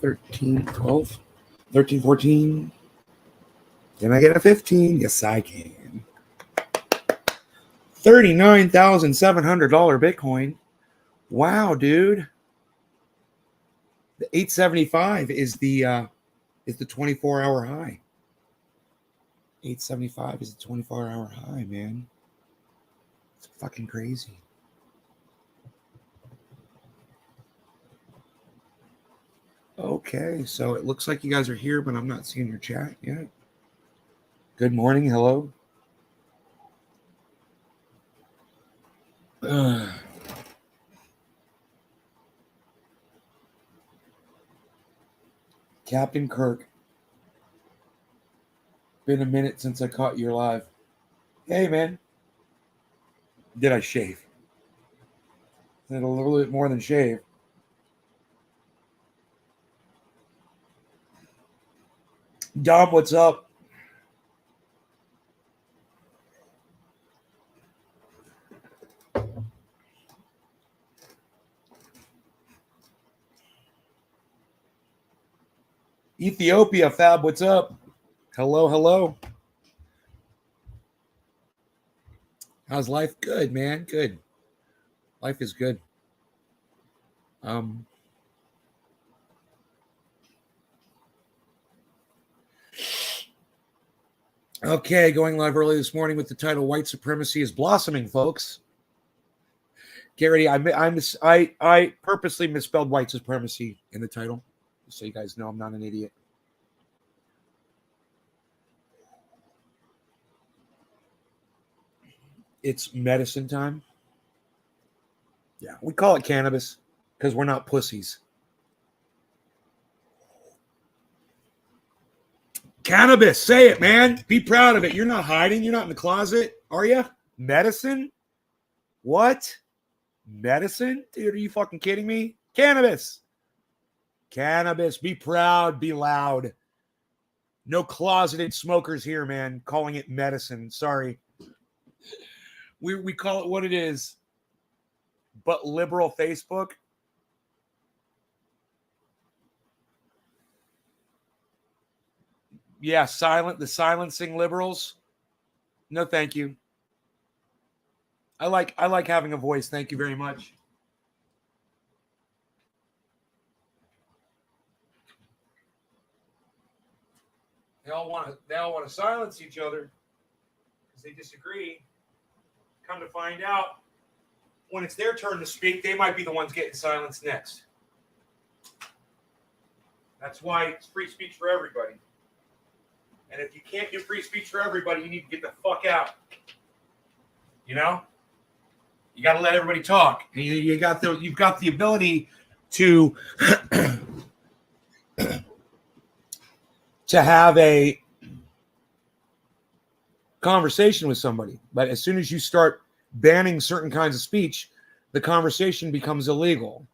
13, 12, 13, 14. Can I get a 15? Yes, I can. $39,700 Bitcoin. Wow, dude. The 875 is the 24-hour high. 875 is the 24-hour high, man. It's fucking crazy. Okay, so it looks like you guys are here, but I'm not seeing your chat yet. Good morning. Hello. Captain Kirk. Been a minute since I caught you live. Hey, man. Did I shave? Did a little bit more than shave. Dom, what's up? Ethiopia, Fab, what's up? Hello, hello. How's life? Good, man. Good. Life is good. Okay, going live early this morning with the title "White Supremacy is Blossoming," folks. Get ready. I purposely misspelled white supremacy in the title, so you guys know I'm not an idiot. It's medicine time. Yeah, we call it cannabis because we're not pussies. Cannabis, say it, man. Be proud of it. You're not hiding. You're not in the closet, are you? Medicine? What? Medicine? Dude, are you fucking kidding me? Cannabis. Cannabis. Be proud. Be loud. No closeted smokers here, man. Calling it medicine. Sorry. We call it what it is. But liberal Facebook. Yeah, the silencing liberals. No, thank you. I like having a voice. Thank you very much. They all want to silence each other because they disagree. Come to find out, when it's their turn to speak, they might be the ones getting silenced next. That's why it's free speech for everybody. And if you can't do free speech for everybody, you need to get the fuck out. You know? You got to let everybody talk. And you've got the ability to to have a conversation with somebody. But as soon as you start banning certain kinds of speech, the conversation becomes illegal.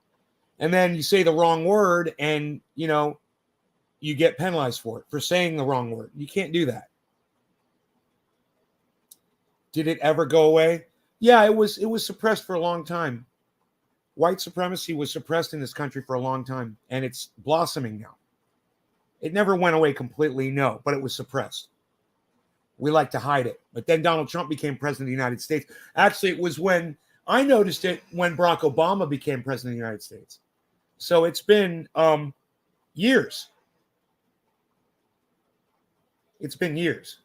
And then you say the wrong word and, you get penalized for it, for saying the wrong word. You can't do that. Did it ever go away? Yeah, it was suppressed for a long time. White supremacy was suppressed in this country for a long time, and it's blossoming now. It never went away completely, no, but it was suppressed. We like to hide it. But then Donald Trump became president of the United States. Actually, it was when I noticed it when Barack Obama became president of the United States. So it's been years. It's been years.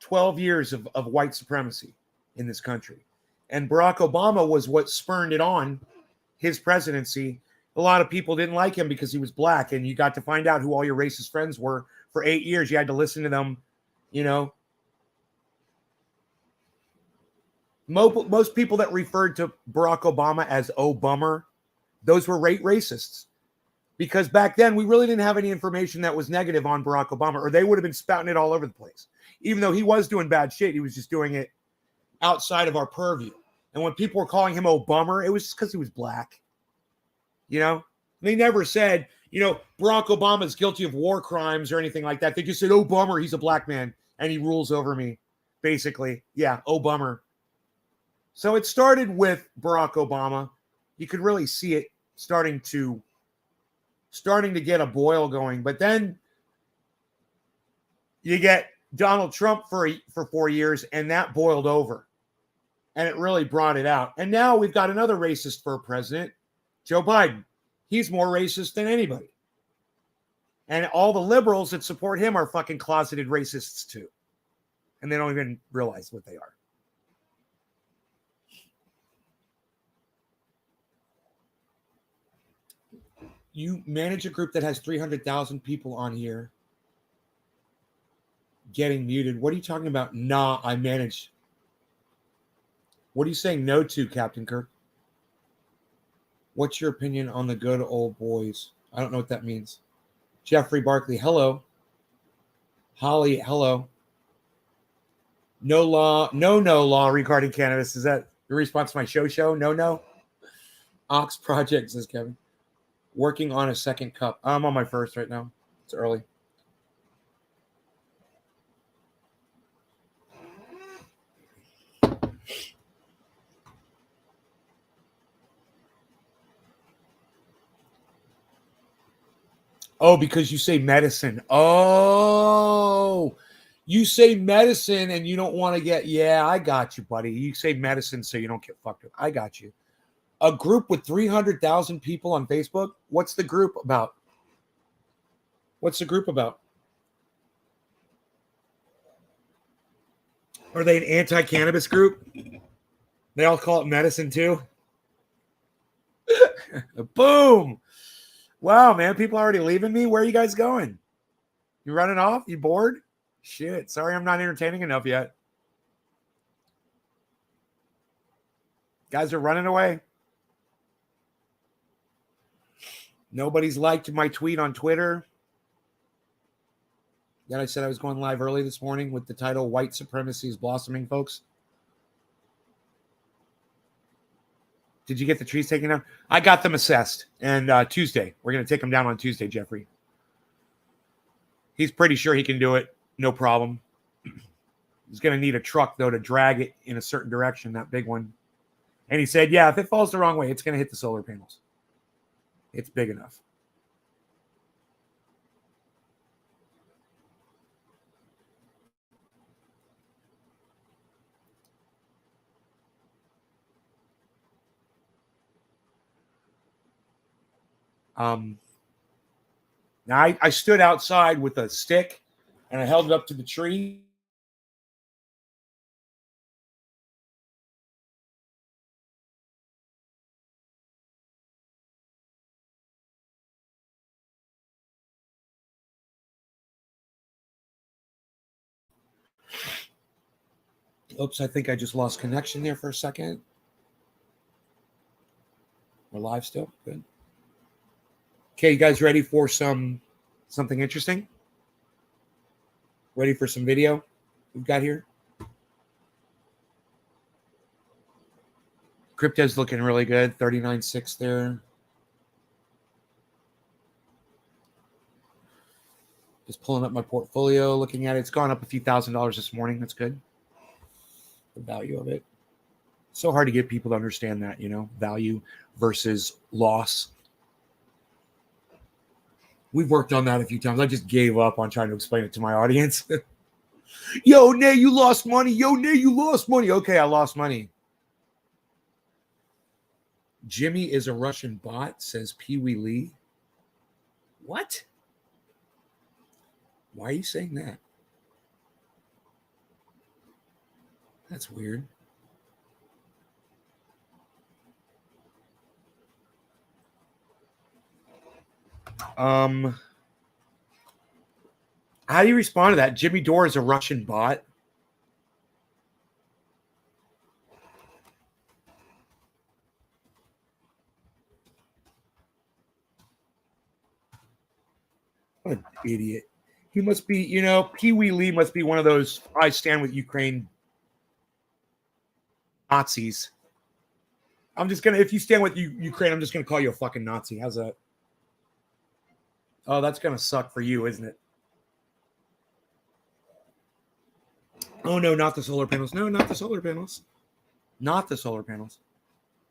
12 years of white supremacy in this country. And Barack Obama was what spurned it on, his presidency. A lot of people didn't like him because he was black, and you got to find out who all your racist friends were for 8 years. You had to listen to them, Most people that referred to Barack Obama as Obama, those were racists. Because back then, we really didn't have any information that was negative on Barack Obama, or they would have been spouting it all over the place. Even though he was doing bad shit, he was just doing it outside of our purview. And when people were calling him Obama, it was just because he was black. They never said, Barack Obama is guilty of war crimes or anything like that. They just said, Obama, he's a black man, and he rules over me, basically. Yeah, Obama. So it started with Barack Obama. You could really see it starting to starting to get a boil going. But then you get Donald Trump for 4 years, and that boiled over. And it really brought it out. And now we've got another racist for president, Joe Biden. He's more racist than anybody. And all the liberals that support him are fucking closeted racists too. And they don't even realize what they are. You manage a group that has 300,000 people on here getting muted. What are you talking about? Nah, I manage. What are you saying no to, Captain Kirk? What's your opinion on the good old boys? I don't know what that means. Jeffrey Barkley, hello. Holly, hello. No law regarding cannabis. Is that your response to my show? No. Ox Project, says Kevin. Working on a second cup. I'm on my first right now. It's early. Oh, because you say medicine. Oh, you say medicine and you don't want to get, yeah, I got you, buddy. You say medicine so you don't get fucked up. I got you. A group with 300,000 people on Facebook? What's the group about? What's the group about? Are they an anti-cannabis group? They all call it medicine too? Boom. Wow, man, people already leaving me. Where are you guys going? You running off? You bored? Shit, sorry I'm not entertaining enough yet. Guys are running away. Nobody's liked my tweet on Twitter that I said I was going live early this morning with the title White Supremacy is Blossoming, folks. Did you get the trees taken down? I got them assessed. And Tuesday, we're going to take them down on Tuesday, Jeffrey. He's pretty sure he can do it. No problem. He's going to need a truck, though, to drag it in a certain direction, that big one. And he said, yeah, if it falls the wrong way, it's going to hit the solar panels. It's big enough. Now I stood outside with a stick and I held it up to the tree. Oops, I think I just lost connection there for a second. We're live still. Good. Okay, you guys ready for something interesting? Ready for some video we've got here? Crypto's looking really good. 39.6 there. Just pulling up my portfolio, looking at it. It's gone up a few $1,000s this morning. That's good. The value of it. So hard to get people to understand that, value versus loss. We've worked on that a few times. I just gave up on trying to explain it to my audience. Yo, Nay, you lost money. Yo, Nay, you lost money. Okay, I lost money. Jimmy is a Russian bot, says Pee Wee Lee. What? Why are you saying that? That's weird. How do you respond to that? Jimmy Dore is a Russian bot. What an idiot. He must be, Pee Wee Lee must be one of those I stand with Ukraine Nazis. If you stand with Ukraine, I'm just going to call you a fucking Nazi. How's that? Oh, that's going to suck for you, isn't it? Oh, no, not the solar panels. No, not the solar panels. Not the solar panels.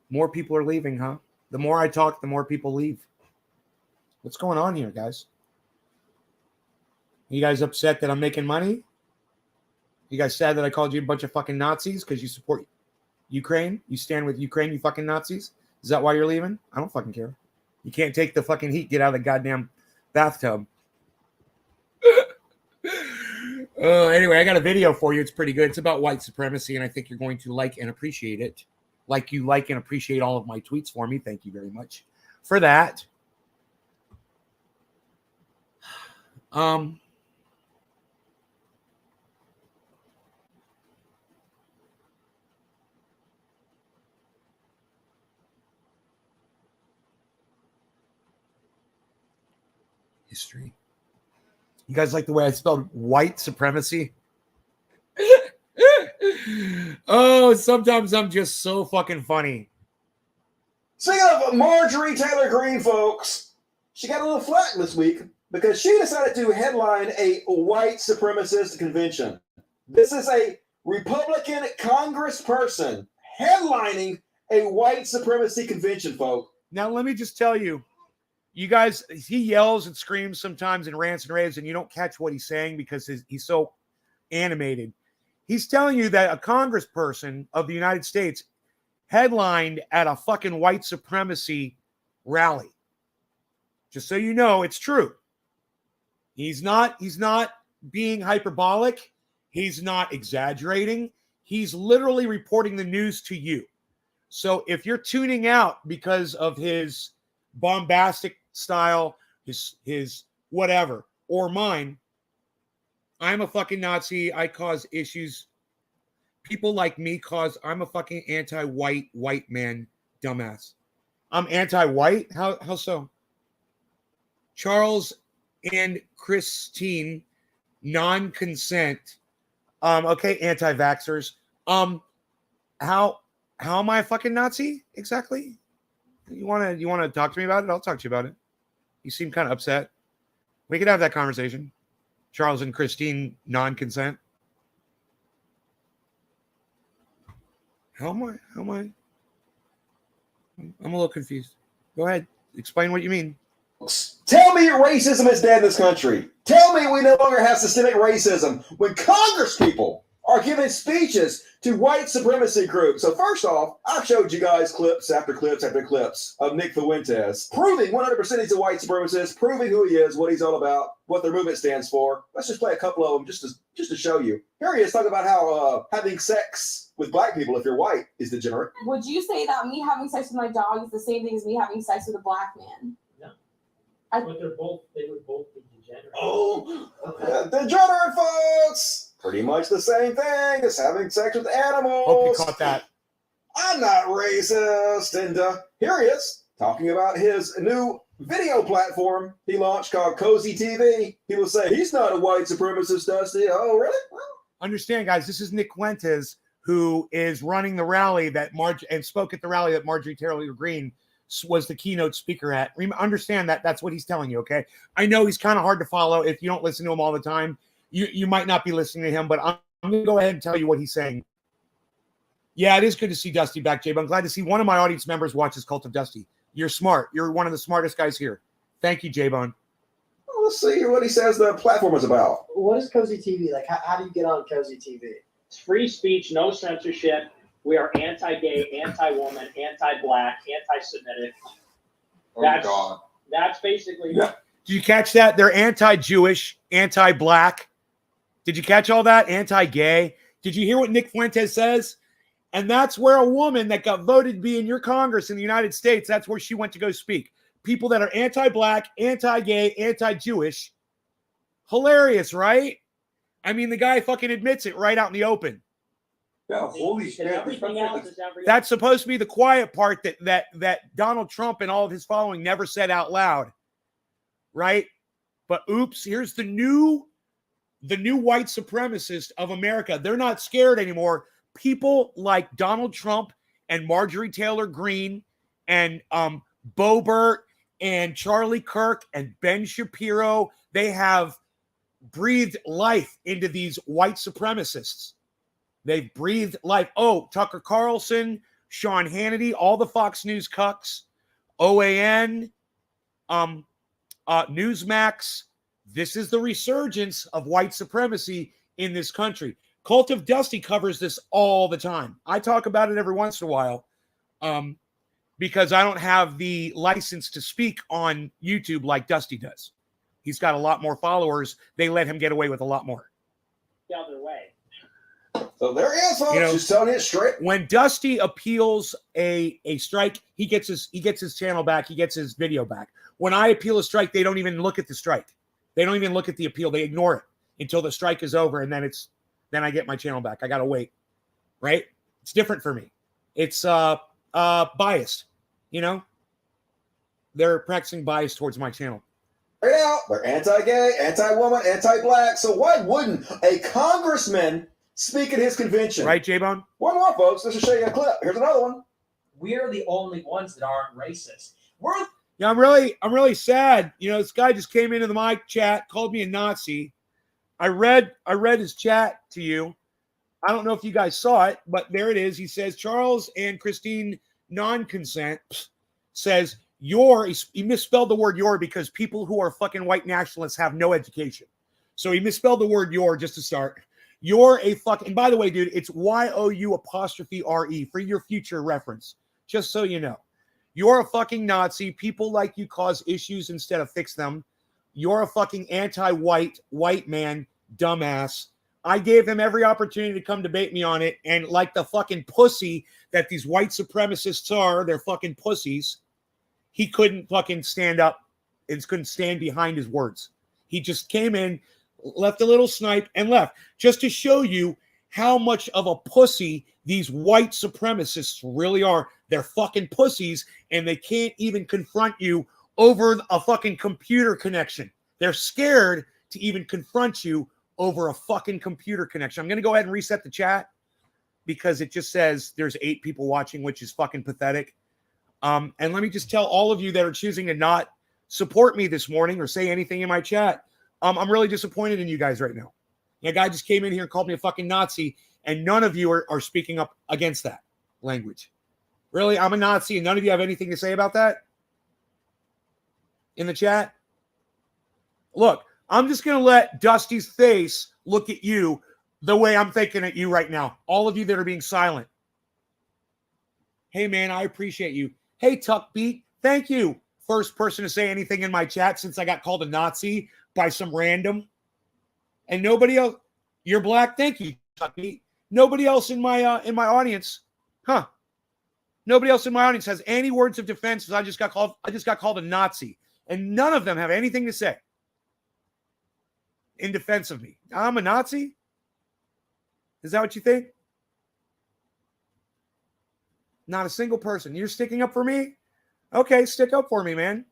More people are leaving, huh? The more I talk, the more people leave. What's going on here, guys? You guys upset that I'm making money? You guys sad that I called you a bunch of fucking Nazis because you support Ukraine? You stand with Ukraine, you fucking Nazis? Is that why you're leaving? I don't fucking care. You can't take the fucking heat. Get out of the goddamn bathtub. Anyway, I got a video for you. It's pretty good. It's about white supremacy, and I think you're going to like and appreciate it. Like you like and appreciate all of my tweets for me. Thank you very much for that. History. You guys like the way I spelled white supremacy? Oh, sometimes I'm just so fucking funny. Speaking of Marjorie Taylor Greene, folks, she got a little flack this week because she decided to headline a white supremacist convention. This is a Republican congressperson headlining a white supremacy convention, folks. Now, let me just tell you, you guys, he yells and screams sometimes and rants and raves, and you don't catch what he's saying because he's so animated. He's telling you that a congressperson of the United States headlined at a fucking white supremacy rally. Just so you know, it's true. He's not being hyperbolic. He's not exaggerating. He's literally reporting the news to you. So if you're tuning out because of his bombastic style, his whatever, or mine, I'm a fucking Nazi. I cause issues. People like me I'm a fucking white man dumbass. I'm anti-white? How so? Charles and Christine, non-consent. Okay, anti-vaxxers. How am I a fucking Nazi? Exactly. You wanna talk to me about it? I'll talk to you about it. You seem kind of upset. We could have that conversation. Charles and Christine, non-consent. How am I? I'm a little confused. Go ahead. Explain what you mean. Tell me racism is dead in this country. Tell me we no longer have systemic racism when Congress people are giving speeches to white supremacy groups. So first off, I showed you guys clips after clips after clips of Nick Fuentes proving 100% he's a white supremacist, proving who he is, what he's all about, what their movement stands for. Let's just play a couple of them just to show you. Here he is talking about how having sex with black people if you're white is degenerate. Would you say that me having sex with my dog is the same thing as me having sex with a black man? No. But they would both be degenerate. Oh, okay. Degenerate, folks! Pretty much the same thing as having sex with animals. Hope you caught that. I'm not racist. And here he is talking about his new video platform he launched called Cozy TV. People say he's not a white supremacist, Dusty. Oh, really? Well, understand, guys, this is Nick Fuentes, who is running the rally that spoke at the rally that Marjorie Taylor Greene was the keynote speaker at. Understand that's what he's telling you, okay? I know he's kind of hard to follow if you don't listen to him all the time. You might not be listening to him, but I'm going to go ahead and tell you what he's saying. Yeah, it is good to see Dusty back, Jabe. I'm glad to see one of my audience members watches Cult of Dusty. You're smart. You're one of the smartest guys here. Thank you, J-Bone. Well, let's see what he says the platform is about. What is Cozy TV? Like, how do you get on Cozy TV? It's free speech, no censorship. We are anti-gay, anti-woman, anti-black, anti-Semitic. That's basically Did you catch that? They're anti-Jewish, anti-black. Did you catch all that? Anti-gay. Did you hear what Nick Fuentes says? And that's where a woman that got voted to be in your Congress in the United States, that's where she went to go speak. People that are anti-black, anti-gay, anti-Jewish. Hilarious, right? I mean, the guy fucking admits it right out in the open. Yeah, holy shit. Everything else is That's supposed to be the quiet part that Donald Trump and all of his following never said out loud. Right? But oops, here's the new white supremacist of America. They're not scared anymore. People like Donald Trump and Marjorie Taylor Greene and Boebert and Charlie Kirk and Ben Shapiro, they have breathed life into these white supremacists. They've breathed life. Oh, Tucker Carlson, Sean Hannity, all the Fox News cucks, OAN, Newsmax. This is the resurgence of white supremacy in this country. Cult of Dusty covers this all the time. I talk about it every once in a while because I don't have the license to speak on YouTube like Dusty does. He's got a lot more followers. They let him get away with a lot more. The other way. So there he is, folks. You know, Just telling it straight. When Dusty appeals a strike, he gets his channel back. He gets his video back. When I appeal a strike, they don't even look at the strike. They don't even look at the appeal. They ignore it until the strike is over, and then I get my channel back. I gotta wait. Right? It's different for me. It's biased. You know, they're practicing bias towards my channel. Right out. They're anti-gay, anti-woman, anti-black. So why wouldn't a congressman speak at his convention? Right, J-Bone? One more, folks. Let's just show you a clip. Here's another one. We're the only ones that aren't racist. Yeah, I'm really sad. You know, this guy just came into the mic chat, called me a Nazi. I read his chat to you. I don't know if you guys saw it, but there it is. He says, Charles and Christine non-consent says, he misspelled the word your because people who are fucking white nationalists have no education. So he misspelled the word your just to start. You're a fucking, and by the way, dude, it's YOU''RE for your future reference, just so you know. You're a fucking Nazi. People like you cause issues instead of fix them. You're a fucking anti-white, white man, dumbass. I gave him every opportunity to come debate me on it, and like the fucking pussy that these white supremacists are, they're fucking pussies, he couldn't fucking stand up and couldn't stand behind his words. He just came in, left a little snipe, and left, just to show you how much of a pussy these white supremacists really are. They're fucking pussies, and they can't even confront you over a fucking computer connection. They're scared to even confront you over a fucking computer connection. I'm going to go ahead and reset the chat because it just says there's 8 people watching, which is fucking pathetic. And let me just tell all of you that are choosing to not support me this morning or say anything in my chat, I'm really disappointed in you guys right now. A guy just came in here and called me a fucking Nazi, and none of you are speaking up against that language. Really? I'm a Nazi, and none of you have anything to say about that in the chat? Look, I'm just going to let Dusty's face look at you the way I'm thinking at you right now. All of you that are being silent. Hey, man, I appreciate you. Hey, Tuckbeat, thank you. First person to say anything in my chat since I got called a Nazi by some random. And nobody else. You're black. Thank you, Tuckbeat. Nobody else in my audience. Huh. Nobody else in my audience has any words of defense. I just got called a Nazi. And none of them have anything to say in defense of me. I'm a Nazi? Is that what you think? Not a single person. You're sticking up for me? Okay, stick up for me, man.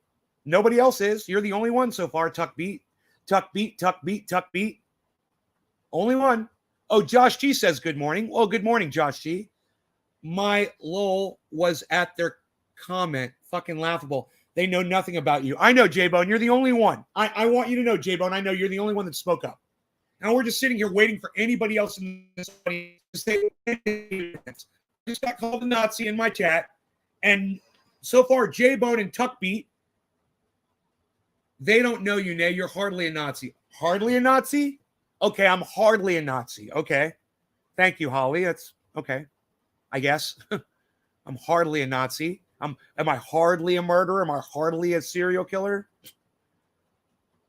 Nobody else is. You're the only one so far, Tuckbeat. Tuckbeat, Tuckbeat, Tuckbeat. Only one. Oh, Josh G says good morning. Well, good morning, Josh G. My lol was at their comment. Fucking laughable. They know nothing about you. I know, J-Bone. You're the only one. I want you to know, J-Bone. I know you're the only one that spoke up. Now we're just sitting here waiting for anybody else in this audience to say anything. I just got called a Nazi in my chat. And so far, J-Bone and Tuckbeat, they don't know you, Nay. You're hardly a Nazi. Hardly a Nazi? Okay, I'm hardly a Nazi. Okay. Thank you, Holly. That's okay. I guess. I'm hardly a Nazi. Am I hardly a murderer? Am I hardly a serial killer?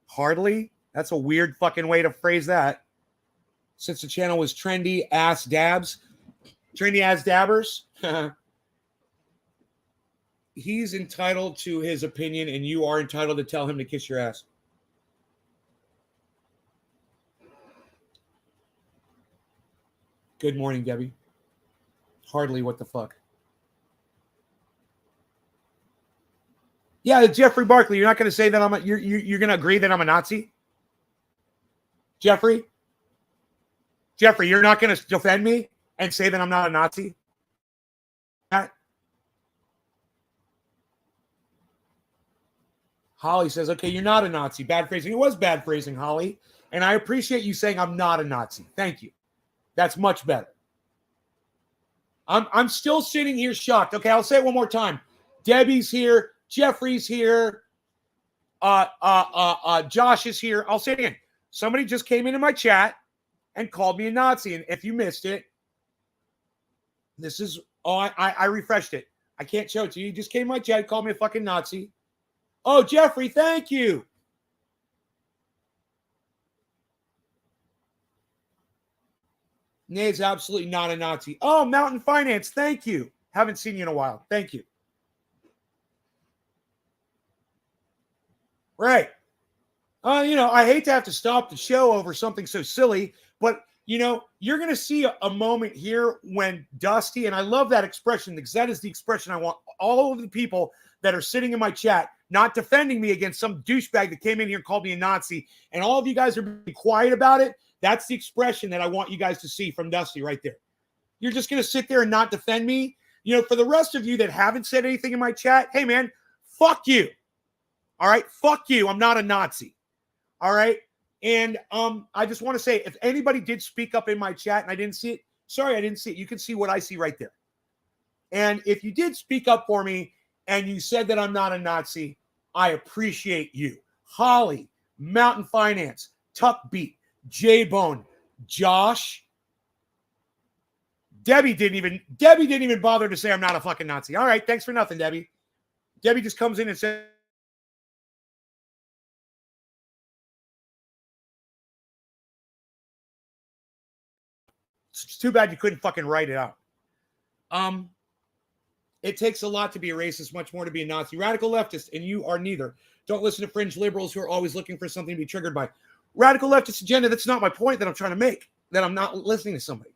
Hardly? That's a weird fucking way to phrase that. Since the channel was Trendy Ass Dabs. Trendy Ass Dabbers. He's entitled to his opinion, and you are entitled to tell him to kiss your ass. Good morning, Debbie. Hardly what the fuck. Yeah, Jeffrey Barkley, you're not going to say that you're going to agree that I'm a Nazi? Jeffrey, you're not going to defend me and say that I'm not a Nazi? Holly says, okay, you're not a Nazi. Bad phrasing. It was bad phrasing, Holly. And I appreciate you saying I'm not a Nazi. Thank you. That's much better. I'm still sitting here shocked. Okay, I'll say it one more time. Debbie's here. Jeffrey's here. Josh is here. I'll say it again. Somebody just came into my chat and called me a Nazi. And if you missed it, this is, I refreshed it. I can't show it to you. You just came in my chat, called me a fucking Nazi. Oh, Jeffrey, thank you. Nate's absolutely not a Nazi. Oh, Mountain Finance, thank you. Haven't seen you in a while. Thank you. Right. I hate to have to stop the show over something so silly, but, you're going to see a moment here when Dusty, and I love that expression because that is the expression I want all of the people that are sitting in my chat not defending me against some douchebag that came in here and called me a Nazi, and all of you guys are being quiet about it. That's the expression that I want you guys to see from Dusty right there. You're just going to sit there and not defend me? For the rest of you that haven't said anything in my chat, hey, man, fuck you. All right? Fuck you. I'm not a Nazi. All right? And I just want to say, if anybody did speak up in my chat and I didn't see it, sorry, I didn't see it. You can see what I see right there. And if you did speak up for me and you said that I'm not a Nazi, I appreciate you. Holly, Mountain Finance, Tuck Beat, J-Bone, Josh. Debbie didn't even bother to say I'm not a fucking Nazi. All right, thanks for nothing, Debbie. Debbie just comes in and says, it's too bad you couldn't fucking write it out. It takes a lot to be a racist, much more to be a Nazi. Radical leftist, and you are neither. Don't listen to fringe liberals who are always looking for something to be triggered by. Radical leftist agenda, that's not my point that I'm trying to make, that I'm not listening to somebody.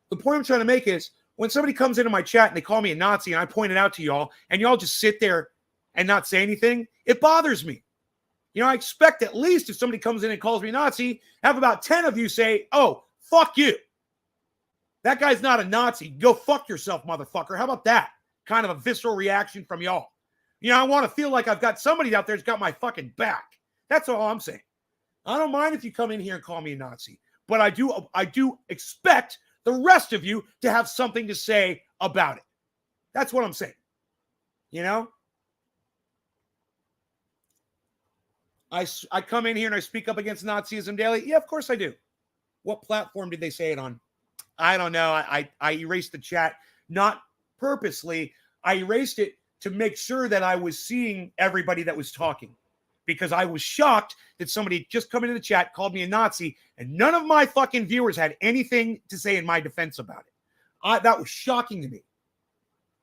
The point I'm trying to make is when somebody comes into my chat and they call me a Nazi and I point it out to y'all and y'all just sit there and not say anything, it bothers me. I expect at least if somebody comes in and calls me Nazi, have about 10 of you say, oh, fuck you. That guy's not a Nazi. Go fuck yourself, motherfucker. How about that? Kind of a visceral reaction from y'all. I want to feel like I've got somebody out there that's got my fucking back. That's all I'm saying. I don't mind if you come in here and call me a Nazi, but I do expect the rest of you to have something to say about it. That's what I'm saying. I come in here and I speak up against Nazism daily. Yeah, of course I do. What platform did they say it on? I don't know. I erased the chat, not purposely. I erased it to make sure that I was seeing everybody that was talking, because I was shocked that somebody just come into the chat, called me a Nazi, and none of my fucking viewers had anything to say in my defense about it. That was shocking to me.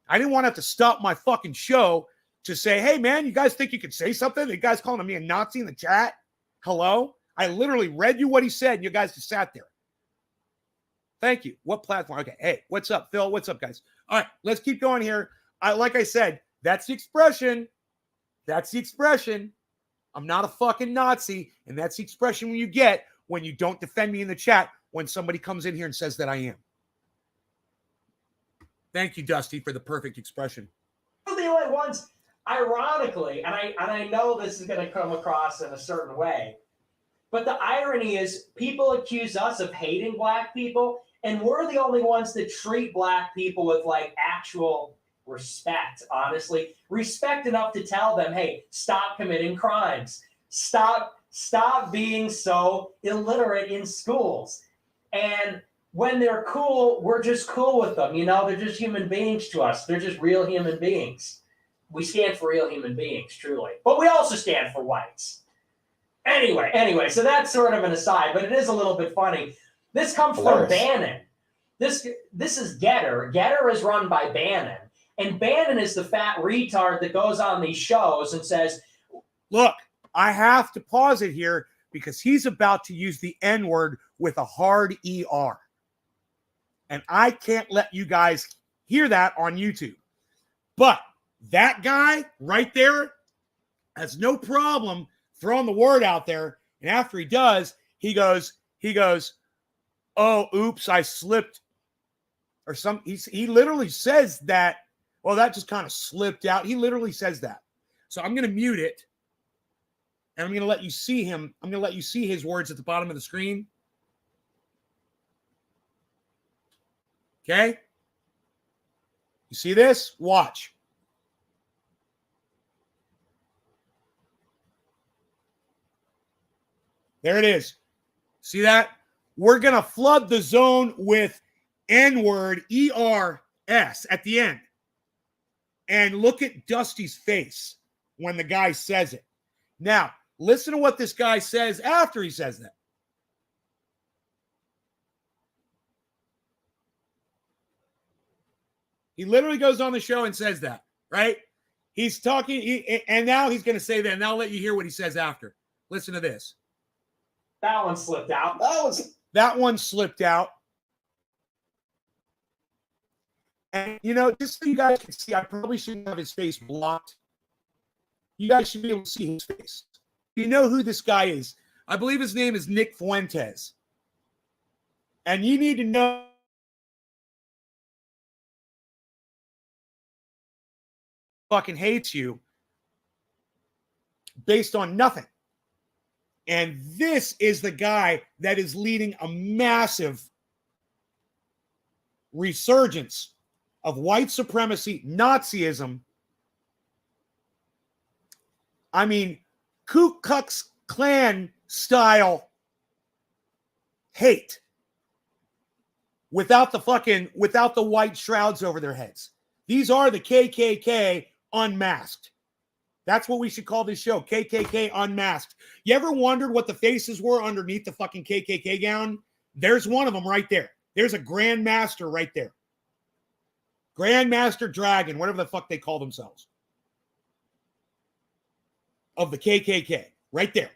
I didn't want to have to stop my fucking show to say, hey, man, you guys think you could say something? You guys calling me a Nazi in the chat? Hello? I literally read you what he said, and you guys just sat there. Thank you. What platform? Okay. Hey, what's up, Phil? What's up, guys? All right, let's keep going here. Like I said, that's the expression. That's the expression. I'm not a fucking Nazi, and that's the expression you get when you don't defend me in the chat when somebody comes in here and says that I am. Thank you, Dusty, for the perfect expression. We're the only ones, ironically, and I know this is going to come across in a certain way, but the irony is people accuse us of hating black people, and we're the only ones that treat black people with actual respect, honestly. Respect enough to tell them, hey, stop committing crimes. Stop being so illiterate in schools. And when they're cool, we're just cool with them. They're just human beings to us. They're just real human beings. We stand for real human beings, truly. But we also stand for whites. Anyway, so that's sort of an aside, but it is a little bit funny. This comes from Bannon. This is Getter. Getter is run by Bannon. And Bannon is the fat retard that goes on these shows and says, look, I have to pause it here because he's about to use the N-word with a hard ER. And I can't let you guys hear that on YouTube. But that guy right there has no problem throwing the word out there. And after he does, he goes, oh, oops, I slipped. Or he literally says that. Well, that just kind of slipped out. He literally says that. So I'm going to mute it. And I'm going to let you see him. I'm going to let you see his words at the bottom of the screen. Okay? You see this? Watch. There it is. See that? We're going to flood the zone with N-word, E-R-S at the end. And look at Dusty's face when the guy says it. Now, listen to what this guy says after he says that. He literally goes on the show and says that, right? He's talking, and now he's going to say that, and I'll let you hear what he says after. Listen to this. That one slipped out. That one slipped out. And, you know, just so you guys can see, I probably shouldn't have his face blocked. You guys should be able to see his face. You know who this guy is. I believe his name is Nick Fuentes. And you need to know fucking hates you based on nothing. And this is the guy that is leading a massive resurgence of white supremacy, Nazism. I mean, Ku Klux Klan style hate without the white shrouds over their heads. These are the KKK unmasked. That's what we should call this show, KKK Unmasked. You ever wondered what the faces were underneath the fucking KKK gown? There's one of them right there. There's a Grand Master right there. Grand Master Dragon, whatever the fuck they call themselves. Of the KKK, right there.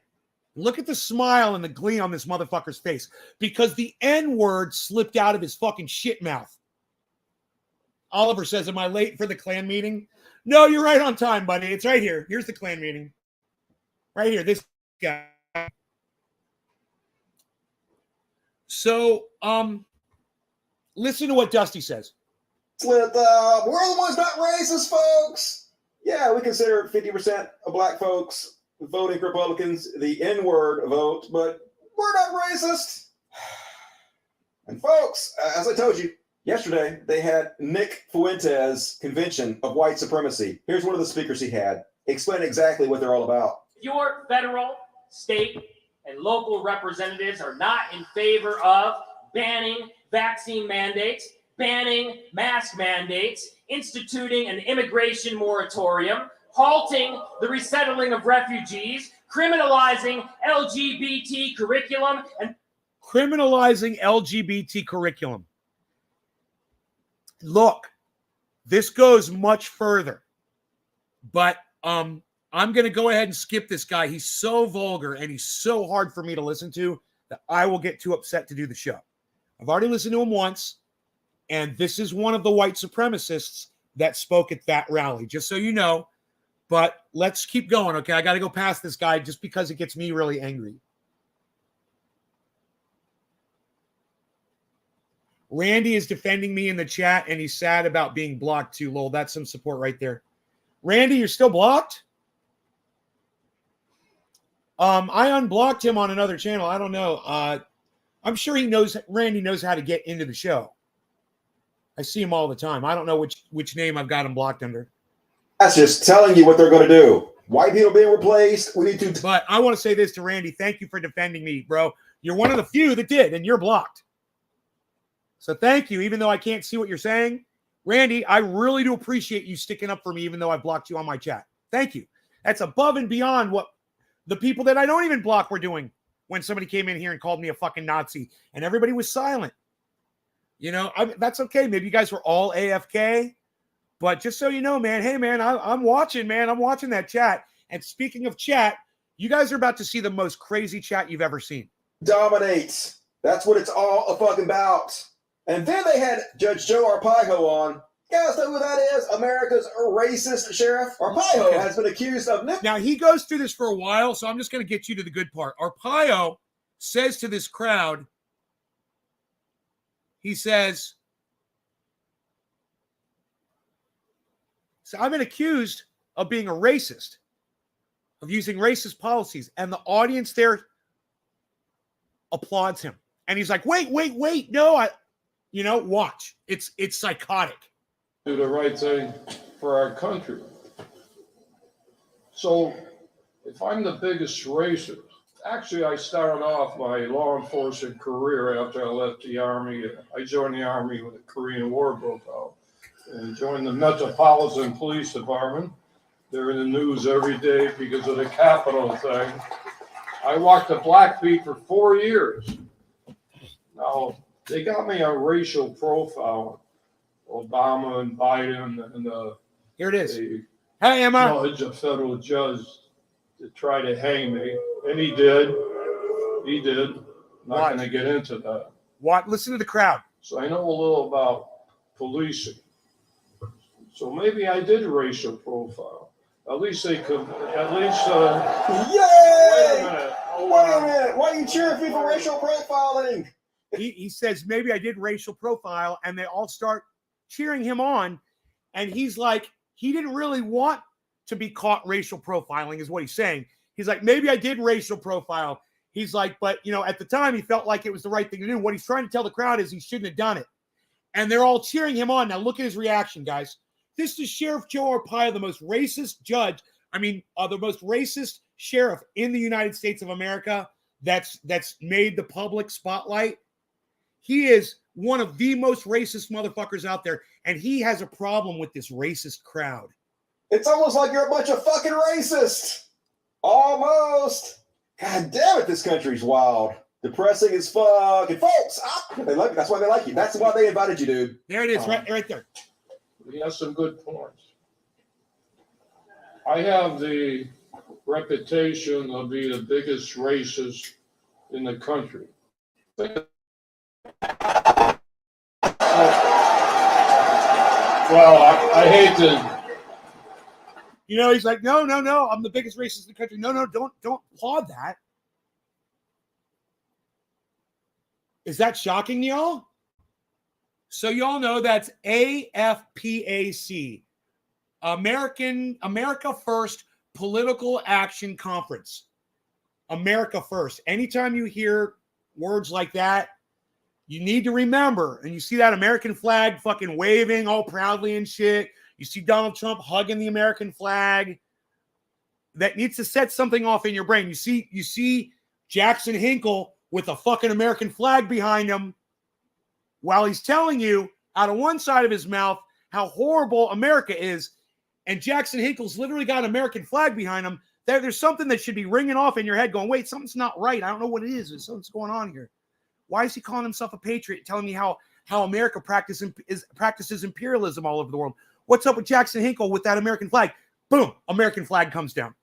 Look at the smile and the glee on this motherfucker's face. Because the N-word slipped out of his fucking shit mouth. Oliver says, am I late for the Klan meeting? No, you're right on time, buddy. It's right here. Here's the Klan meeting. Right here, this guy. So, listen to what Dusty says. We're the ones not racist, folks. Yeah, we consider 50% of black folks voting Republicans the N-word vote, but we're not racist. And folks, as I told you, yesterday, they had Nick Fuentes' convention of white supremacy. Here's one of the speakers he had. Explain exactly what they're all about. Your federal, state, and local representatives are not in favor of banning vaccine mandates, banning mask mandates, instituting an immigration moratorium, halting the resettling of refugees, criminalizing LGBT curriculum, and criminalizing LGBT curriculum. Look, this goes much further, but I'm going to go ahead and skip this guy. He's so vulgar and he's so hard for me to listen to that I will get too upset to do the show. I've already listened to him once, and this is one of the white supremacists that spoke at that rally, just so you know. But let's keep going, okay? I got to go past this guy just because it gets me really angry. Randy is defending me in the chat, and he's sad about being blocked too, lol. That's some support right there. Randy, you're still blocked? I unblocked him on another channel. I don't know. I'm sure Randy knows how to get into the show. I see him all the time. I don't know which name I've got him blocked under. That's just telling you what they're going to do. White people being replaced. We need to. But I want to say this to Randy. Thank you for defending me, bro. You're one of the few that did, and you're blocked. So thank you, even though I can't see what you're saying. Randy, I really do appreciate you sticking up for me, even though I blocked you on my chat. Thank you. That's above and beyond what the people that I don't even block were doing when somebody came in here and called me a fucking Nazi, and everybody was silent. You know, that's okay. Maybe you guys were all AFK, but just so you know, man, hey, man, I'm watching, man. I'm watching that chat. And speaking of chat, you guys are about to see the most crazy chat you've ever seen. Dominates. That's what it's all fucking about. And then they had Judge Joe Arpaio on. You guys know who that is? America's racist sheriff. Arpaio has been accused of... Now, he goes through this for a while, so I'm just going to get you to the good part. Arpaio says to this crowd, he says, so I've been accused of being a racist, of using racist policies. And the audience there applauds him. And he's like, wait, no, watch. It's psychotic. Do the right thing for our country. So if I'm the biggest racist Actually, I started off my law enforcement career after I left the Army. I joined the Army when the Korean War broke out and joined the Metropolitan Police Department. They're in the news every day because of the Capitol thing. I walked the black beat for 4 years. Now, they got me on racial profile. Obama and Biden and Here it is. the Hey, Emma. judge, a federal judge, to try to hang me. And he did. He did. Not going to get into that. What? Listen to the crowd. So I know a little about policing. So maybe I did racial profile. At least they could, at least, Yay! wait a minute. Wait a minute. Why are you cheering for me for racial profiling? He says, maybe I did racial profile, and they all start cheering him on. And he's like, he didn't really want to be caught racial profiling, is what he's saying. He's like, maybe I did racial profile. He's like, but, you know, at the time, he felt like it was the right thing to do. What he's trying to tell the crowd is he shouldn't have done it. And they're all cheering him on. Now, look at his reaction, guys. This is Sheriff Joe Arpaio, the most racist judge. The most racist sheriff in the United States of America that's made the public spotlight. He is one of the most racist motherfuckers out there, and he has a problem with this racist crowd. It's almost like you're a bunch of fucking racists. Almost. God damn it, this country's wild. Depressing as fuck. And folks, they like, that's why they like you. That's why they invited you, dude. There it is, right there. He has some good points. I have the reputation of being the biggest racist in the country. Well, I hate to. You know, he's like, no, I'm the biggest racist in the country. No, don't applaud that. Is that shocking to y'all? So y'all know that's AFPAC, America First Political Action Conference. America First. Anytime you hear words like that, you need to remember, and you see that American flag fucking waving all proudly and shit. You see Donald Trump hugging the American flag. That needs to set something off in your brain. You see Jackson Hinkle with a fucking American flag behind him while he's telling you out of one side of his mouth how horrible America is. And Jackson Hinkle's literally got an American flag behind him. There's something that should be ringing off in your head going, wait, something's not right. I don't know what it is. There's something's going on here. Why is he calling himself a patriot, telling me how America practices imperialism all over the world? What's up with Jackson Hinkle with that American flag? Boom, American flag comes down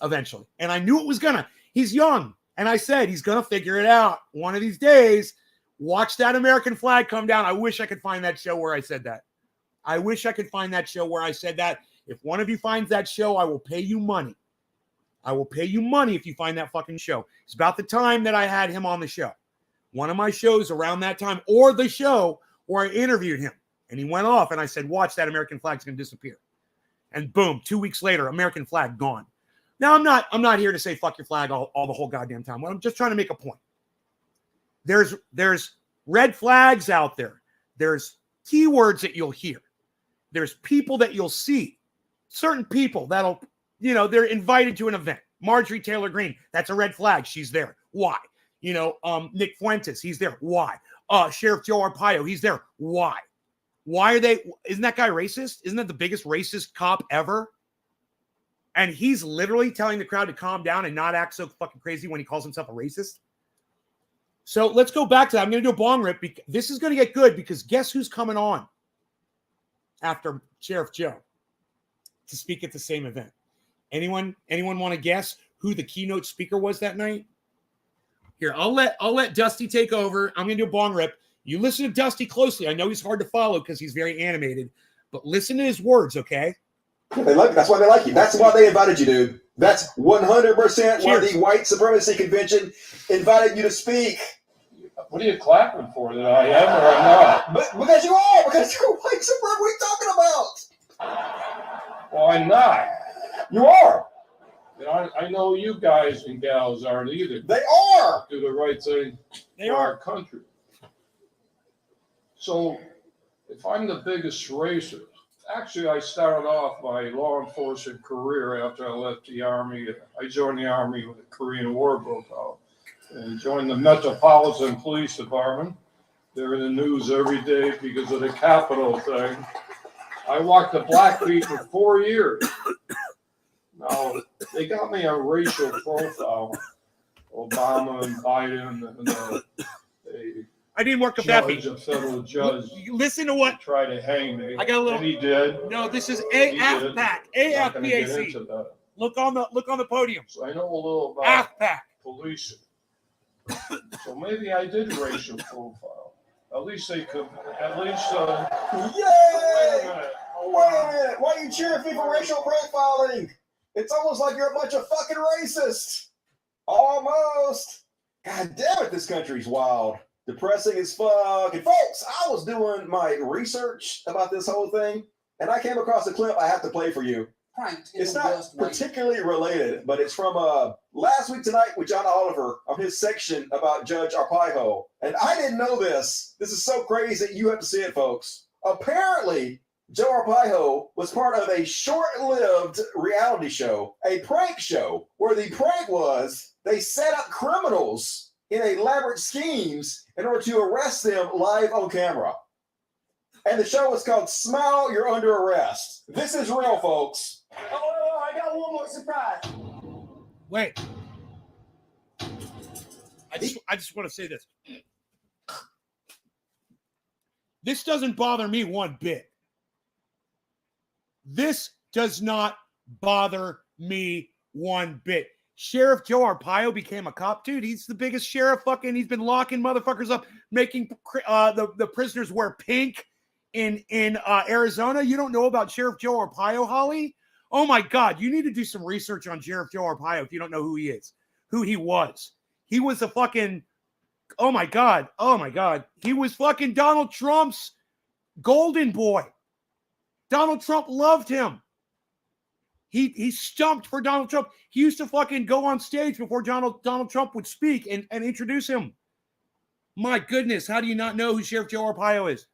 eventually. And I knew it was gonna. He's young. And I said, he's going to figure it out. One of these days, watch that American flag come down. I wish I could find that show where I said that. I wish I could find that show where I said that. If one of you finds that show, I will pay you money. I will pay you money if you find that fucking show. It's about the time that I had him on the show. One of my shows around that time, or the show where I interviewed him. And he went off, and I said, watch, that American flag's going to disappear. And boom, 2 weeks later, American flag gone. Now, I'm not here to say fuck your flag all the whole goddamn time. I'm just trying to make a point. There's red flags out there. There's keywords that you'll hear. There's people that you'll see. Certain people that'll, they're invited to an event. Marjorie Taylor Greene, that's a red flag. She's there. Why? Nick Fuentes, he's there. Why? Sheriff Joe Arpaio, he's there. Why? Why are they? Isn't that guy racist? Isn't that the biggest racist cop ever? And he's literally telling the crowd to calm down and not act so fucking crazy when he calls himself a racist. So let's go back to that. I'm going to do a bong rip. This is going to get good because guess who's coming on after Sheriff Joe to speak at the same event? Anyone want to guess who the keynote speaker was that night? Here, I'll let Dusty take over. I'm going to do a bong rip. You listen to Dusty closely. I know he's hard to follow because he's very animated, but listen to his words, okay? They like. That's why they like you. That's why they invited you, dude. That's 100% why the White Supremacy Convention invited you to speak. What are you clapping for? That I am or I'm not? But because you are. Because you're White Supremacy. What are you talking about? Well, I'm not. You are. I know you guys and gals aren't either. They are. Do the right thing for our country. So, if I'm the biggest racist, Actually, I started off my law enforcement career after I left the Army. I joined the Army when the Korean War broke out and joined the Metropolitan Police Department. They're in the news every day because of the Capitol thing. I walked the Blackfeet for 4 years. Now, they got me on racial profile. Obama and Biden and I didn't work with judge, a federal judge, Listen to what tried to hang me. I got a little. And he did. No, this is He did. AFPAC. Not gonna get AFPAC. into that. Look on the podium. So I know a little about AFPAC. policing. So maybe I did racial profile. At least they could. At least. Yay! Wait a minute. Wait a minute. Why are you cheering for me for racial profiling? It's almost like you're a bunch of fucking racists. Almost. God damn it, this country's wild. Depressing as fuck. And folks, I was doing my research about this whole thing, and I came across a clip I have to play for you. It's not particularly related, but it's from Last Week Tonight with John Oliver on his section about Judge Arpaio. And I didn't know this. This is so crazy. You have to see it, folks. Apparently, Joe Arpaio was part of a short-lived reality show, a prank show, where the prank was they set up criminals in elaborate schemes in order to arrest them live on camera. And the show was called Smile, You're Under Arrest. This is real, folks. Oh, I got one more surprise. Wait. I just want to say this. This doesn't bother me one bit. This does not bother me one bit. Sheriff Joe Arpaio became a cop, dude. He's the biggest sheriff. He's been locking motherfuckers up, making the prisoners wear pink in Arizona. You don't know about Sheriff Joe Arpaio, Holly? Oh my God, you need to do some research on Sheriff Joe Arpaio if you don't know who he is, who he was. He was a fucking, oh my God, he was fucking Donald Trump's golden boy. Donald Trump loved him. He stumped for Donald Trump. He used to fucking go on stage before Donald Trump would speak and introduce him. My goodness, how do you not know who Sheriff Joe Arpaio is?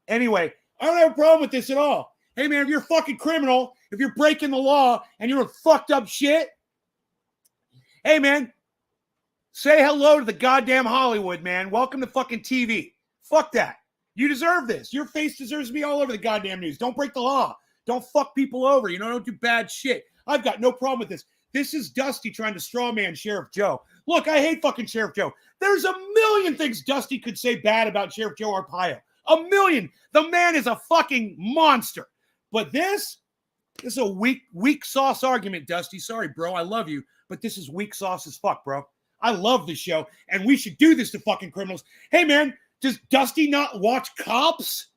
Anyway, I don't have a problem with this at all. Hey, man, if you're a fucking criminal, if you're breaking the law and you're fucked up shit, hey, man, say hello to the goddamn Hollywood, man. Welcome to fucking TV. Fuck that. You deserve this. Your face deserves to be all over the goddamn news. Don't break the law. Don't fuck people over. Don't do bad shit. I've got no problem with this. This is Dusty trying to straw man Sheriff Joe. Look, I hate fucking Sheriff Joe. There's a million things Dusty could say bad about Sheriff Joe Arpaio. A million. The man is a fucking monster. But this is a weak sauce argument, Dusty. Sorry, bro. I love you. But this is weak sauce as fuck, bro. I love this show. And we should do this to fucking criminals. Hey, man, does Dusty not watch Cops?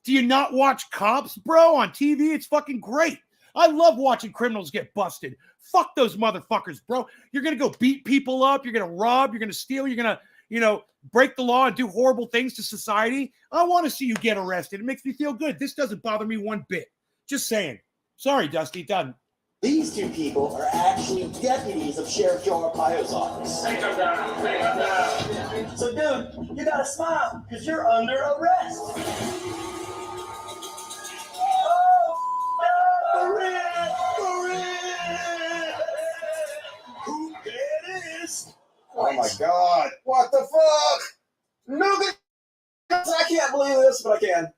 Do you not watch Cops, bro, on TV? It's fucking great. I love watching criminals get busted. Fuck those motherfuckers, bro. You're going to go beat people up. You're going to rob. You're going to steal. You're going to, break the law and do horrible things to society. I want to see you get arrested. It makes me feel good. This doesn't bother me one bit. Just saying. Sorry, Dusty. It doesn't. These two people are actually deputies of Sheriff Joe Arpaio's office. So, dude, you gotta smile, because you're under arrest. Who it is? Oh my God. What the fuck? No good. I can't believe this, but I can.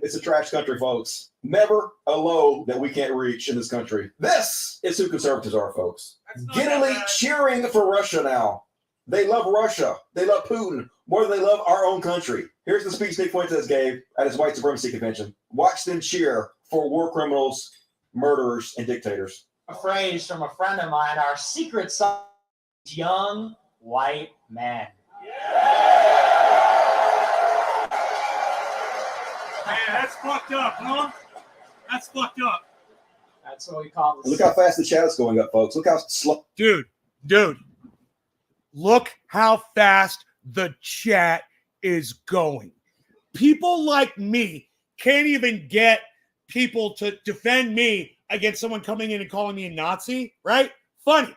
It's a trash country, folks. Never a low that we can't reach in this country. This is who conservatives are, folks. Giddily cheering for Russia now. They love Russia. They love Putin more than they love our own country. Here's the speech Nick Fuentes gave at his white supremacy convention. Watch them cheer for war criminals, murderers, and dictators. A phrase from a friend of mine, our secret sauce, young white man. Man, that's fucked up, huh? That's fucked up. That's what we call this. Look how fast the chat is going up, folks. Look how slow. Dude. Look how fast the chat is going. People like me can't even get people to defend me against someone coming in and calling me a Nazi, right? Funny.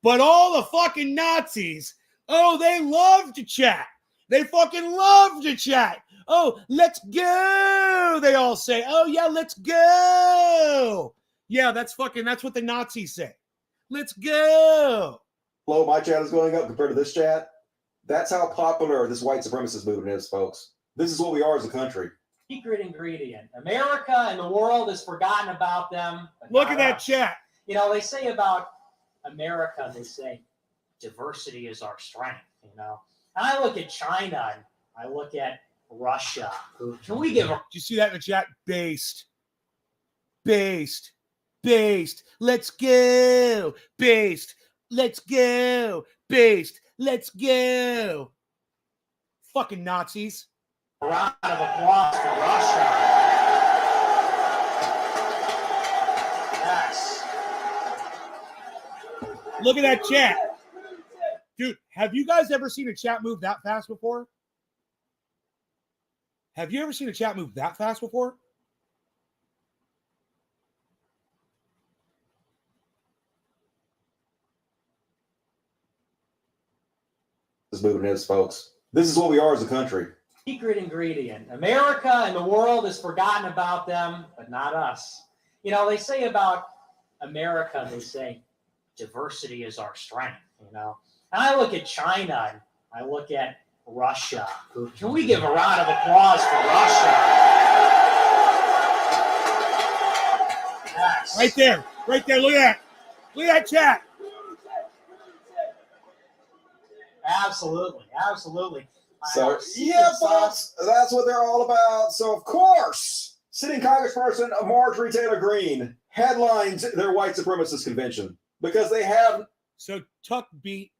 But all the fucking Nazis, oh, they love to chat. They fucking love to chat. Oh, let's go. They all say, oh, yeah, let's go. Yeah, that's what the Nazis say. Let's go. Hello, my chat is going up compared to this chat. That's how popular this white supremacist movement is, folks. This is what we are as a country. Secret ingredient. America and the world has forgotten about them. Look at that chat. You know, they say about America, they say diversity is our strength, you know. And I look at China and I look at Russia. Can we give a... Did you see that in the chat? Based. Let's go. Based. Let's go. Based. Let's go. Fucking Nazis. round of applause for Russia? Yes. Look at that chat. Dude, have you guys ever seen a chat move that fast before? Have you ever seen a chat move that fast before? This movement is, folks. This is what we are as a country. Secret ingredient. America and the world has forgotten about them, but not us. You know, they say about America, they say diversity is our strength, you know. And I look at China and I look at Russia. Can we give a round of applause for Russia? Yes. Right there. Right there. Look at that. Look at that chat. Absolutely. Absolutely. So, yeah, folks, that's what they're all about. So, of course, sitting Congressperson Marjorie Taylor Greene headlines their white supremacist convention because they have. So, Tuck Beat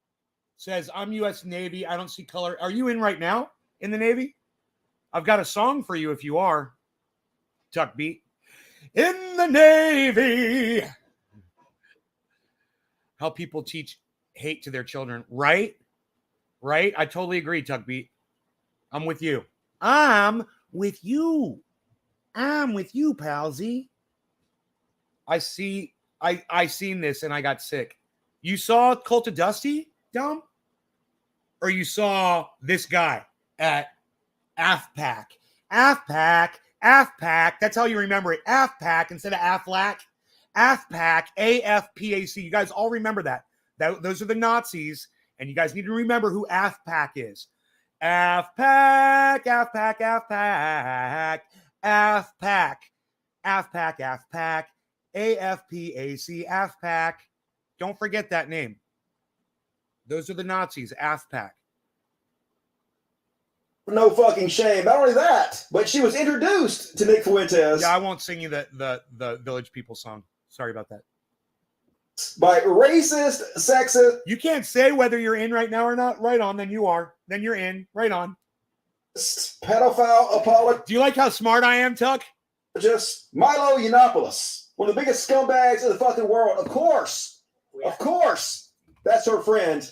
says, I'm U.S. Navy. I don't see color. Are you in right now in the Navy? I've got a song for you if you are. Tuck Beat. In the Navy. How people teach hate to their children. Right? Right? I totally agree, Tuck Beat. I'm with you. I'm with you. I'm with you, palsy. I seen this and I got sick. You saw Cult of Dusty, Dom? Or you saw this guy at AFPAC? AFPAC. That's how you remember it. AFPAC instead of AFLAC. AFPAC, AFPAC. You guys all remember that. Those are the Nazis. And you guys need to remember who AFPAC is. AFPAC, AFPAC, AFPAC, AFPAC, AFPAC, AFPAC, AFPAC, AFPAC. Don't forget that name. Those are the Nazis, AFPAC. No fucking shame. Not only that, but she was introduced to Nick Fuentes. Yeah, I won't sing you the Village People song. Sorry about that. By racist, sexist. You can't say whether you're in right now or not. Right on, then you are. Then you're in. Right on. Pedophile apologist. Do you like how smart I am, Tuck? Just Milo Yiannopoulos, one of the biggest scumbags in the fucking world. Of course. That's her friend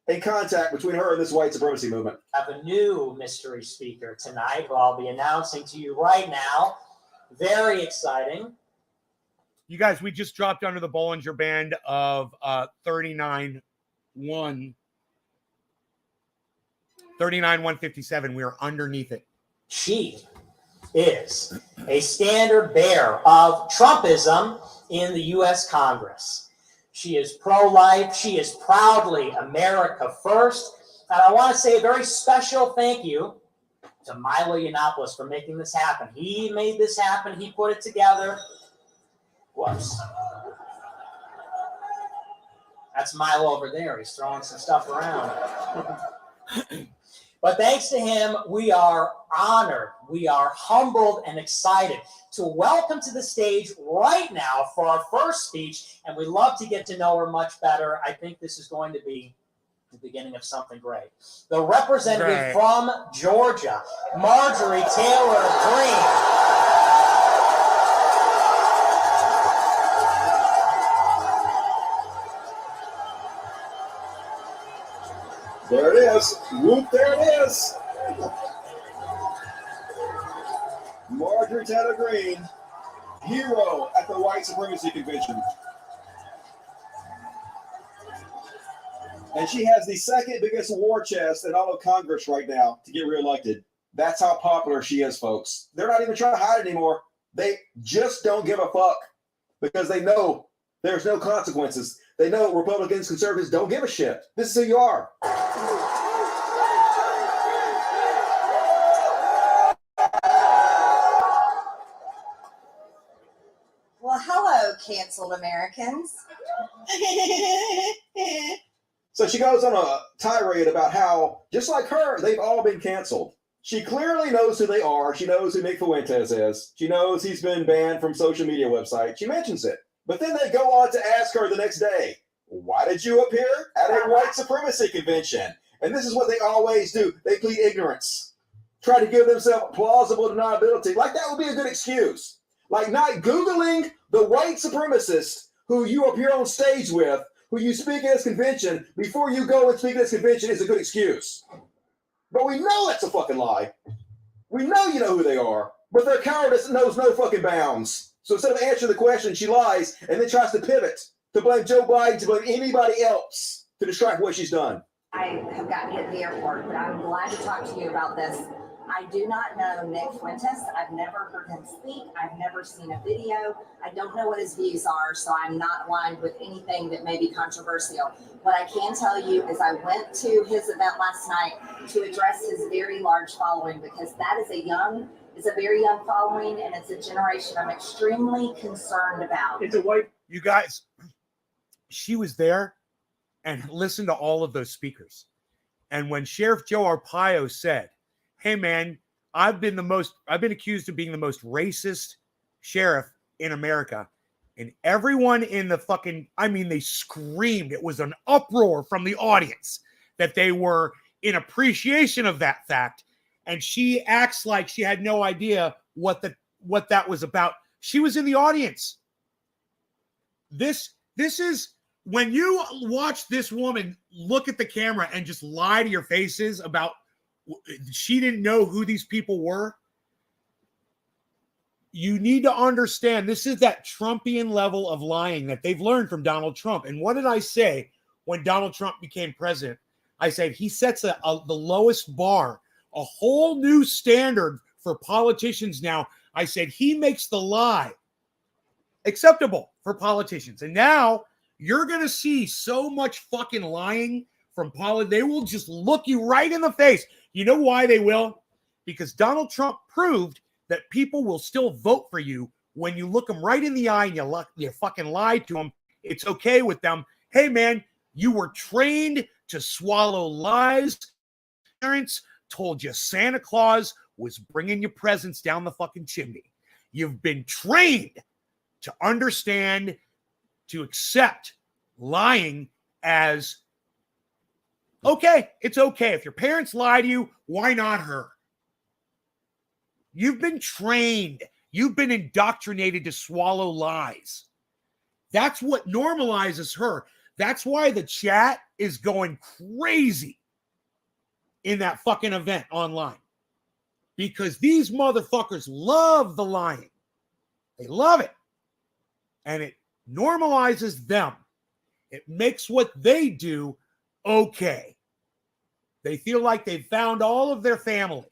in contact between her and this white supremacy movement. I have a new mystery speaker tonight who I'll be announcing to you right now. Very exciting. You guys, we just dropped under the Bollinger Band of 39,157. We are underneath it. She is a standard bearer of Trumpism in the U.S. Congress. She is pro-life. She is proudly America first. And I want to say a very special thank you to Milo Yiannopoulos for making this happen. He made this happen. He put it together. Whoops. That's Milo over there. He's throwing some stuff around. But thanks to him, we are honored, we are humbled and excited to welcome to the stage right now for our first speech, and we'd love to get to know her much better. I think this is going to be the beginning of something great. The representative from Georgia, Marjorie Taylor Greene. There it is. Whoop, there it is. Marjorie Taylor Greene, hero at the white supremacy convention. And she has the second biggest war chest in all of Congress right now to get reelected. That's how popular she is, folks. They're not even trying to hide it anymore. They just don't give a fuck because they know there's no consequences. They know Republicans, conservatives don't give a shit. This is who you are. Well, hello, canceled Americans. So she goes on a tirade about how, just like her, they've all been canceled. She clearly knows who they are. She knows who Nick Fuentes is. She knows he's been banned from social media websites. She mentions it. But then they go on to ask her the next day, why did you appear at a white supremacy convention? And this is what they always do. They plead ignorance. Try to give themselves plausible deniability. Like that would be a good excuse. Like not Googling the white supremacist who you appear on stage with, who you speak at this convention before you go and speak at this convention is a good excuse. But we know that's a fucking lie. We know you know who they are, but their cowardice knows no fucking bounds. So instead of answering the question, she lies and then tries to pivot to blame Joe Biden, to blame anybody else to distract what she's done. I have got to get to the airport, but I'm glad to talk to you about this. I do not know Nick Fuentes. I've never heard him speak. I've never seen a video. I don't know what his views are, so I'm not aligned with anything that may be controversial. What I can tell you is I went to his event last night to address his very large following, because that is a very young following, and it's a generation I'm extremely concerned about. It's a white. You guys, she was there and listened to all of those speakers. And when Sheriff Joe Arpaio said, hey man, I've been accused of being the most racist sheriff in America. And everyone in the fucking, they screamed. It was an uproar from the audience that they were in appreciation of that fact. And she acts like she had no idea what that was about. She was in the audience. This is when you watch this woman look at the camera and just lie to your faces about she didn't know who these people were. You need to understand this is that Trumpian level of lying that they've learned from Donald Trump. And what did I say when Donald Trump became president? I said he sets the lowest bar, a whole new standard for politicians now. I said he makes the lie acceptable for politicians. And now you're going to see so much fucking lying from politics. They will just look you right in the face. You know why they will? Because Donald Trump proved that people will still vote for you when you look them right in the eye and you fucking lie to them. It's okay with them. Hey, man, you were trained to swallow lies. Parents told you Santa Claus was bringing you presents down the fucking chimney. You've been trained to understand, to accept lying as okay. It's okay. If your parents lie to you, why not her? You've been trained. You've been indoctrinated to swallow lies. That's what normalizes her. That's why the chat is going crazy in that fucking event online. Because these motherfuckers love the lying. They love it. And it normalizes them. It makes what they do okay. They feel like they've found all of their family.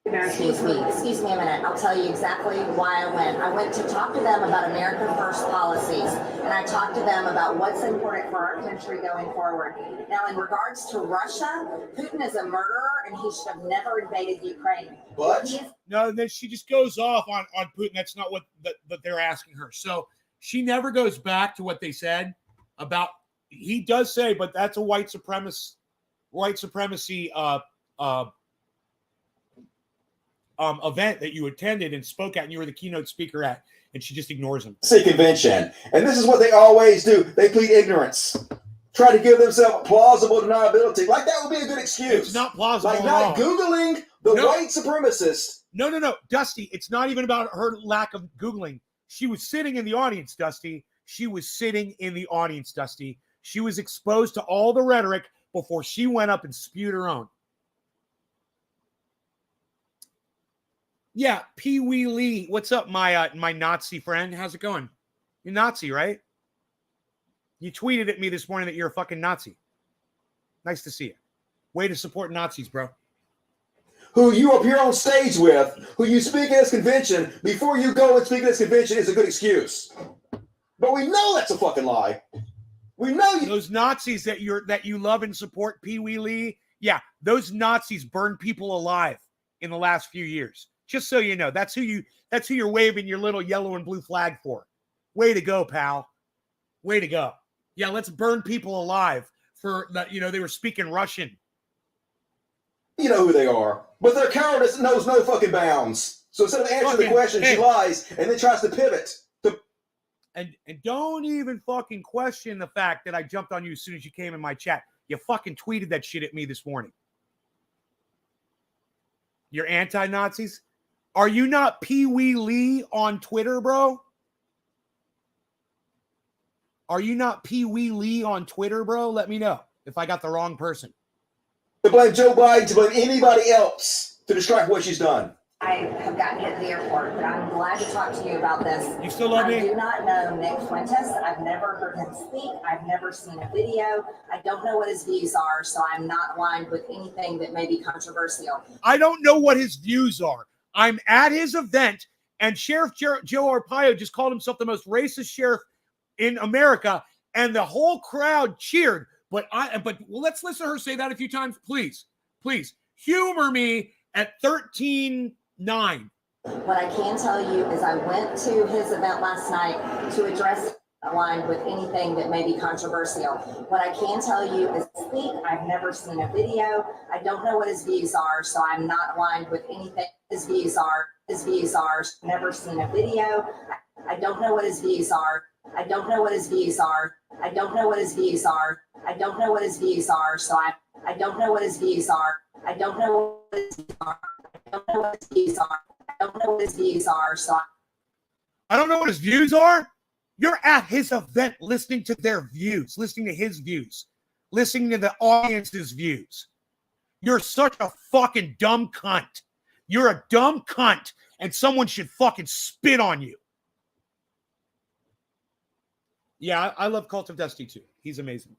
Excuse me a minute. I'll tell you exactly why I went. I went to talk to them about America First policies, and I talked to them about what's important for our country going forward. Now, in regards to Russia, Putin is a murderer, and he should have never invaded Ukraine. But no, then she just goes off on Putin. That's not what they're asking her. So she never goes back to what they said about. He does say, but that's a white supremacy event that you attended and spoke at, and you were the keynote speaker at, and she just ignores him. Convention. And this is what they always do. They plead ignorance. Try to give themselves plausible deniability. Like that would be a good excuse. It's not plausible like at not all. Googling the white supremacist. No. Dusty, it's not even about her lack of Googling. She was sitting in the audience, Dusty. She was sitting in the audience, Dusty. She was exposed to all the rhetoric before she went up and spewed her own. Yeah, Pee Wee Lee. What's up, my Nazi friend? How's it going? You're Nazi, right? You tweeted at me this morning that you're a fucking Nazi. Nice to see you. Way to support Nazis, bro. Who you appear on stage with, who you speak at this convention before you go and speak at this convention is a good excuse. But we know that's a fucking lie. We know you. Those Nazis that you love and support, Pee Wee Lee. Yeah, those Nazis burned people alive in the last few years. Just so you know, that's who you're waving your little yellow and blue flag for. Way to go, pal. Way to go. Yeah, let's burn people alive for that. They were speaking Russian. You know who they are, but their cowardice knows no fucking bounds. So instead of answering the question, she lies and then tries to pivot. And don't even fucking question the fact that I jumped on you as soon as you came in my chat. You fucking tweeted that shit at me this morning. You're anti-Nazis? Are you not Pee Wee Lee on Twitter, bro? Are you not Pee Wee Lee on Twitter, bro? Let me know if I got the wrong person. To blame Joe Biden, to blame anybody else to distract what she's done. I have gotten hit at the airport, but I'm glad to talk to you about this. You still love me? I do not know Nick Fuentes. I've never heard him speak. I've never seen a video. I don't know what his views are, so I'm not aligned with anything that may be controversial. I don't know what his views are. I'm at his event, and Sheriff Joe Arpaio just called himself the most racist sheriff in America, and the whole crowd cheered. But let's listen to her say that a few times, please. Please humor me at 13:09. What I can tell you is I went to his event last night to address aligned with anything that may be controversial. What I can tell you is speak. I've never seen a video. I don't know what his views are, so I'm not aligned with anything his views are. Never seen a video. I don't know what his views are. I don't know what his views are. I don't know what his views are. I don't know what his views are. So I don't know what his views are. I don't know what his views are. I don't know what his views are. I don't know what his views are. So I don't know what his views are. You're at his event listening to their views, listening to his views, listening to the audience's views. You're such a fucking dumb cunt. You're a dumb cunt, and someone should fucking spit on you. Yeah, I love Cult of Dusty too. He's amazing.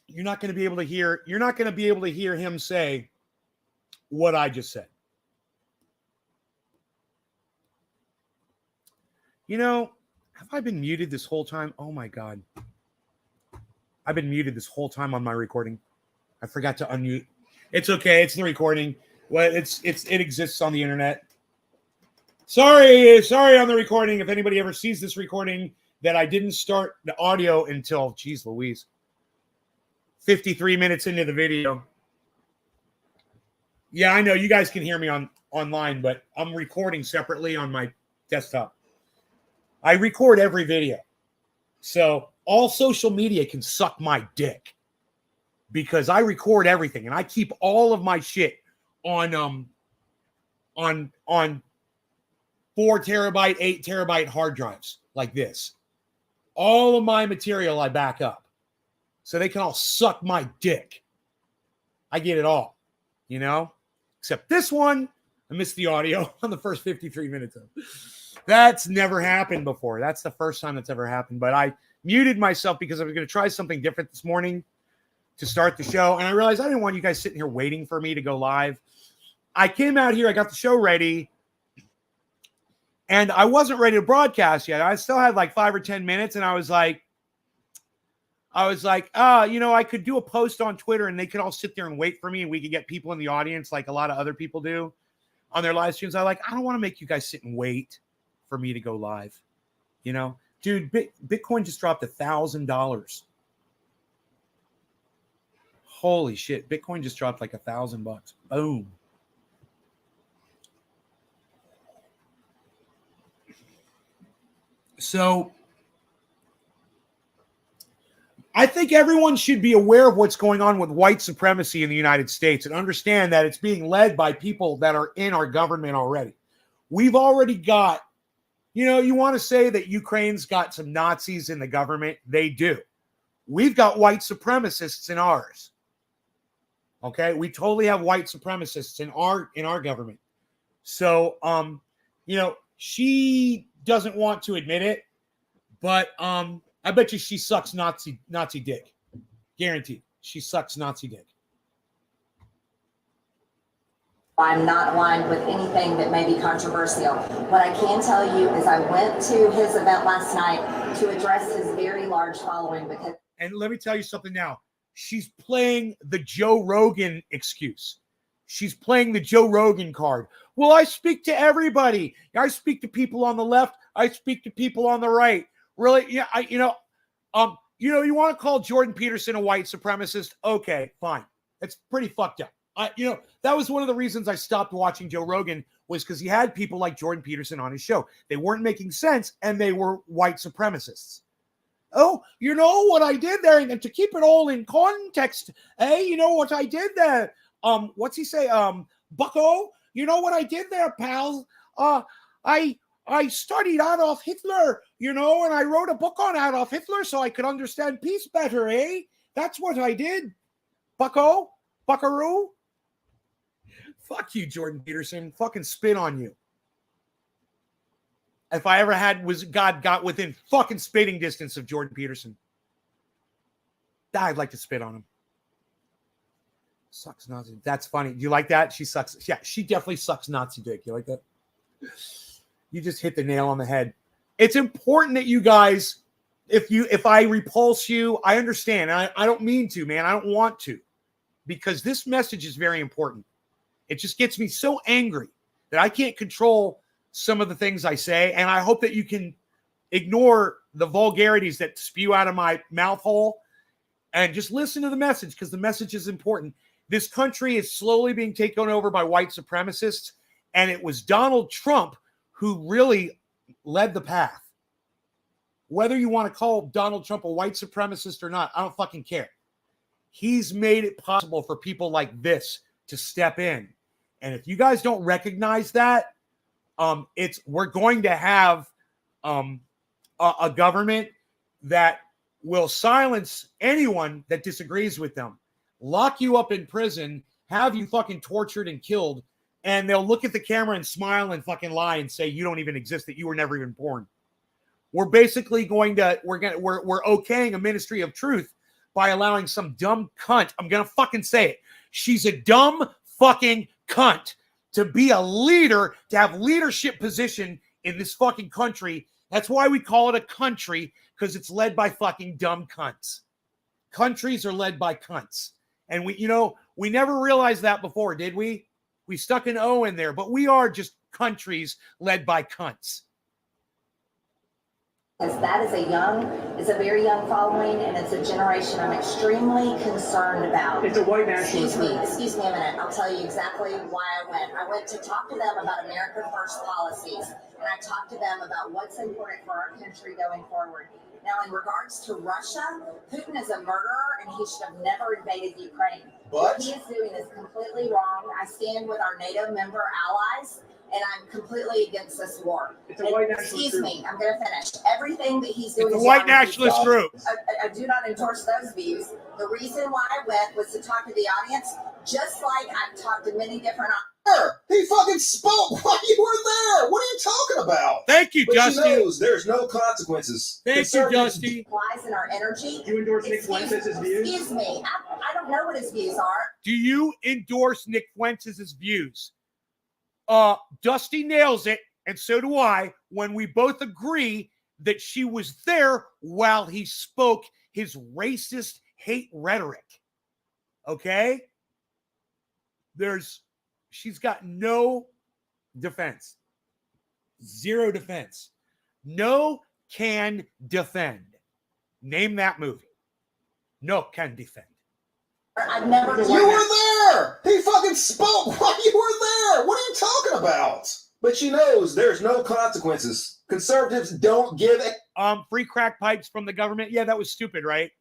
You're not going to be able to hear him say what I just said. Have I been muted this whole time? Oh my God. I've been muted this whole time on my recording. I forgot to unmute. It's okay. It's the recording. Well, it exists on the internet. Sorry on the recording. If anybody ever sees this recording, that I didn't start the audio until, geez Louise, 53 minutes into the video. Yeah, I know you guys can hear me online, but I'm recording separately on my desktop. I record every video. So all social media can suck my dick because I record everything and I keep all of my shit on 4 terabyte, 8 terabyte hard drives like this. All of my material I back up so they can all suck my dick. I get it all, except this one. I missed the audio on the first 53 minutes of it. That's never happened before. That's the first time that's ever happened. But I muted myself because I was going to try something different this morning to start the show. And I realized I didn't want you guys sitting here waiting for me to go live. I came out here. I got the show ready. And I wasn't ready to broadcast yet. I still had like 5 or 10 minutes. And I was like, I could do a post on Twitter and they could all sit there and wait for me. And we could get people in the audience like a lot of other people do on their live streams. I don't want to make you guys sit and wait for me to go live. Dude, Bitcoin just dropped $1,000. Holy shit. Bitcoin just dropped like $1,000. Boom. So I think everyone should be aware of what's going on with white supremacy in the United States and understand that it's being led by people that are in our government already. We've already got, you want to say that Ukraine's got some Nazis in the government. They do. We've got white supremacists in ours. Okay. We totally have white supremacists in our government. So, she doesn't want to admit it, but I bet you she sucks Nazi dick. Guaranteed. She sucks Nazi dick. I'm not aligned with anything that may be controversial. What I can tell you is I went to his event last night to address his very large following because. And let me tell you something now. She's playing the Joe Rogan excuse. She's playing the Joe Rogan card. Well, I speak to everybody. I speak to people on the left. I speak to people on the right. Really? Yeah. You want to call Jordan Peterson a white supremacist? Okay, fine. That's pretty fucked up. That was one of the reasons I stopped watching Joe Rogan was because he had people like Jordan Peterson on his show. They weren't making sense and they were white supremacists. Oh, you know what I did there? And to keep it all in context, hey, you know what I did there? What's he say? Bucko, you know what I did there, pals? I studied Adolf Hitler, and I wrote a book on Adolf Hitler so I could understand peace better, eh? That's what I did. Bucko, buckaroo. Fuck you, Jordan Peterson. Fucking spit on you. If I ever got within fucking spitting distance of Jordan Peterson, I'd like to spit on him. Sucks Nazi. That's funny. Do you like that? She sucks. Yeah, she definitely sucks Nazi dick. You like that? You just hit the nail on the head. It's important that you guys, if I repulse you, I understand. I don't mean to, man. I don't want to, because this message is very important. It just gets me so angry that I can't control some of the things I say. And I hope that you can ignore the vulgarities that spew out of my mouth hole and just listen to the message, because the message is important. This country is slowly being taken over by white supremacists. And it was Donald Trump who really led the path. Whether you want to call Donald Trump a white supremacist or not, I don't fucking care. He's made it possible for people like this to step in. And if you guys don't recognize that, we're going to have a government that will silence anyone that disagrees with them, lock you up in prison, have you fucking tortured and killed, and they'll look at the camera and smile and fucking lie and say you don't even exist, that you were never even born. We're basically we're okaying a ministry of truth by allowing some dumb cunt. I'm gonna fucking say it. She's a dumb fucking cunt to be a leader, to have leadership position in this fucking country. That's why we call it a country, because it's led by fucking dumb cunts. Countries are led by cunts. And we never realized that before, did we? We stuck an O in there, but we are just countries led by cunts. As that is a very young following, and it's a generation I'm extremely concerned about. It's a white nationalist. Excuse me a minute. I'll tell you exactly why I went. I went to talk to them about America First policies, and I talked to them about what's important for our country going forward. Now, in regards to Russia, Putin is a murderer, and he should have never invaded Ukraine. What he is doing is completely wrong. I stand with our NATO member allies, and I'm completely against this war. It's a white nationalist Excuse group. me, I'm going to finish. Everything that he's doing It's a is white wrong. nationalist group. I do not endorse those views. The reason why I went was to talk to the audience, just like I've talked to many different. He fucking spoke while you were there. What are you talking about? Thank you, But Dusty. she knows there's no consequences. Thank you, Dusty. Lies in our energy. Do you endorse Nick Fuentes' views? Excuse me, I don't know what his views are. Do you endorse Nick Fuentes' views? Dusty nails it, and so do I, when we both agree that she was there while he spoke his racist hate rhetoric. Okay? She's got no defense. Zero defense. No can defend. Name that movie. No can defend. I've never. You were there. He fucking spoke while you were there. What are you talking about? But she knows there's no consequences. Conservatives don't give it. Free crack pipes from the government. Yeah, that was stupid, right?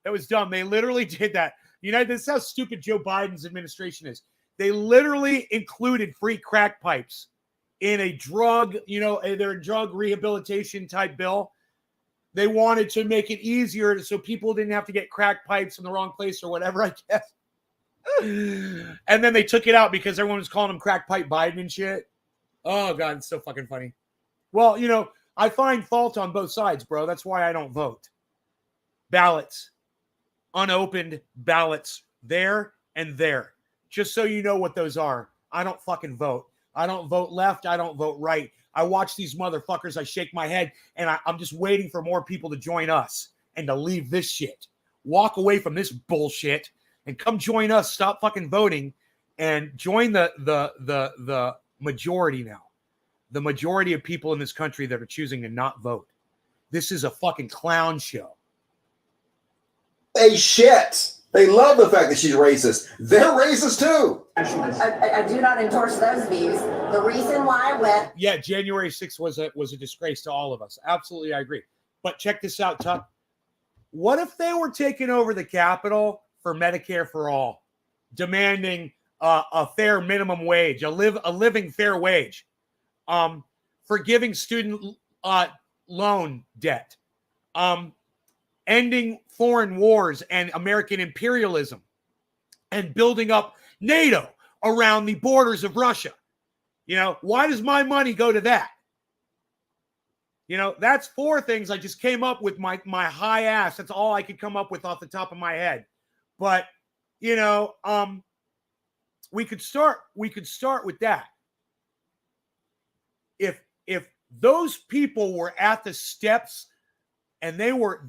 That was dumb. They literally did that. This is how stupid Joe Biden's administration is. They literally included free crack pipes in a drug, their drug rehabilitation type bill. They wanted to make it easier so people didn't have to get crack pipes in the wrong place or whatever, I guess. And then they took it out because everyone was calling him crack pipe Biden and shit. Oh, God, it's so fucking funny. Well, I find fault on both sides, bro. That's why I don't vote. Ballots. unopened ballots there and there. Just so you know what those are. I don't fucking vote. I don't vote left. I don't vote right. I watch these motherfuckers. I shake my head, and I'm just waiting for more people to join us and to leave this shit. Walk away from this bullshit and come join us. Stop fucking voting and join the majority now. The majority of people in this country that are choosing to not vote. This is a fucking clown show. Hey, shit. They love the fact that she's racist. They're racist too. I do not endorse those views. The reason why I went. Yeah, January 6th was a disgrace to all of us. Absolutely, I agree. But check this out, Tuck. What if they were taking over the Capitol for Medicare for all, demanding a fair minimum wage, a living fair wage, forgiving student loan debt, ending foreign wars and American imperialism, and building up NATO around the borders of Russia? You know, why does my money go to that? You know, that's 4 things I just came up with my high ass. That's all I could come up with off the top of my head. But, you know, we could start with that. If those people were at the steps and they were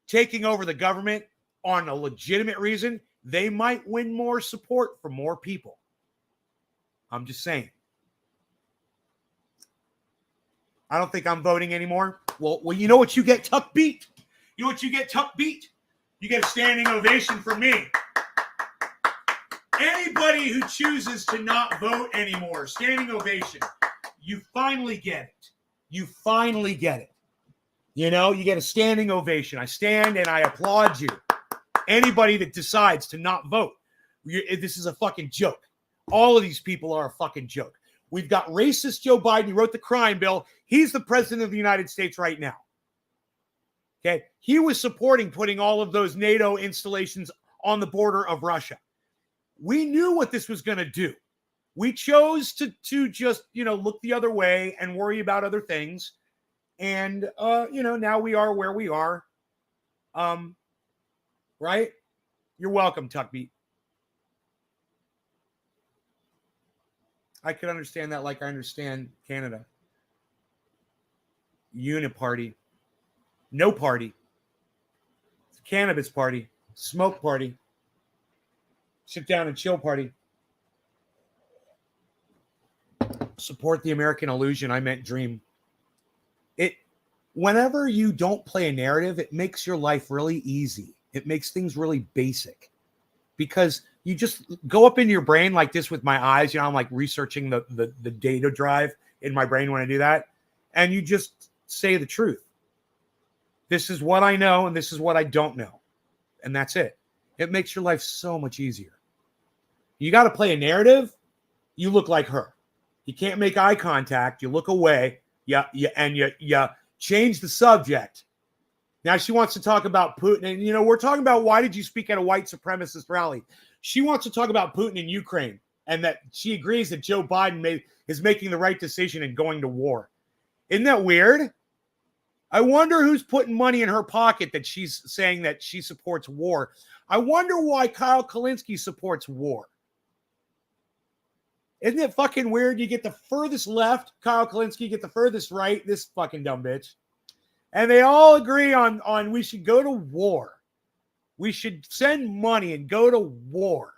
taking over the government on a legitimate reason, they might win more support from more people. I'm just saying. I don't think I'm voting anymore. Well, you know what you get, Tuck beat? You know what you get, Tuck beat? You get a standing ovation from me. Anybody who chooses to not vote anymore, standing ovation. You finally get it. You finally get it. You know, you get a standing ovation. I stand and I applaud you. Anybody that decides to not vote, this is a fucking joke. All of these people are a fucking joke. We've got racist Joe Biden. He wrote the crime bill. He's the president of the United States right now. Okay. He was supporting putting all of those NATO installations on the border of Russia. We knew what this was going to do. We chose to just, look the other way and worry about other things. And, now we are where we are. Right? You're welcome, Tuckbeat. I could understand that like I understand Canada. Uniparty. No party. It's a cannabis party. Smoke party. Sit down and chill party. Support the American illusion. I meant dream. Whenever you don't play a narrative, it makes your life really easy. It makes things really basic. Because you just go up in your brain like this with my eyes. I'm like researching the data drive in my brain when I do that. And you just say the truth. This is what I know and this is what I don't know. And that's it. It makes your life so much easier. You got to play a narrative. You look like her. You can't make eye contact. You look away. You change the subject. Now she wants to talk about Putin. And, we're talking about why did you speak at a white supremacist rally? She wants to talk about Putin in Ukraine and that she agrees that Joe Biden is making the right decision and going to war. Isn't that weird? I wonder who's putting money in her pocket that she's saying that she supports war. I wonder why Kyle Kalinske supports war. Isn't it fucking weird? You get the furthest left, Kyle Kalinske, you get the furthest right, this fucking dumb bitch. And they all agree on we should go to war. We should send money and go to war.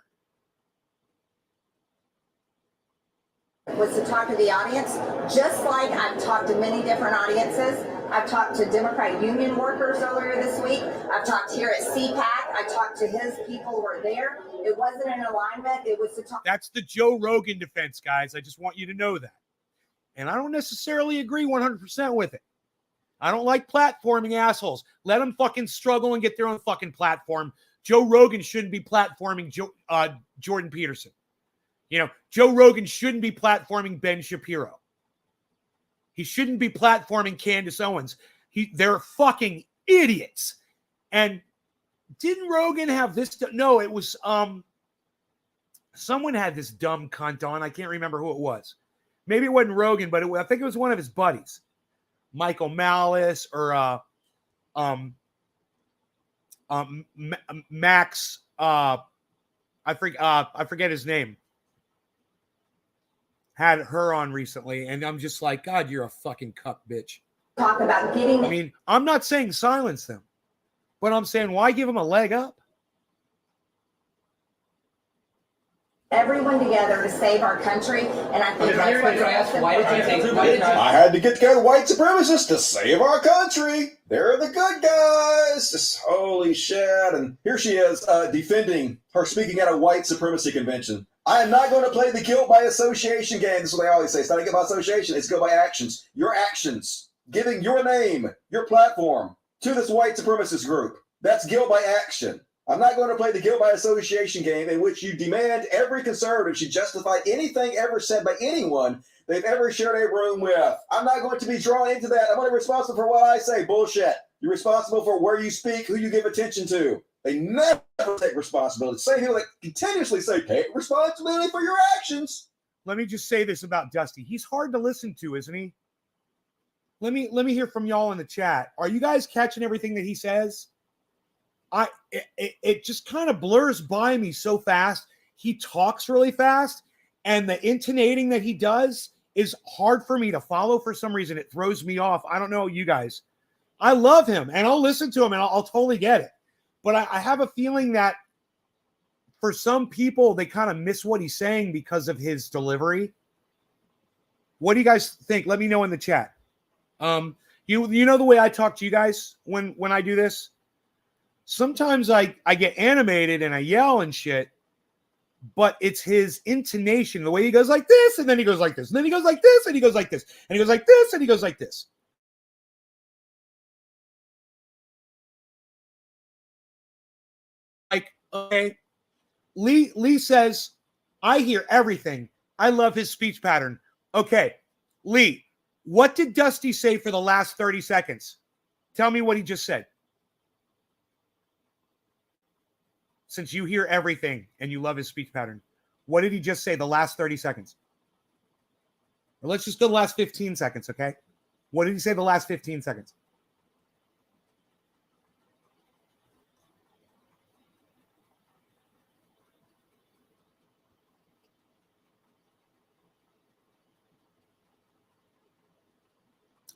Was to talk to the audience, just like I've talked to many different audiences. I've talked to Democrat union workers earlier this week. I've talked here at CPAC. I talked to his people who were there. It wasn't an alignment. It was to talk. That's the Joe Rogan defense, guys. I just want you to know that. And I don't necessarily agree 100% with it. I don't like platforming assholes. Let them fucking struggle and get their own fucking platform. Joe Rogan shouldn't be platforming Jordan Peterson. Joe Rogan shouldn't be platforming Ben Shapiro. He shouldn't be platforming Candace Owens. They're fucking idiots. And didn't Rogan have this? No, it was someone had this dumb cunt on. I can't remember who it was. Maybe it wasn't Rogan, but I think it was one of his buddies, Michael Malice or Max, I forget his name, had her on recently, and I'm just like, God, you're a fucking cuck bitch. Talk about getting I mean, I'm not saying silence them, but I'm saying why give them a leg up? everyone together to save our country, and I think that's what the most important. I had to get together white supremacists to save our country. They're the good guys. Just holy shit. And here she is defending her, speaking at a white supremacy convention. I am not going to play the guilt by association game. This is what they always say. It's not a guilt by association. It's guilt by actions. Your actions. Giving your name, your platform to this white supremacist group. That's guilt by action. I'm not going to play the guilt by association game in which you demand every conservative should justify anything ever said by anyone they've ever shared a room with. I'm not going to be drawn into that. I'm only responsible for what I say. Bullshit. You're responsible for where you speak, who you give attention to. They never take responsibility. Same people that continuously say, take responsibility for your actions. Let me just say this about Dusty. He's hard to listen to, isn't he? Let me hear from y'all in the chat. Are you guys catching everything that he says? It just kind of blurs by me so fast. He talks really fast, and the intonating that he does is hard for me to follow for some reason. It throws me off. I don't know you guys. I love him, and I'll listen to him, and I'll totally get it. But I have a feeling that for some people, they kind of miss what he's saying because of his delivery. What do you guys think? Let me know in the chat. You know the way I talk to you guys when I do this? Sometimes I get animated and I yell and shit, but it's his intonation, the way he goes like this, and then he goes like this, and then he goes like this, and he goes like this, and he goes like this, and he goes like this. Like, okay, Lee says, I hear everything. I love his speech pattern. Okay, Lee, what did Dusty say for the last 30 seconds? Tell me what he just said. Since you hear everything and you love his speech pattern, what did he just say the last 30 seconds? Or let's just go the last 15 seconds, okay? What did he say the last 15 seconds?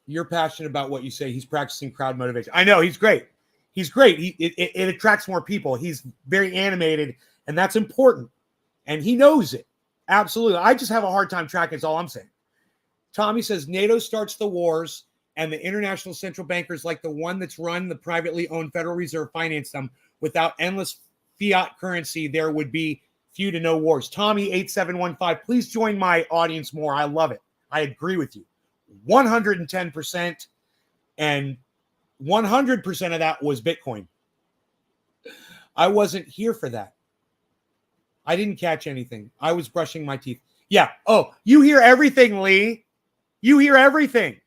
You're passionate about what you say. He's practicing crowd motivation. I know, he's great. He's great. It attracts more people. He's very animated, and that's important. And he knows it. Absolutely. I just have a hard time tracking. That's all I'm saying. Tommy says NATO starts the wars, and the international central bankers like the one that's run the privately owned Federal Reserve finance them. Without endless fiat currency, there would be few to no wars. Tommy 8715, please join my audience more. I love it. I agree with you 110%, and 100% of that was Bitcoin. I wasn't here for that. I didn't catch anything. I was brushing my teeth. Yeah. Oh, you hear everything, Lee. You hear everything.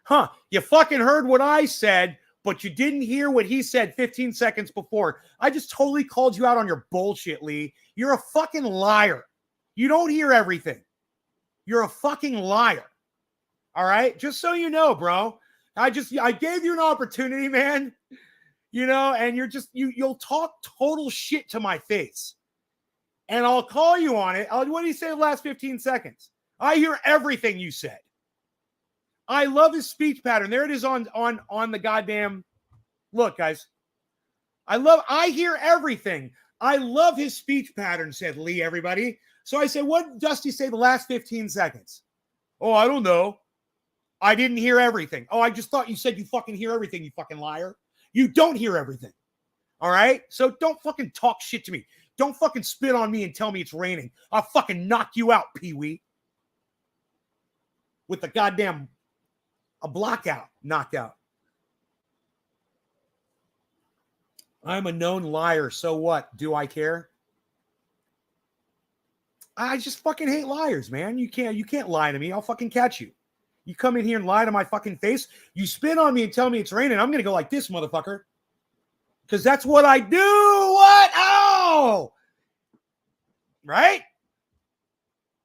Huh. You fucking heard what I said, but you didn't hear what he said 15 seconds before. I just totally called you out on your bullshit, Lee. You're a fucking liar. You don't hear everything. You're a fucking liar. All right? Just so you know, bro. I gave you an opportunity, man. You know, and you'll talk total shit to my face. And I'll call you on it. What did he say the last 15 seconds? I hear everything you said. I love his speech pattern. There it is on the goddamn. Look, guys. I hear everything. I love his speech pattern, said Lee, everybody. So I said, what did Dusty say the last 15 seconds? Oh, I don't know. I didn't hear everything. Oh, I just thought you said you fucking hear everything, you fucking liar. You don't hear everything. All right? So don't fucking talk shit to me. Don't fucking spit on me and tell me it's raining. I'll fucking knock you out, Pee-wee. With the goddamn knockout. I'm a known liar. So what? Do I care? I just fucking hate liars, man. You can't lie to me. I'll fucking catch you. You come in here and lie to my fucking face. You spit on me and tell me it's raining. I'm going to go like this, motherfucker. Because that's what I do. What? Oh! Right?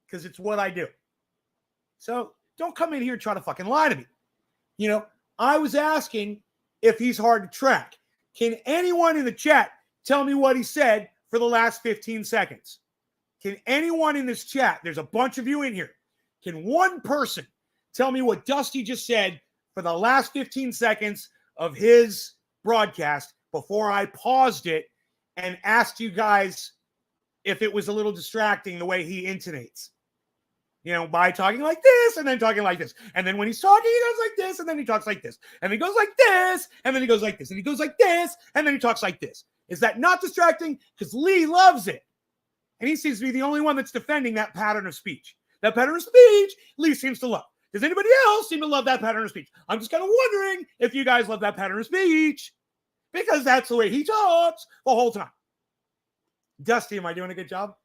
Because it's what I do. So don't come in here and try to fucking lie to me. You know, I was asking if he's hard to track. Can anyone in the chat tell me what he said for the last 15 seconds? Can anyone in this chat, there's a bunch of you in here, can one person tell me what Dusty just said for the last 15 seconds of his broadcast before I paused it and asked you guys if it was a little distracting the way he intonates? You know, by talking like this and then talking like this. And then when he's talking, he goes like this and then he talks like this. And he goes like this and then he goes like this. And he goes like this and then he talks like this. Is that not distracting? Because Lee loves it. And he seems to be the only one that's defending that pattern of speech. That pattern of speech, Lee seems to love. Does anybody else seem to love that pattern of speech? I'm just kind of wondering if you guys love that pattern of speech, because that's the way he talks the whole time. Dusty, am I doing a good job?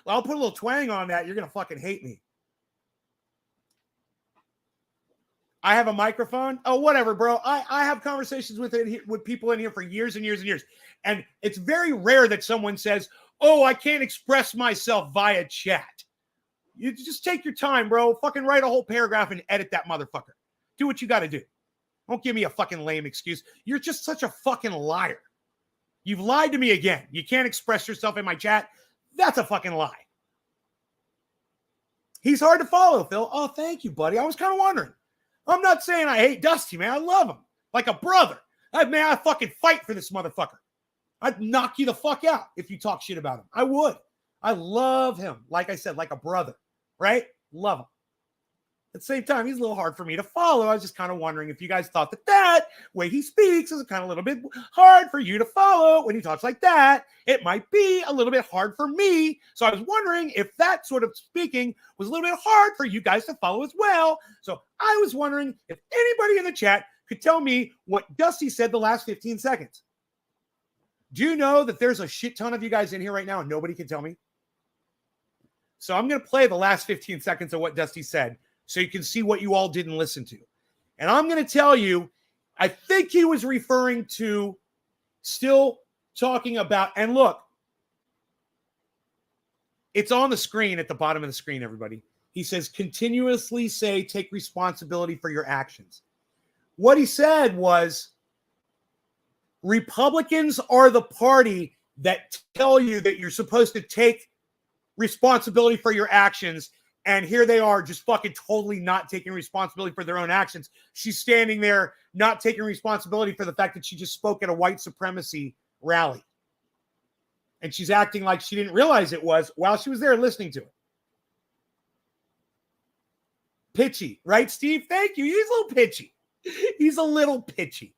Well, I'll put a little twang on that. You're going to fucking hate me. I have a microphone. Oh, whatever, bro. I have conversations with people in here for years and years and years. And it's very rare that someone says, oh, I can't express myself via chat. You just take your time, bro. Fucking write a whole paragraph and edit that motherfucker. Do what you got to do. Don't give me a fucking lame excuse. You're just such a fucking liar. You've lied to me again. You can't express yourself in my chat. That's a fucking lie. He's hard to follow, Phil. Oh, thank you, buddy. I was kind of wondering. I'm not saying I hate Dusty, man. I love him like a brother. I fucking fight for this motherfucker. I'd knock you the fuck out if you talk shit about him. I would. I love him. Like I said, like a brother, right? Love him. At the same time, he's a little hard for me to follow. I was just kind of wondering if you guys thought that way he speaks is kind of a little bit hard for you to follow. When he talks like that, it might be a little bit hard for me. So I was wondering if that sort of speaking was a little bit hard for you guys to follow as well. So I was wondering if anybody in the chat could tell me what Dusty said the last 15 seconds. Do you know that there's a shit ton of you guys in here right now and nobody can tell me? So I'm going to play the last 15 seconds of what Dusty said, so you can see what you all didn't listen to. And I'm going to tell you, I think he was referring to still talking about, and look, it's on the screen at the bottom of the screen, everybody. He says, continuously say, take responsibility for your actions. What he said was, Republicans are the party that tell you that you're supposed to take responsibility for your actions. And here they are just fucking totally not taking responsibility for their own actions. She's standing there not taking responsibility for the fact that she just spoke at a white supremacy rally. And she's acting like she didn't realize it was while she was there listening to it. Pitchy, right, Steve? Thank you. He's a little pitchy. He's a little pitchy.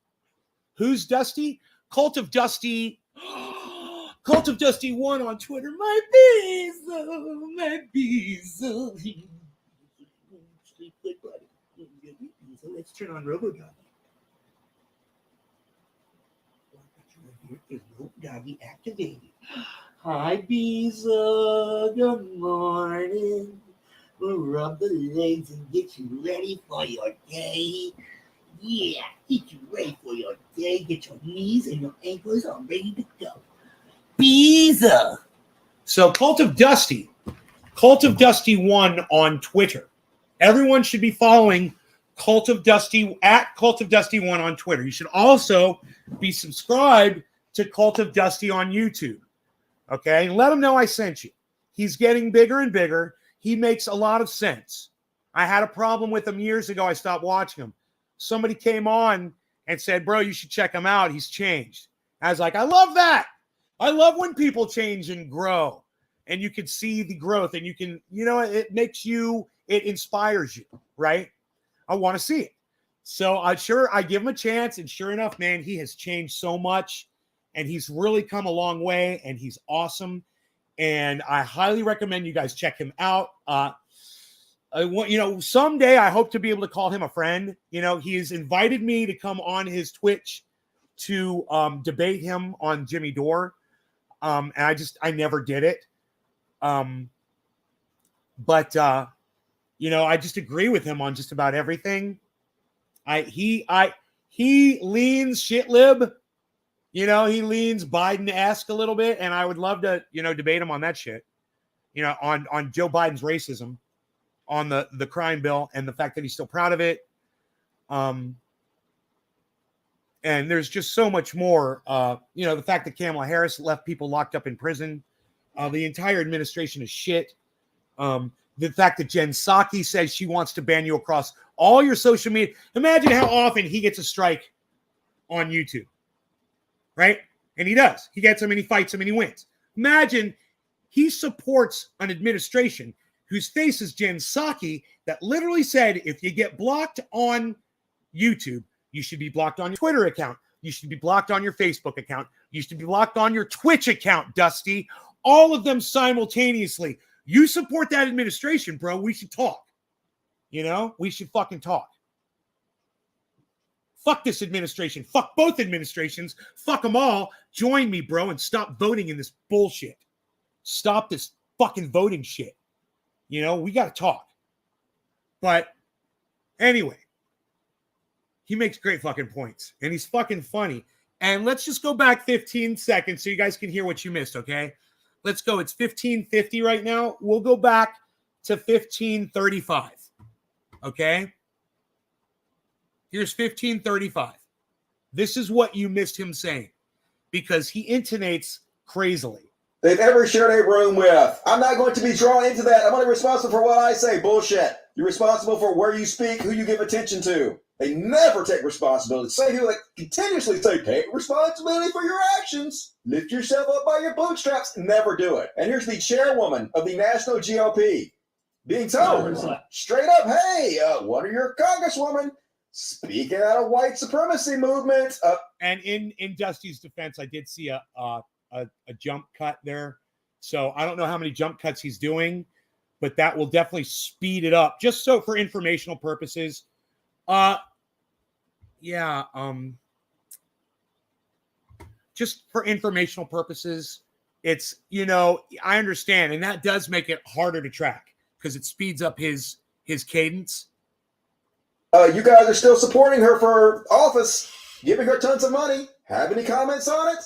Who's Dusty? Cult of Dusty. Cult of Dusty 1 on Twitter. My bezel, my bezel. Let's turn on RoboDoggy. Is RoboDoggy activated? Hi, Bezel. Good morning. We'll rub the legs and get you ready for your day. Yeah, get you ready for your day. Get your knees and your ankles all ready to go. Beeza. So Cult of Dusty 1 on Twitter. Everyone should be following Cult of Dusty at Cult of Dusty 1 on Twitter. You should also be subscribed to Cult of Dusty on YouTube. Okay, and let him know I sent you. He's getting bigger and bigger. He makes a lot of sense. I had a problem with him years ago. I stopped watching him. Somebody came on and said, bro, you should check him out. He's changed. I was like, I love that. I love when people change and grow and you can see the growth and you can, it makes you, it inspires you, right? I want to see it. So I give him a chance, and sure enough, man, he has changed so much and he's really come a long way and he's awesome. And I highly recommend you guys check him out. Someday I hope to be able to call him a friend. He has invited me to come on his Twitch to debate him on Jimmy Dore. And I never did it. I just agree with him on just about everything. He leans shit lib. He leans Biden-esque a little bit, and I would love to, debate him on that shit. On Joe Biden's racism, on the crime bill, and the fact that he's still proud of it. And there's just so much more. The fact that Kamala Harris left people locked up in prison. The entire administration is shit. The fact that Jen Psaki says she wants to ban you across all your social media. Imagine how often he gets a strike on YouTube, right? And he does. He gets them and he fights them and he wins. Imagine he supports an administration whose face is Jen Psaki that literally said, if you get blocked on YouTube, you should be blocked on your Twitter account. You should be blocked on your Facebook account. You should be blocked on your Twitch account, Dusty. All of them simultaneously. You support that administration, bro. We should talk. We should fucking talk. Fuck this administration. Fuck both administrations. Fuck them all. Join me, bro, and stop voting in this bullshit. Stop this fucking voting shit. We got to talk. But anyway, he makes great fucking points, and he's fucking funny. And let's just go back 15 seconds so you guys can hear what you missed, okay? Let's go. It's 15:50 right now. We'll go back to 15:35, okay? Here's 15:35. This is what you missed him saying because he intonates crazily. They've ever shared a room with. I'm not going to be drawn into that. I'm only responsible for what I say. Bullshit. You're responsible for where you speak, who you give attention to. They never take responsibility. Say people that continuously say, take responsibility for your actions. Lift yourself up by your bootstraps. Never do it. And here's the chairwoman of the National GOP being told straight up, hey, one of your congresswomen speaking out of white supremacy movement. And in Dusty's defense, I did see a jump cut there. So I don't know how many jump cuts he's doing, but that will definitely speed it up just so for informational purposes. Just for informational purposes, it's, I understand. And that does make it harder to track because it speeds up his cadence. You guys are still supporting her for office, giving her tons of money. Have any comments on it?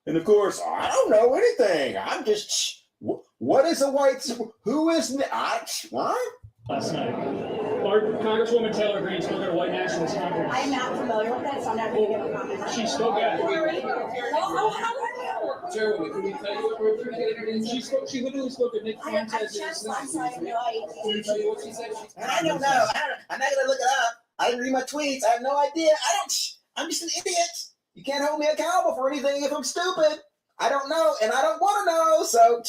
And of course, I don't know anything. I'm just, what is a white, who is, what? Last night. Congresswoman Taylor Greene spoke at a white nationalist conference. I'm not familiar with that, so I'm not going to give a comment. She spoke at Chairwoman, can we tell you what she literally spoke at Nick Fuentes. Can we tell you what she said? I don't know. I'm not going to look it up. I didn't read my tweets. I have no idea. I'm just an idiot. You can't hold me accountable for anything if I'm stupid. I don't know, and I don't want to know, so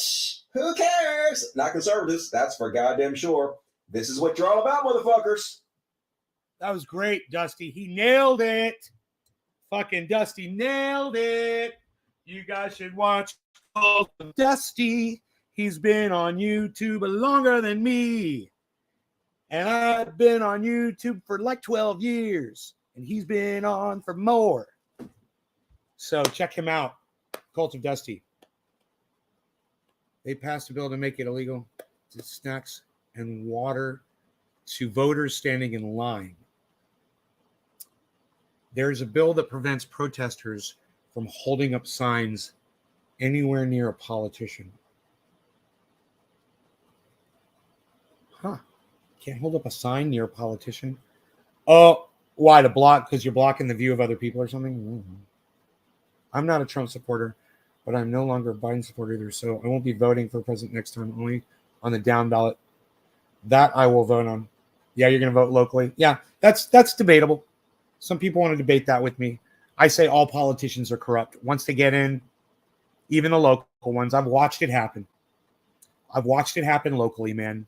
who cares? Not conservatives, that's for goddamn sure. This is what you're all about, motherfuckers. That was great, Dusty. He nailed it. Fucking Dusty nailed it. You guys should watch Dusty. He's been on YouTube longer than me. And I've been on YouTube for like 12 years. And he's been on for more. So check him out. Cult of Dusty. They passed a bill to make it illegal to snacks and water to voters standing in line. There's a bill that prevents protesters from holding up signs anywhere near a politician. Can't hold up a sign near a politician? Oh, why? To block? Because you're blocking the view of other people or something? Mm-hmm. I'm not a Trump supporter, but I'm no longer a Biden supporter either, so I won't be voting for president next time, only on the down ballot. That I will vote on. Yeah, you're going to vote locally? Yeah, that's debatable. Some people want to debate that with me. I say all politicians are corrupt. Once they get in, even the local ones, I've watched it happen. I've watched it happen locally, man.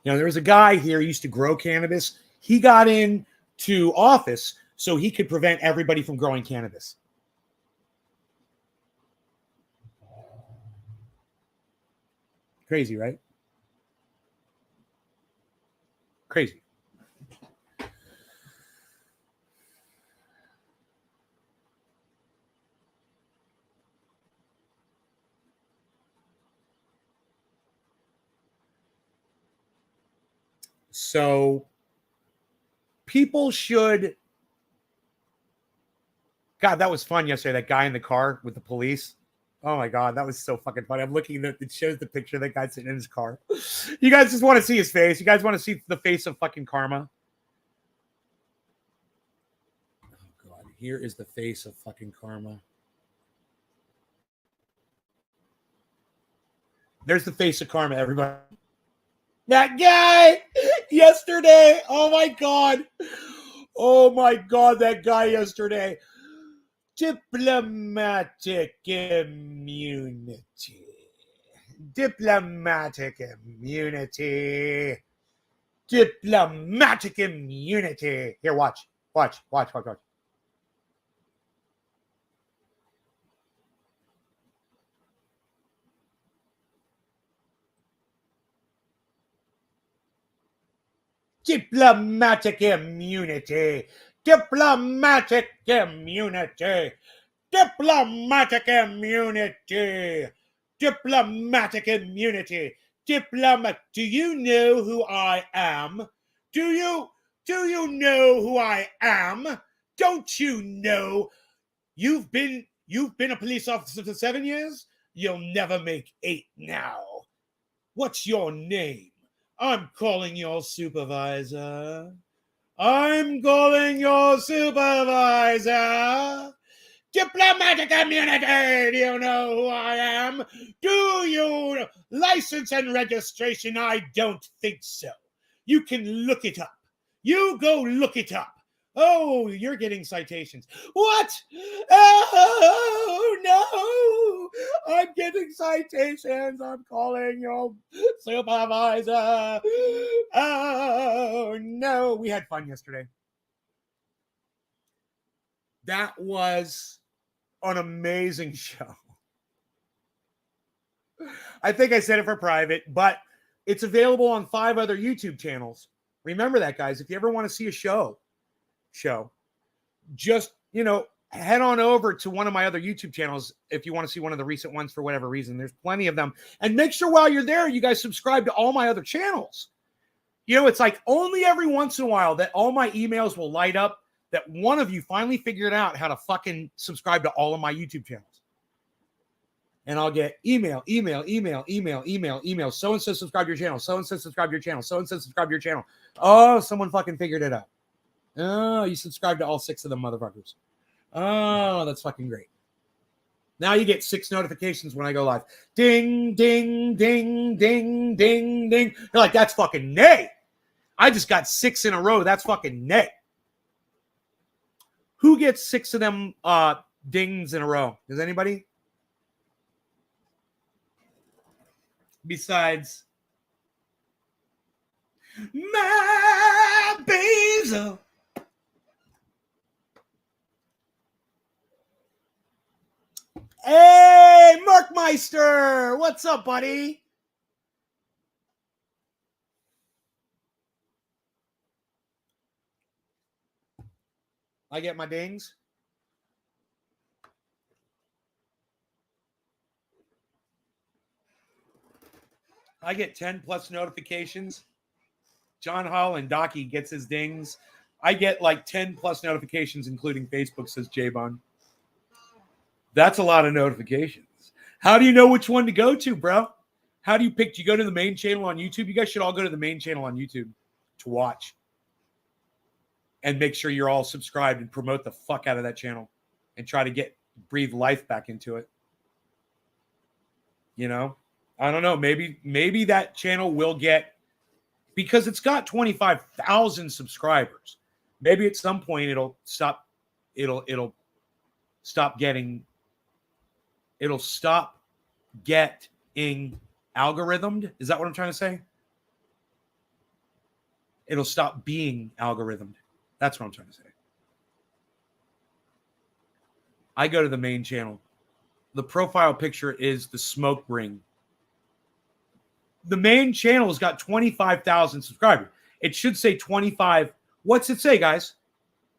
There was a guy here who used to grow cannabis. He got into office so he could prevent everybody from growing cannabis. Crazy, right? Crazy. So people should. God, that was fun yesterday. That guy in the car with the police. Oh my God, that was so fucking funny. I'm looking at it shows the picture of that guy sitting in his car. You guys just want to see his face. You guys want to see the face of fucking karma. Oh God. Here is the face of fucking karma. There's the face of karma, everybody. That guy yesterday. Oh my God. Oh my God, that guy yesterday. Diplomatic immunity. Diplomatic immunity. Diplomatic immunity. Here, watch. Watch. Diplomatic immunity. Diplomatic immunity. Diplomatic immunity. Diplomatic immunity. Do you know who I am? Do you know who I am? Don't you know? You've been a police officer for 7 years? You'll never make 8 now. What's your name? I'm calling your supervisor. I'm calling your supervisor. Diplomatic immunity. Do you know who I am? Do you? License and registration? I don't think so. You can look it up. You go look it up. Oh, you're getting citations. What? Oh, no. I'm getting citations. I'm calling your supervisor. Oh, no. We had fun yesterday. That was an amazing show. I think I said it for private, but it's available on 5 other YouTube channels. Remember that, guys. If you ever want to see a show, just, head on over to one of my other YouTube channels if you want to see one of the recent ones for whatever reason. There's plenty of them. And make sure while you're there, you guys subscribe to all my other channels. It's like only every once in a while that all my emails will light up that one of you finally figured out how to fucking subscribe to all of my YouTube channels. And I'll get email. So-and-so subscribe to your channel. So-and-so subscribe to your channel. So-and-so subscribe to your channel. Oh, someone fucking figured it out. Oh, you subscribe to all 6 of them motherfuckers. Oh, that's fucking great. Now you get 6 notifications when I go live. Ding, ding, ding, ding, ding, ding. You're like, that's fucking nay. I just got 6 in a row. That's fucking nay. Who gets 6 of them dings in a row? Does anybody? Besides my Basil. Hey, Mark Meister. What's up, buddy? I get my dings. I get 10 plus notifications. John Hall and Docky gets his dings. I get like 10 plus notifications, including Facebook, says J-Bone. That's a lot of notifications. How do you know which one to go to, bro? How do you pick? Do you go to the main channel on YouTube? You guys should all go to the main channel on YouTube to watch. And make sure you're all subscribed and promote the fuck out of that channel. And try to breathe life back into it. I don't know. Maybe that channel will get, because it's got 25,000 subscribers. Maybe at some point it'll stop getting algorithmed. Is that what I'm trying to say? It'll stop being algorithmed. That's what I'm trying to say. I go to the main channel. The profile picture is the smoke ring. The main channel has got 25,000 subscribers. It should say 25. What's it say, guys?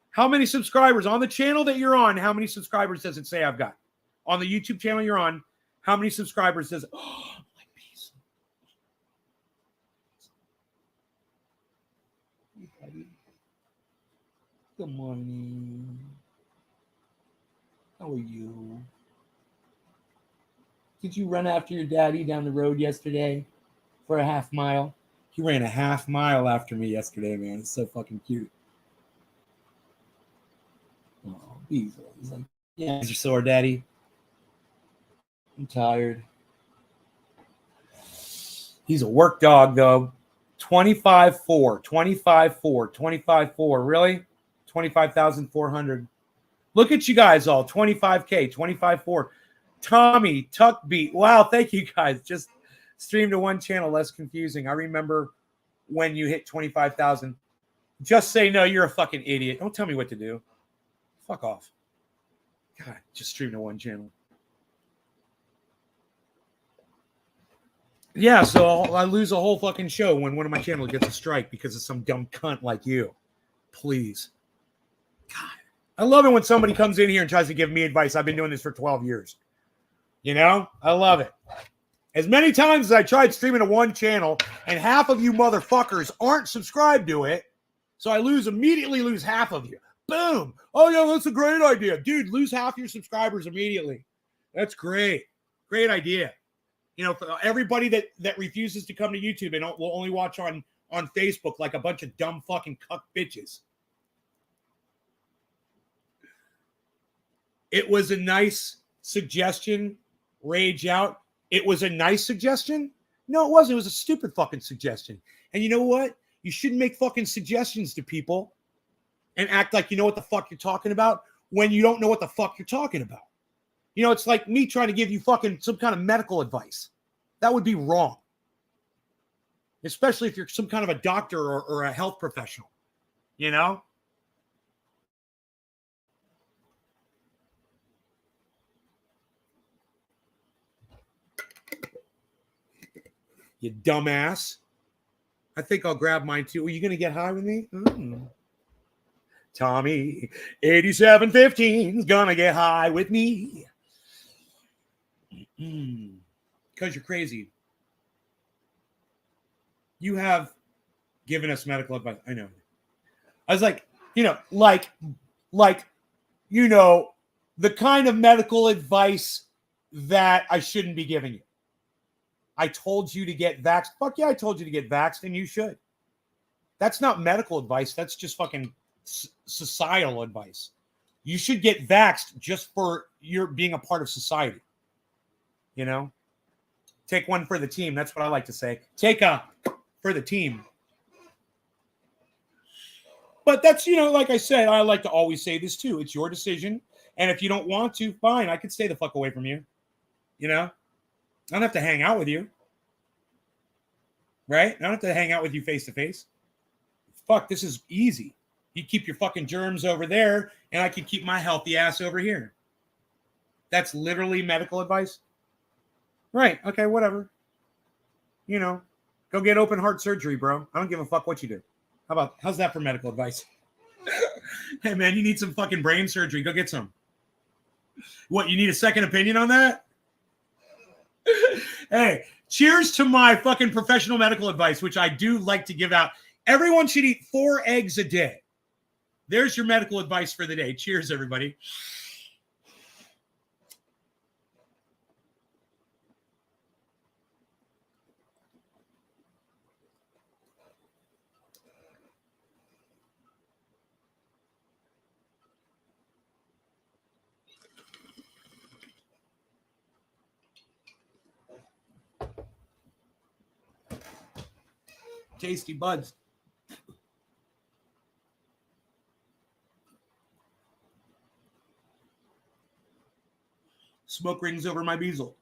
How many subscribers on the channel that you're on? How many subscribers does it say I've got? On the YouTube channel you're on, how many subscribers does it? Oh, my piece. Hey, buddy. Good morning. How are you? Did you run after your daddy down the road yesterday for a half mile? He ran a half mile after me yesterday, man. It's so fucking cute. Oh, He's like, yeah, you're sore, Daddy. I'm tired. He's a work dog, though. 25.4, 25.4, 25.4. Really? 25,400. Look at you guys all. 25K, 25.4. Tommy, Tuck Beat. Wow, thank you guys. Just stream to one channel, less confusing. I remember when you hit 25,000. Just say no, you're a fucking idiot. Don't tell me what to do. Fuck off. God, just stream to one channel. Yeah, so I lose a whole fucking show when one of my channels gets a strike because of some dumb cunt like you. Please. God. I love it when somebody comes in here and tries to give me advice. I've been doing this for 12 years. You know? I love it. As many times as I tried streaming to one channel and half of you motherfuckers aren't subscribed to it, so I immediately lose half of you. Boom. Oh, yeah, that's a great idea. Dude, lose half your subscribers immediately. That's great. Great idea. You know, for everybody that refuses to come to YouTube and will only watch on Facebook like a bunch of dumb fucking cuck bitches. It was a nice suggestion. Rage out. It was a nice suggestion? No, it wasn't. It was a stupid fucking suggestion. And you know what? You shouldn't make fucking suggestions to people and act like you know what the fuck you're talking about when you don't know what the fuck you're talking about. You know, it's like me trying to give you fucking some kind of medical advice. That would be wrong. Especially if you're some kind of a doctor or a health professional. You know? You dumbass. I think I'll grab mine too. Are you going to get high with me? Tommy, 8715's going to get high with me. Because you're crazy. You have given us medical advice. I know. I was like, the kind of medical advice that I shouldn't be giving you. I told you to get vaxxed. Fuck yeah, I told you to get vaxxed, and you should. That's not medical advice. That's just fucking societal advice. You should get vaxxed just for your being a part of society. You know? Take one for the team. That's what I like to say. Take a for the team. But that's, like I said, I like to always say this too. It's your decision. And if you don't want to, fine. I could stay the fuck away from you. You know? I don't have to hang out with you. Right? I don't have to hang out with you face to face. Fuck, this is easy. You keep your fucking germs over there, and I can keep my healthy ass over here. That's literally medical advice? Right. Okay, whatever. Go get open heart surgery, bro. I don't give a fuck what you do. How's that for medical advice? Hey, man, you need some fucking brain surgery. Go get some. What, you need a second opinion on that? Hey, cheers to my fucking professional medical advice, which I do like to give out. Everyone should eat 4 eggs a day. There's your medical advice for the day. Cheers, everybody. Tasty buds. Smoke rings over my bezel.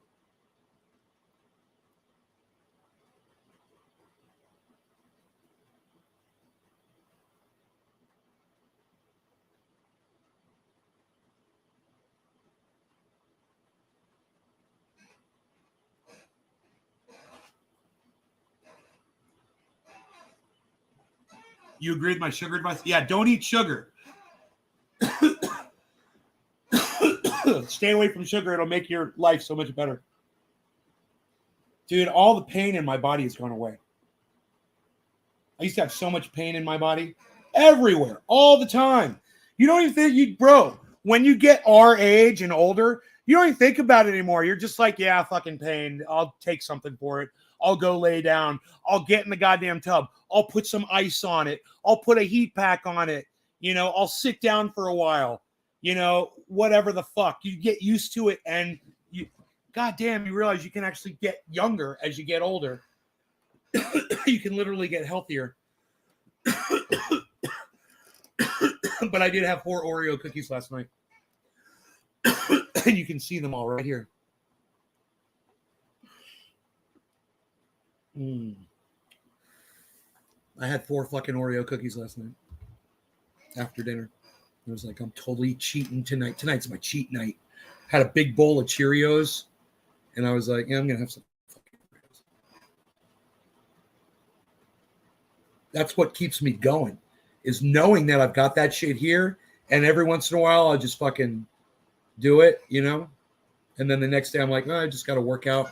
You agree with my sugar advice? Yeah, don't eat sugar. Stay away from sugar. It'll make your life so much better. Dude, all the pain in my body has gone away. I used to have so much pain in my body. Everywhere. All the time. You don't even think bro, when you get our age and older, you don't even think about it anymore. You're just like, yeah, fucking pain. I'll take something for it. I'll go lay down. I'll get in the goddamn tub. I'll put some ice on it. I'll put a heat pack on it. I'll sit down for a while. whatever the fuck. You get used to it, and goddamn, you realize you can actually get younger as you get older. You can literally get healthier. But I did have 4 Oreo cookies last night. And you can see them all right here. I had 4 fucking Oreo cookies last night after dinner. I was like, I'm totally cheating tonight. Tonight's my cheat night. Had a big bowl of Cheerios, and I was like, I'm going to have some fucking Oreos. That's what keeps me going, is knowing that I've got that shit here, and every once in a while I'll just fucking do it, And then the next day I'm like, I just got to work out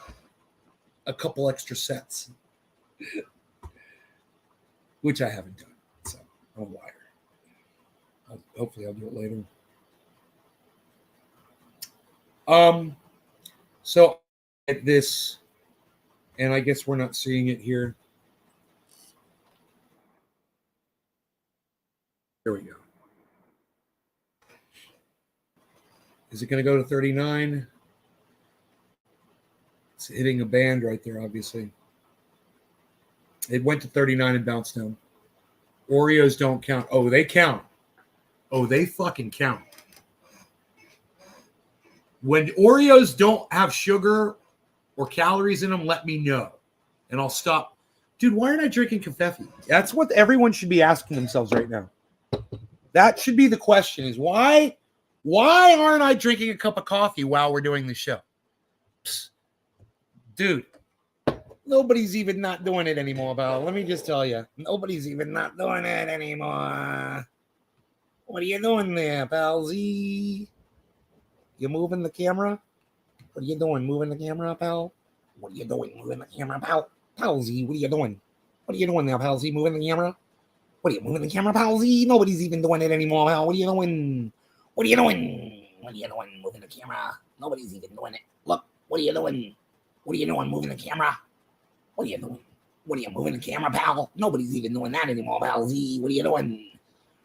a couple extra sets, which I haven't done. So I'm a liar. Hopefully I'll do it later. So at this, and I guess we're not seeing it here. There we go. Is it going to go to 39? It's hitting a band right there, obviously. It went to 39 and bounced down. Oreos don't count. Oh, they count. Oh, they fucking count. When Oreos don't have sugar or calories in them, let me know, and I'll stop. Dude, why aren't I drinking Covfefe? That's what everyone should be asking themselves right now. That should be the question: is why aren't I drinking a cup of coffee while we're doing the show? Psst. Dude, nobody's even not doing it anymore, pal. Let me just tell you, nobody's even not doing it anymore. What are you doing there, pal Z? You moving the camera? What are you doing? Moving the camera, pal? What are you doing? Moving the camera, pal? Pal Z, what are you doing? What are you doing there, pal Z? Moving the camera? What are you moving the camera, pal Z? Nobody's even doing it anymore, pal. What are you doing? What are you doing? What are you doing? Moving the camera? Nobody's even doing it. Look, what are you doing? What are you doing? Moving the camera? What are you doing? What are you moving the camera, pal? Nobody's even doing that anymore, pal Z. What are you doing?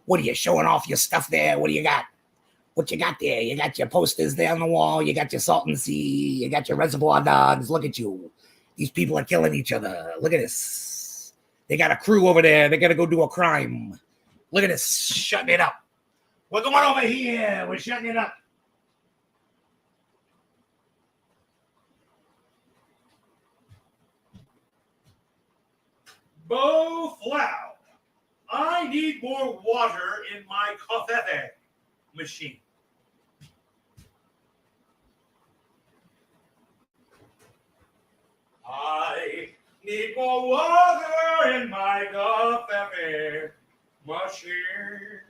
What are you showing off your stuff there? What do you got? What you got there? You got your posters there on the wall. You got your Salton Sea. You got your Reservoir Dogs. Look at you. These people are killing each other. Look at this. They got a crew over there. They got to go do a crime. Look at this. Shutting it up. We're going over here. We're shutting it up. Bo Flow. I need more water in my Covfefe machine. I need more water in my Covfefe machine.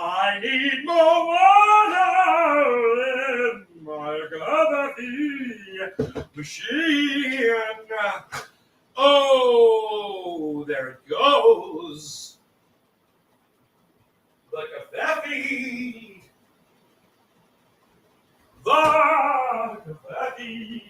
I need more water in my Covfefe machine. Oh, there it goes. The Covfefe. The Covfefe.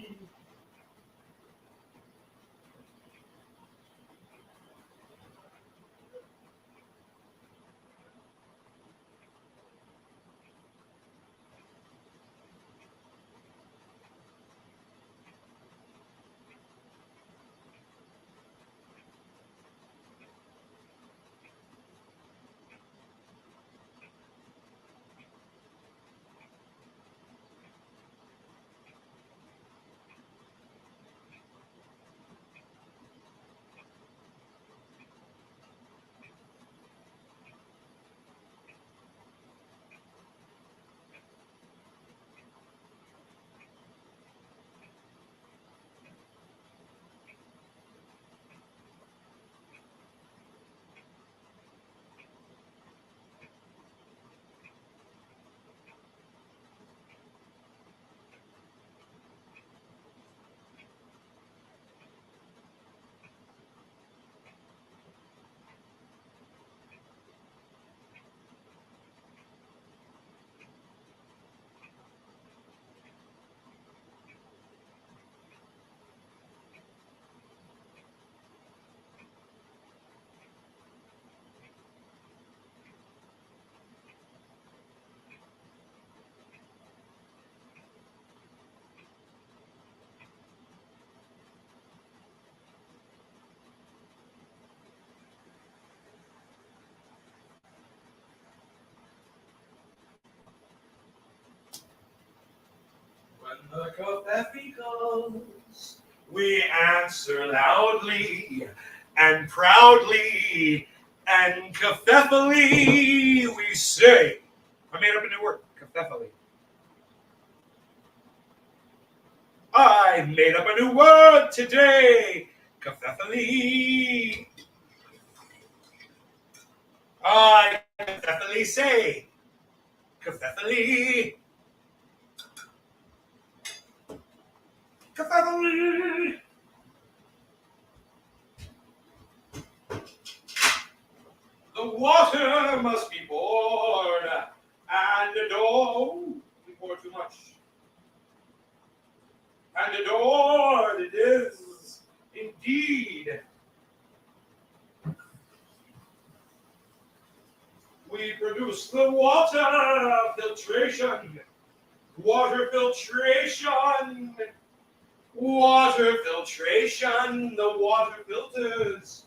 Covfeficals. We answer loudly and proudly and caffeffily we say. I made up a new word, caffeffily. I made up a new word today, caffeffily. I caffeffily say, caffeffily. Caffeffily. The water must be poured and adored. We pour too much. And adored it is indeed. We produce the water filtration. Water filtration. Water filtration. The water filters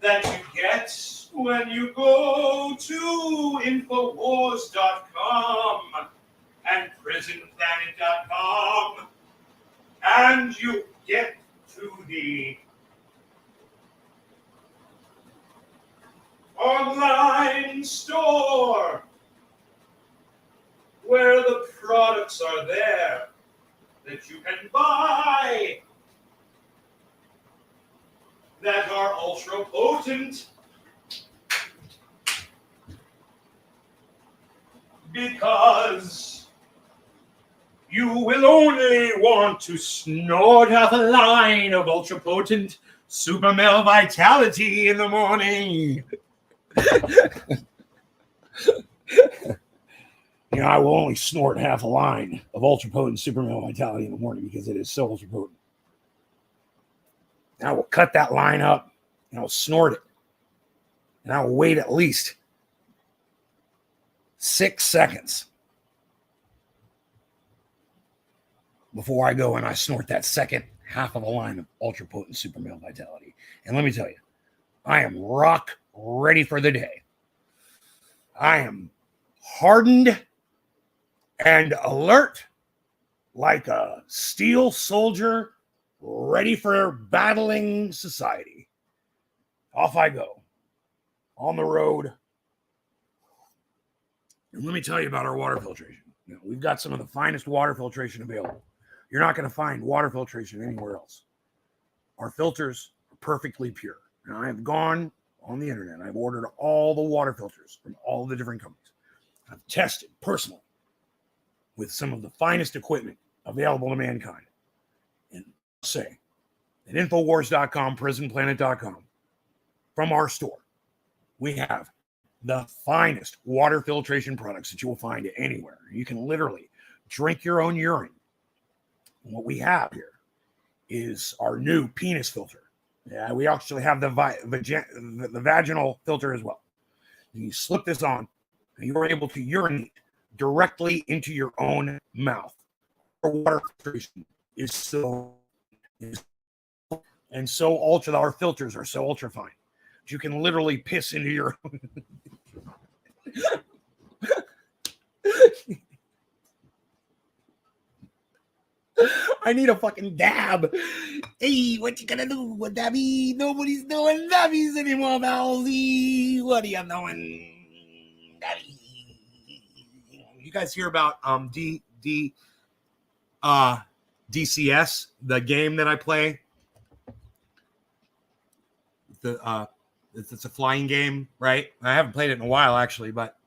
that you get when you go to Infowars.com and PrisonPlanet.com and you get to the online store where the products are there that you can buy that are ultra potent because you will only want to snort half a line of ultra potent super male vitality in the morning. You know, I will only snort half a line of ultra potent super male vitality in the morning because it is so ultra potent. I will cut that line up and I'll snort it. And I will wait at least 6 seconds before I go and I snort that second half of a line of ultra potent super male vitality. And let me tell you, I am rock ready for the day. I am hardened and alert like a steel soldier ready for battling society. Off I go on the road. And let me tell you about our water filtration. You know, we've got some of the finest water filtration available. You're not going to find water filtration anywhere else. Our filters are perfectly pure. Now, I have gone on the internet. I've ordered all the water filters from all the different companies. I've tested personally with some of the finest equipment available to mankind. And I'll say at Infowars.com, PrisonPlanet.com, from our store, we have the finest water filtration products that you will find anywhere. You can literally drink your own urine. And what we have here is our new penis filter. Yeah, we actually have the vaginal filter as well. You slip this on, and you are able to urinate directly into your own mouth. Our water filtration is so ultra. Our filters are so ultra fine. You can literally piss into your own. I need a fucking dab. Hey, what you gonna do with dabby? Nobody's doing dabbies anymore, Malzy. What are you doing? Dabby. You guys hear about DCS, the game that I play? It's a flying game, right? I haven't played it in a while actually, but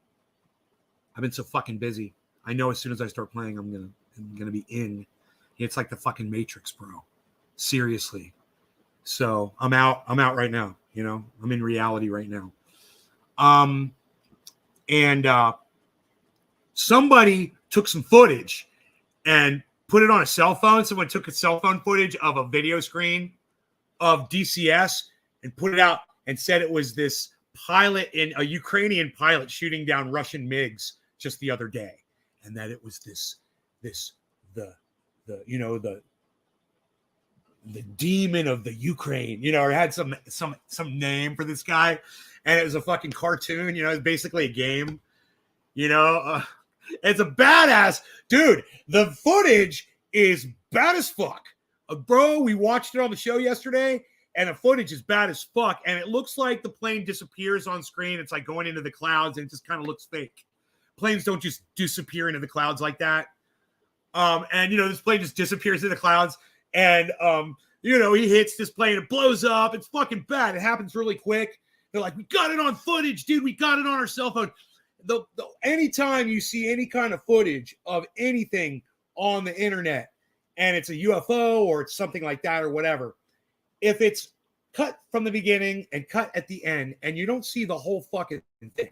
I've been so fucking busy. I know as soon as I start playing, I'm gonna be in. It's like the fucking Matrix, bro. Seriously. So I'm out right now. You know, I'm in reality right now. And somebody took some footage and put it on a cell phone. Someone took a cell phone footage of a video screen of DCS and put it out and said it was this pilot in a Ukrainian pilot shooting down Russian MiGs just the other day. And that it was the demon of the Ukraine, you know, or had some name for this guy, and it was a fucking cartoon, you know, it's basically a game, you know. It's a badass. Dude, the footage is bad as fuck. Bro, we watched it on the show yesterday, and the footage is bad as fuck. And it looks like the plane disappears on screen. It's like going into the clouds, and it just kind of looks fake. Planes don't just disappear into the clouds like that. And, this plane just disappears in the clouds. And, he hits this plane. It blows up. It's fucking bad. It happens really quick. They're like, we got it on footage, dude. We got it on our cell phone. Anytime you see any kind of footage of anything on the internet, and it's a UFO or it's something like that or whatever, if it's cut from the beginning and cut at the end, and you don't see the whole fucking thing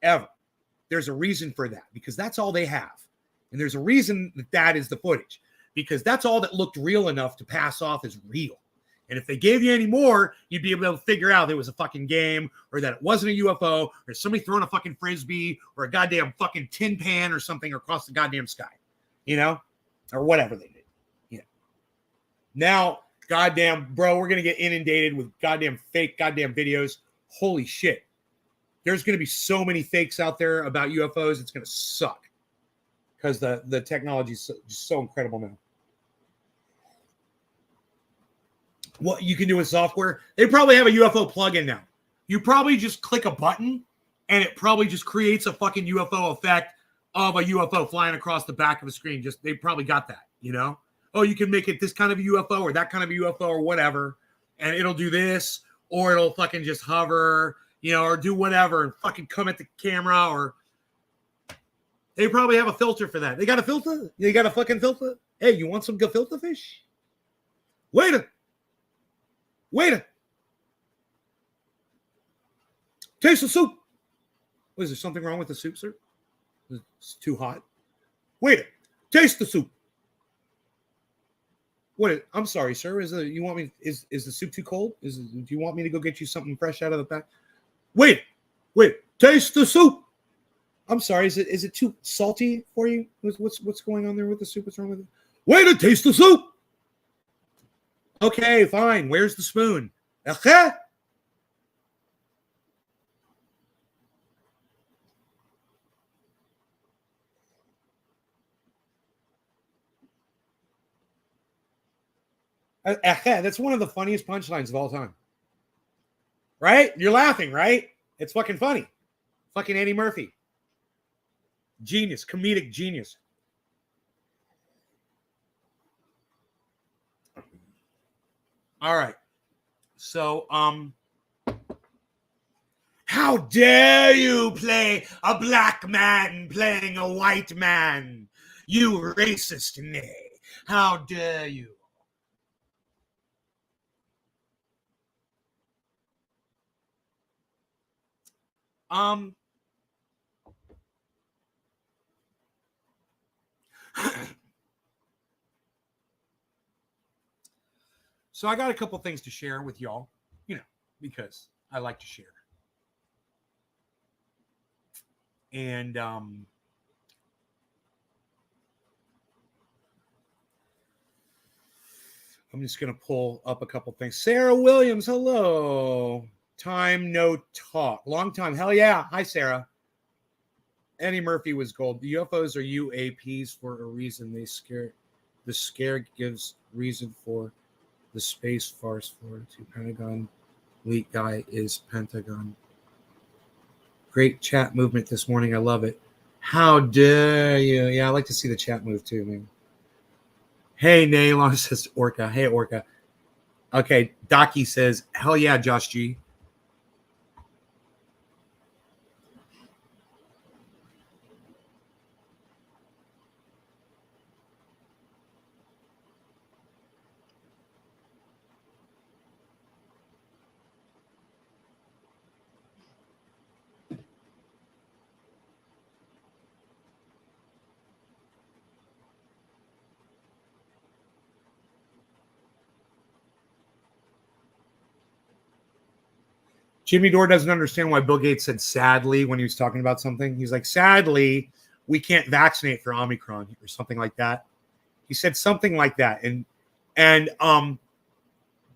ever, there's a reason for that, because that's all they have. And there's a reason that is the footage, because that's all that looked real enough to pass off as real. And if they gave you any more, you'd be able to figure out it was a fucking game, or that it wasn't a UFO, or somebody throwing a fucking frisbee, or a goddamn fucking tin pan or something across the goddamn sky, or whatever they did. Now, goddamn, bro, we're going to get inundated with goddamn fake goddamn videos. Holy shit. There's going to be so many fakes out there about UFOs. It's going to suck, because the technology is just so incredible now. What you can do with software, they probably have a UFO plugin now. You probably just click a button, and it probably just creates a fucking UFO effect of a UFO flying across the back of the screen. They probably got that, Oh, you can make it this kind of a UFO or that kind of a UFO or whatever, and it'll do this, or it'll fucking just hover, or do whatever and fucking come at the camera, or they probably have a filter for that. They got a filter? They got a fucking filter? Hey, you want some gefilte fish? Waiter! Taste the soup. Is there something wrong with the soup, sir? It's too hot. Waiter, taste the soup. What? I'm sorry, sir. Is the soup too cold? Do you want me to go get you something fresh out of the pack? Wait. Taste the soup. I'm sorry. Is it too salty for you? What's going on there with the soup? What's wrong with it? Wait to taste the soup. Okay, fine. Where's the spoon? Okay. That's one of the funniest punchlines of all time. Right? You're laughing, right? It's fucking funny. Fucking Eddie Murphy. Genius. Comedic genius. All right. So, how dare you play a black man playing a white man? You racist nay. How dare you? So I got a couple things to share with y'all, because I like to share. And I'm just going to pull up a couple things. Sarah Williams, hello. Time no talk. Long time. Hell yeah. Hi, Sarah. Eddie Murphy was gold. The UFOs are UAPs for a reason. The scare gives reason for the space farce for to Pentagon. Leak guy is Pentagon. Great chat movement this morning. I love it. How dare you? Yeah, I like to see the chat move too, man. Hey, Naylon says Orca. Hey, Orca. Okay, Docky says, hell yeah, Josh G. Jimmy Dore doesn't understand why Bill Gates said sadly when he was talking about something. He's like, sadly, we can't vaccinate for Omicron or something like that. He said something like that. And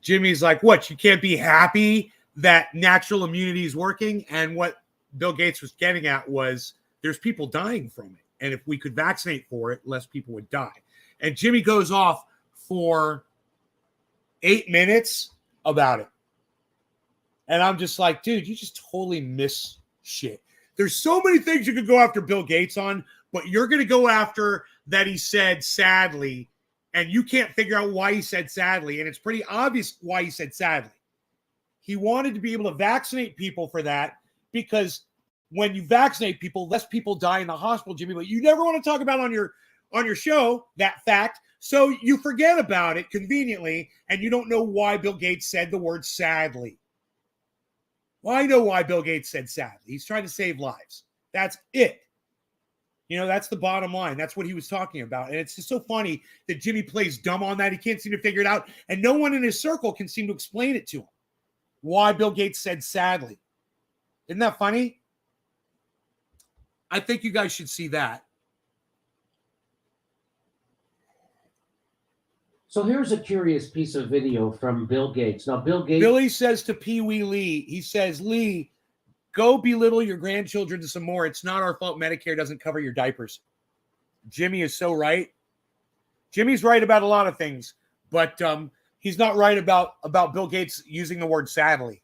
Jimmy's like, what? You can't be happy that natural immunity is working? And what Bill Gates was getting at was there's people dying from it. And if we could vaccinate for it, less people would die. And Jimmy goes off for 8 minutes about it. And I'm just like, dude, you just totally miss shit. There's so many things you could go after Bill Gates on, but you're going to go after that he said sadly, and you can't figure out why he said sadly. And it's pretty obvious why he said sadly. He wanted to be able to vaccinate people for that, because when you vaccinate people, less people die in the hospital, Jimmy, but you never want to talk about on your show that fact. So you forget about it conveniently, and you don't know why Bill Gates said the word sadly. Well, I know why Bill Gates said sadly. He's trying to save lives. That's it. You know, that's the bottom line. That's what he was talking about. And it's just so funny that Jimmy plays dumb on that. He can't seem to figure it out. And no one in his circle can seem to explain it to him. Why Bill Gates said sadly. Isn't that funny? I think you guys should see that. So here's a curious piece of video from Bill Gates. Now, Bill Gates... Billy says to Pee Wee Lee, he says, Lee, go belittle your grandchildren some more. It's not our fault Medicare doesn't cover your diapers. Jimmy is so right. Jimmy's right about a lot of things, but he's not right about Bill Gates using the word sadly.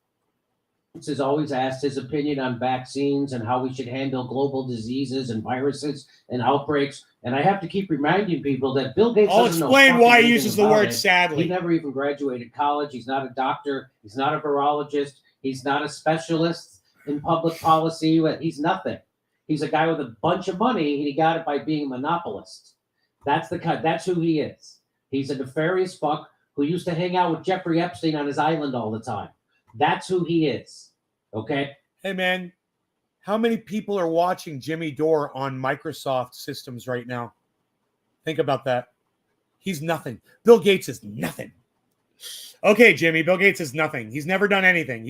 Has always asked his opinion on vaccines and how we should handle global diseases and viruses and outbreaks. And I have to keep reminding people that Bill Gates I'll doesn't know explain why he anything uses the about word it. sadly. He never even graduated college. He's not a doctor. He's not a virologist. He's not a specialist in public policy. He's nothing. He's a guy with a bunch of money, and he got it by being a monopolist. That's who he is. He's a nefarious fuck who used to hang out with Jeffrey Epstein on his island all the time. That's who he is. Okay? Hey, man, how many people are watching Jimmy Dore on Microsoft systems right now? Think about that. He's nothing. Bill Gates is nothing. Okay, Jimmy, Bill Gates is nothing. He's never done anything.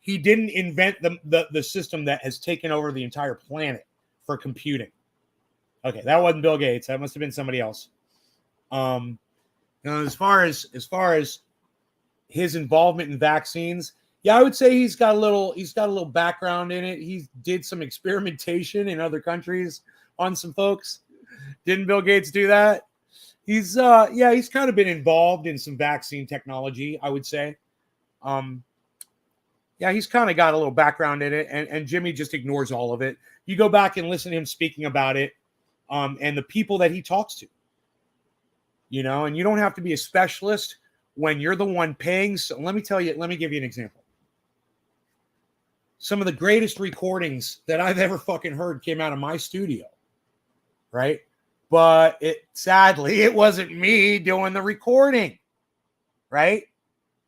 He didn't invent the system that has taken over the entire planet for computing. Okay, that wasn't Bill Gates. That must have been somebody else. As far as his involvement in vaccines, yeah, I would say he's got a little background in it. He did some experimentation in other countries on some folks. Didn't Bill Gates do that? He's kind of been involved in some vaccine technology, I would say. He's kind of got a little background in it, and Jimmy just ignores all of it. You go back and listen to him speaking about it, and the people that he talks to. You know, and you don't have to be a specialist when you're the one paying. So let me give you an example. Some of the greatest recordings that I've ever fucking heard came out of my studio, right? But sadly, it wasn't me doing the recording, right?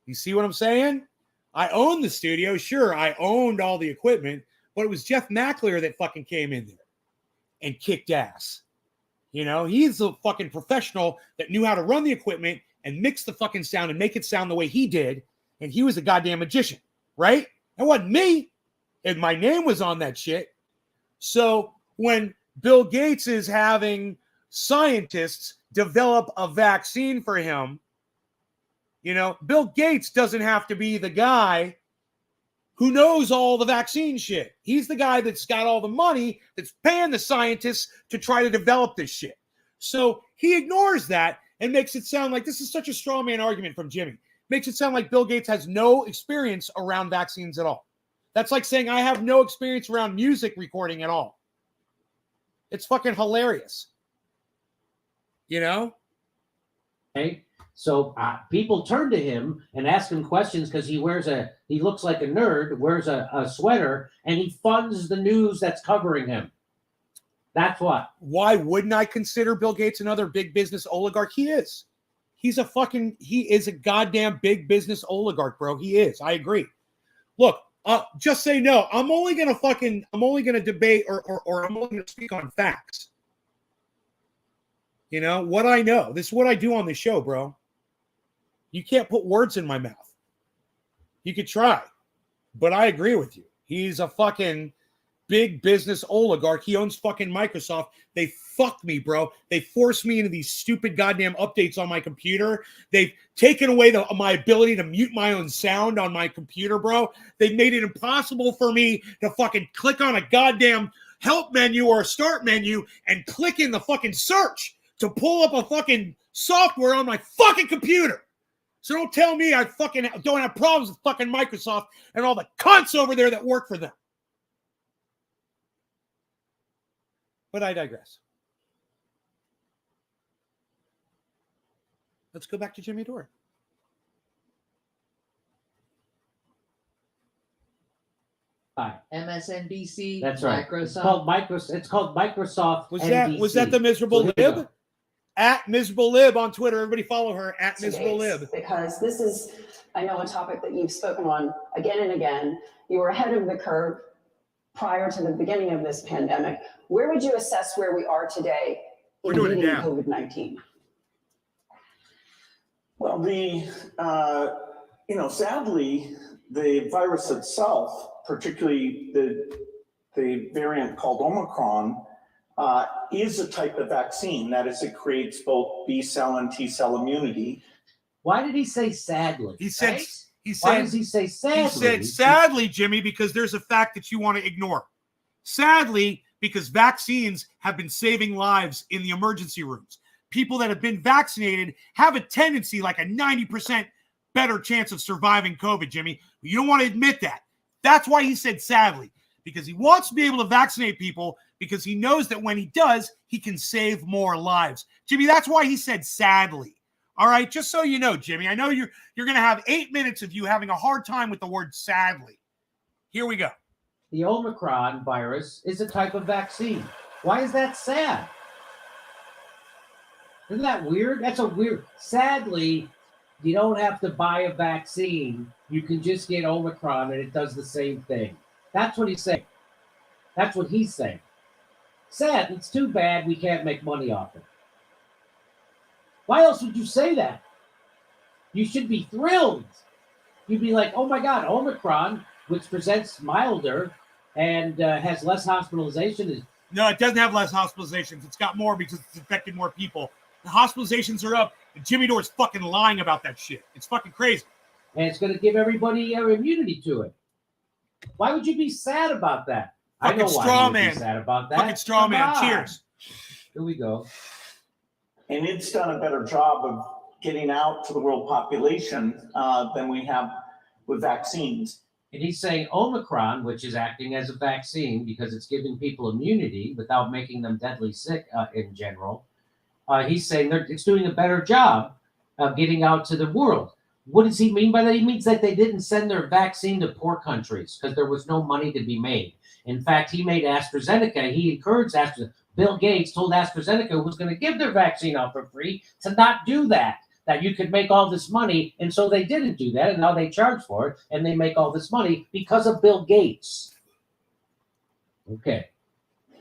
You see what I'm saying? I owned the studio. Sure, I owned all the equipment, but it was Jeff Mackler that fucking came in there and kicked ass. You know, he's a fucking professional that knew how to run the equipment and mix the fucking sound and make it sound the way he did. And he was a goddamn magician, right? It wasn't me. And my name was on that shit. So when Bill Gates is having scientists develop a vaccine for him, you know, Bill Gates doesn't have to be the guy who knows all the vaccine shit. He's the guy that's got all the money that's paying the scientists to try to develop this shit. So he ignores that and makes it sound like this is such a straw man argument from Jimmy. Makes it sound like Bill Gates has no experience around vaccines at all. That's like saying I have no experience around music recording at all. It's fucking hilarious. You know? Okay. So people turn to him and ask him questions because he looks like a nerd, wears a sweater, and he funds the news that's covering him. That's what. Why wouldn't I consider Bill Gates another big business oligarch? He is. He is a goddamn big business oligarch, bro. He is. I agree. Look, just say no. I'm only gonna debate or I'm only gonna speak on facts. You know what I know. This is what I do on the show, bro. You can't put words in my mouth. You could try, but I agree with you. He's a fucking big business oligarch. He owns fucking Microsoft. They fuck me, bro. They force me into these stupid goddamn updates on my computer. They've taken away my ability to mute my own sound on my computer, bro. They've made it impossible for me to fucking click on a goddamn help menu or a start menu and click in the fucking search to pull up a fucking software on my fucking computer. So don't tell me I fucking don't have problems with fucking Microsoft and all the cunts over there that work for them. But I digress. Let's go back to Jimmy Dore. MSNBC. That's right. Microsoft. It's called Microsoft. Was NBC. that the miserable So here we lib? go. At miserable lib on Twitter. Everybody follow her at miserable lib. Because this is, I know, a topic that you've spoken on again and again. You were ahead of the curve prior to the beginning of this pandemic. Where would you assess where we are today We're in doing it beating now. COVID-19? Well, sadly, the virus itself, particularly the variant called Omicron, is a type of vaccine. That is, it creates both B cell and T cell immunity. Why did he say sadly? He said, right? he Why said, does he say sadly? he said, sadly, Jimmy, because there's a fact that you want to ignore. Sadly, because vaccines have been saving lives in the emergency rooms. People that have been vaccinated have a tendency, like a 90% better chance of surviving COVID, Jimmy. You don't want to admit that. That's why he said sadly, because he wants to be able to vaccinate people because he knows that when he does, he can save more lives. Jimmy, that's why he said sadly. All right, just so you know, Jimmy, I know you're going to have 8 minutes of you having a hard time with the word sadly. Here we go. The Omicron virus is a type of vaccine. Why is that sad? Isn't that weird? That's a weird. Sadly, you don't have to buy a vaccine. You can just get Omicron and it does the same thing. That's what he's saying. That's what he's saying. Sad. It's too bad we can't make money off it. Why else would you say that? You should be thrilled. You'd be like, oh my God, Omicron, which presents milder and has less hospitalization. No, it doesn't have less hospitalizations. It's got more because it's infected more people. The hospitalizations are up. And Jimmy Dore's fucking lying about that shit. It's fucking crazy. And it's going to give everybody immunity to it. Why would you be sad about that? Fucking I know why straw you would man. be sad about that. Fucking straw Come man. on. Cheers. Here we go. And it's done a better job of getting out to the world population than we have with vaccines. And he's saying Omicron, which is acting as a vaccine because it's giving people immunity without making them deadly sick in general. He's saying it's doing a better job of getting out to the world. What does he mean by that? He means that they didn't send their vaccine to poor countries because there was no money to be made. In fact, he made AstraZeneca. He encouraged AstraZeneca. Bill Gates told AstraZeneca, who was going to give their vaccine out for free, to not do that, that you could make all this money. And so they didn't do that. And now they charge for it. And they make all this money because of Bill Gates. Okay.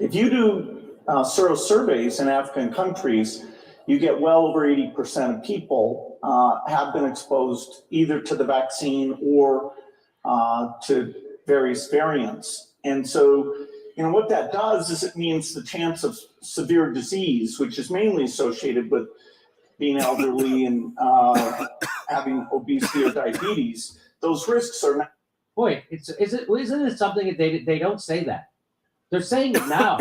If you do sero surveys in African countries, you get well over 80% of people have been exposed either to the vaccine or to various variants. And so, what that does is it means the chance of severe disease, which is mainly associated with being elderly and having obesity or diabetes, those risks are not. Boy, isn't it something that they don't say that? They're saying it now.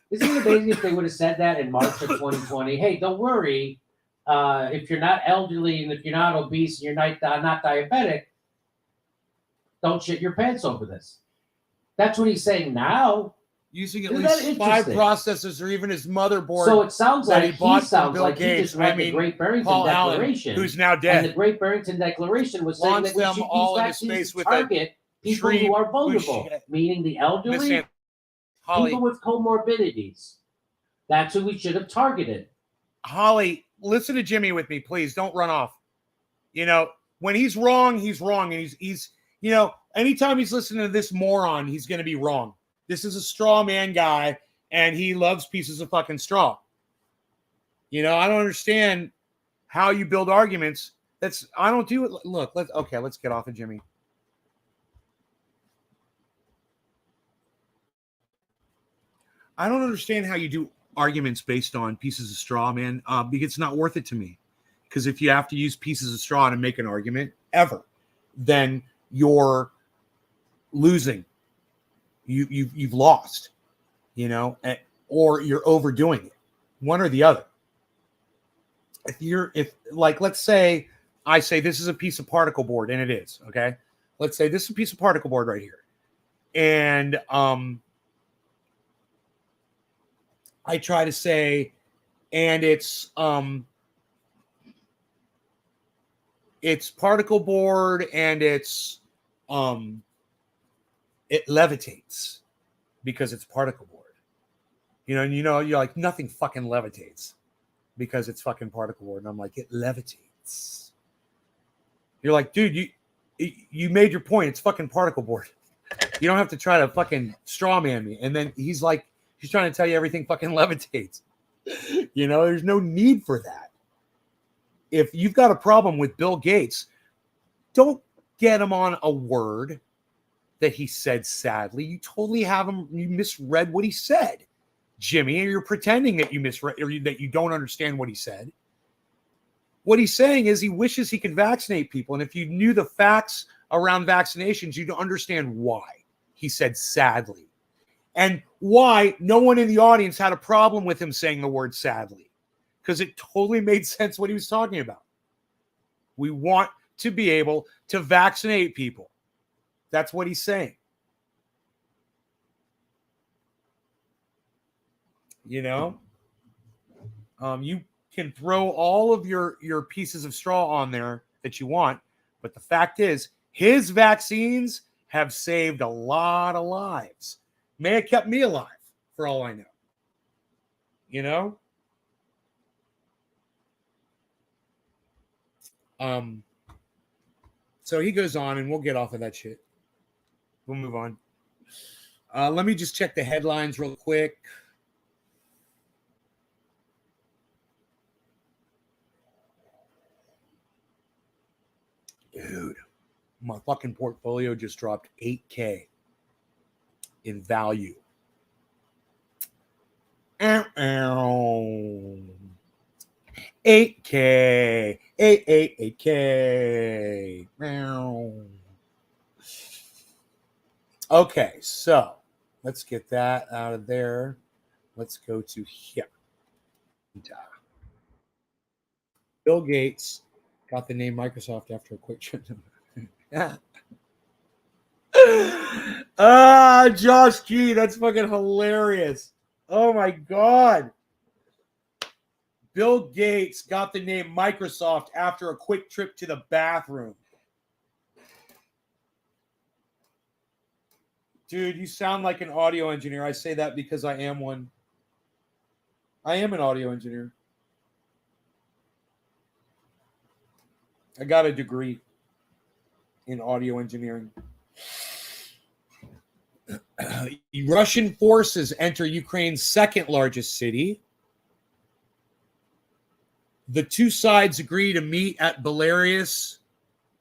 Isn't it amazing if they would have said that in March of 2020? Hey, don't worry. If you're not elderly and if you're not obese and you're not diabetic, don't shit your pants over this. That's what he's saying now. Using at least 5 processors or even his motherboard. So it sounds like he sounds like he just read the Great Barrington Declaration, who's now dead. And the Great Barrington Declaration was saying that we should use vaccines to target people who are vulnerable, meaning the elderly, people with comorbidities. That's who we should have targeted. Holly, listen to Jimmy with me, please. Don't run off. When he's wrong, and he's anytime he's listening to this moron, he's going to be wrong. This is a straw man guy, and he loves pieces of fucking straw. I don't understand how you build arguments. I don't do it. Look, let's get off of Jimmy. I don't understand how you do arguments based on pieces of straw, man, because it's not worth it to me. Because if you have to use pieces of straw to make an argument ever, then you're losing. You've lost. or you're overdoing it, one or the other. If let's say I say this is a piece of particle board, and it is, okay? Let's say this is a piece of particle board right here. And I try to say, and it's particle board, and it levitates because it's particle board. And you're like, nothing fucking levitates because it's fucking particle board. And I'm like, it levitates. You're like, dude, you made your point. It's fucking particle board. You don't have to try to fucking straw man me. And then he's trying to tell you everything fucking levitates. There's no need for that. If you've got a problem with Bill Gates, don't get him on a word that he said sadly. You totally you misread what he said, Jimmy, and you're pretending that you misread or that you don't understand what he said. What he's saying is he wishes he could vaccinate people. And if you knew the facts around vaccinations, you'd understand why he said sadly. And why no one in the audience had a problem with him saying the word sadly. Because it totally made sense what he was talking about. We want to be able to vaccinate people. That's what he's saying. You can throw all of your pieces of straw on there that you want, but the fact is, his vaccines have saved a lot of lives. May have kept me alive, for all I know. So he goes on, and we'll get off of that shit. We'll move on. Let me just check the headlines real quick. Dude, my fucking portfolio just dropped $8,000 in value. $8,000. $8,000. Okay, so let's get that out of there. Let's go to here. Bill Gates got the name Microsoft after a quick trip. Josh G, that's fucking hilarious. Oh my God. Bill Gates got the name Microsoft after a quick trip to the bathroom. Dude, you sound like an audio engineer. I say that because I am one. I am an audio engineer. I got a degree in audio engineering. Russian forces enter Ukraine's second largest city. The two sides agree to meet at Belarus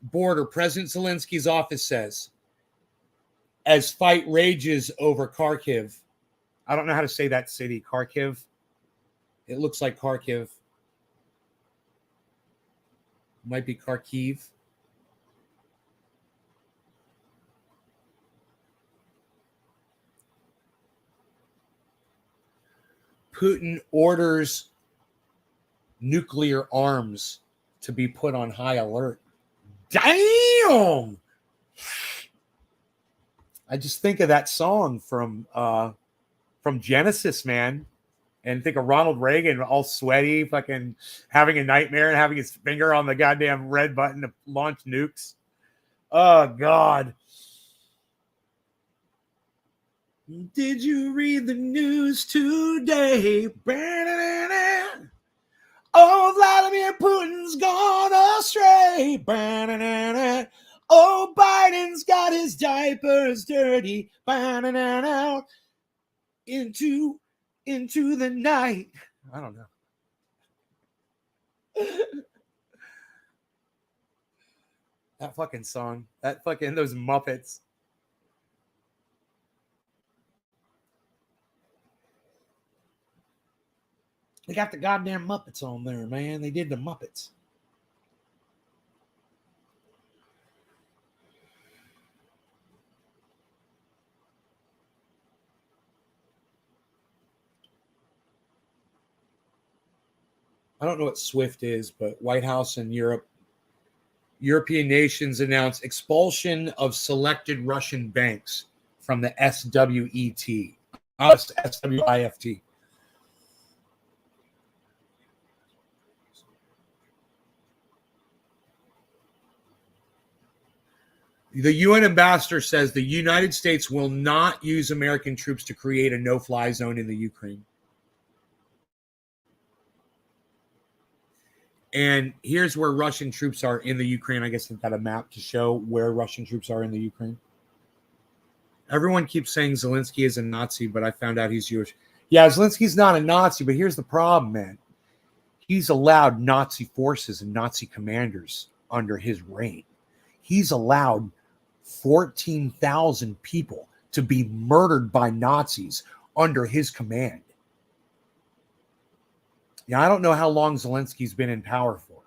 border, President Zelensky's office says, as fight rages over Kharkiv. I don't know how to say that city, Kharkiv. It looks like Kharkiv. Might be Kharkiv. Putin orders nuclear arms to be put on high alert. Damn! I just think of that song from Genesis, man. And think of Ronald Reagan all sweaty, fucking having a nightmare and having his finger on the goddamn red button to launch nukes. Oh, God. Did you read the news today? Oh, Vladimir Putin's gone astray. Oh, Biden's got his diapers dirty. Into the night. I don't know. That fucking song. That fucking, those Muppets. They got the goddamn Muppets on there, man. They did the Muppets. I don't know what SWIFT is, but White House and European nations announced expulsion of selected Russian banks from the SWIFT. SWIFT. The UN ambassador says the United States will not use American troops to create a no-fly zone in the Ukraine. And here's where Russian troops are in the Ukraine. I guess they've got a map to show where Russian troops are in the Ukraine. Everyone keeps saying Zelensky is a Nazi, but I found out he's Jewish. Yeah, Zelensky's not a Nazi, but here's the problem, man. He's allowed Nazi forces and Nazi commanders under his reign. He's allowed 14,000 people to be murdered by Nazis under his command. Yeah, I don't know how long Zelensky's been in power for.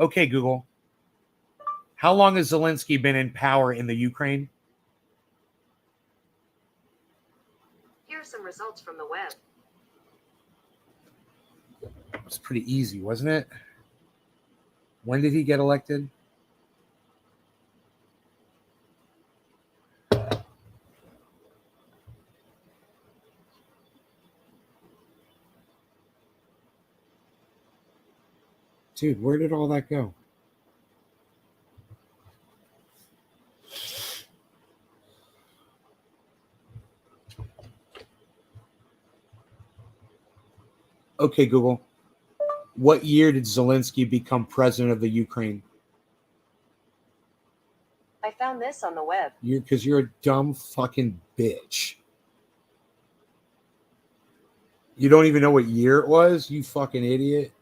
Okay, Google. How long has Zelensky been in power in the Ukraine? Here are some results from the web. It's pretty easy, wasn't it? When did he get elected? Dude, where did all that go? Okay, Google. What year did Zelensky become president of the Ukraine? I found this on the web. Because you're a dumb fucking bitch. You don't even know what year it was, you fucking idiot.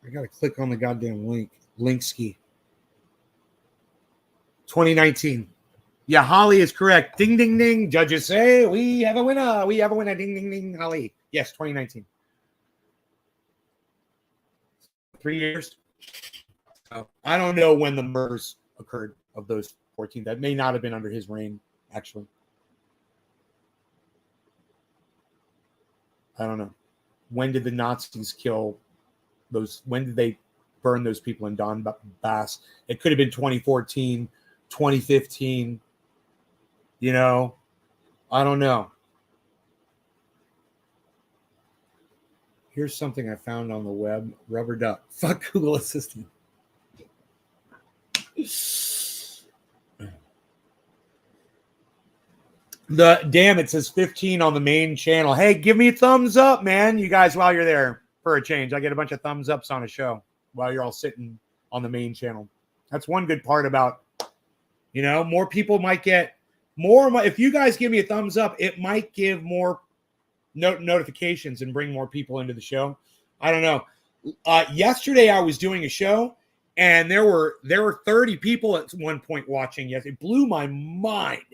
I gotta click on the goddamn link. Linksky. 2019. Yeah, Holly is correct. Ding, ding, ding. Judges say we have a winner. We have a winner. Ding, ding, ding. Holly. Yes, 2019. 3 years. I don't know when the murders occurred of those 14. That may not have been under his reign, actually. I don't know. When did the Nazis kill those? When did they burn those people in Donbass? It could have been 2014, 2015. You know, I don't know. Here's something I found on the web. Rubber duck. Fuck Google Assistant. The damn, it says 15 on the main channel. Hey, give me a thumbs up, man. You guys, while you're there for a change, I get a bunch of thumbs ups on a show while you're all sitting on the main channel. That's one good part about, you know, more people might get more. If you guys give me a thumbs up, it might give more notifications and bring more people into the show. I don't know. Yesterday I was doing a show and there were 30 people at one point watching. Yes, it blew my mind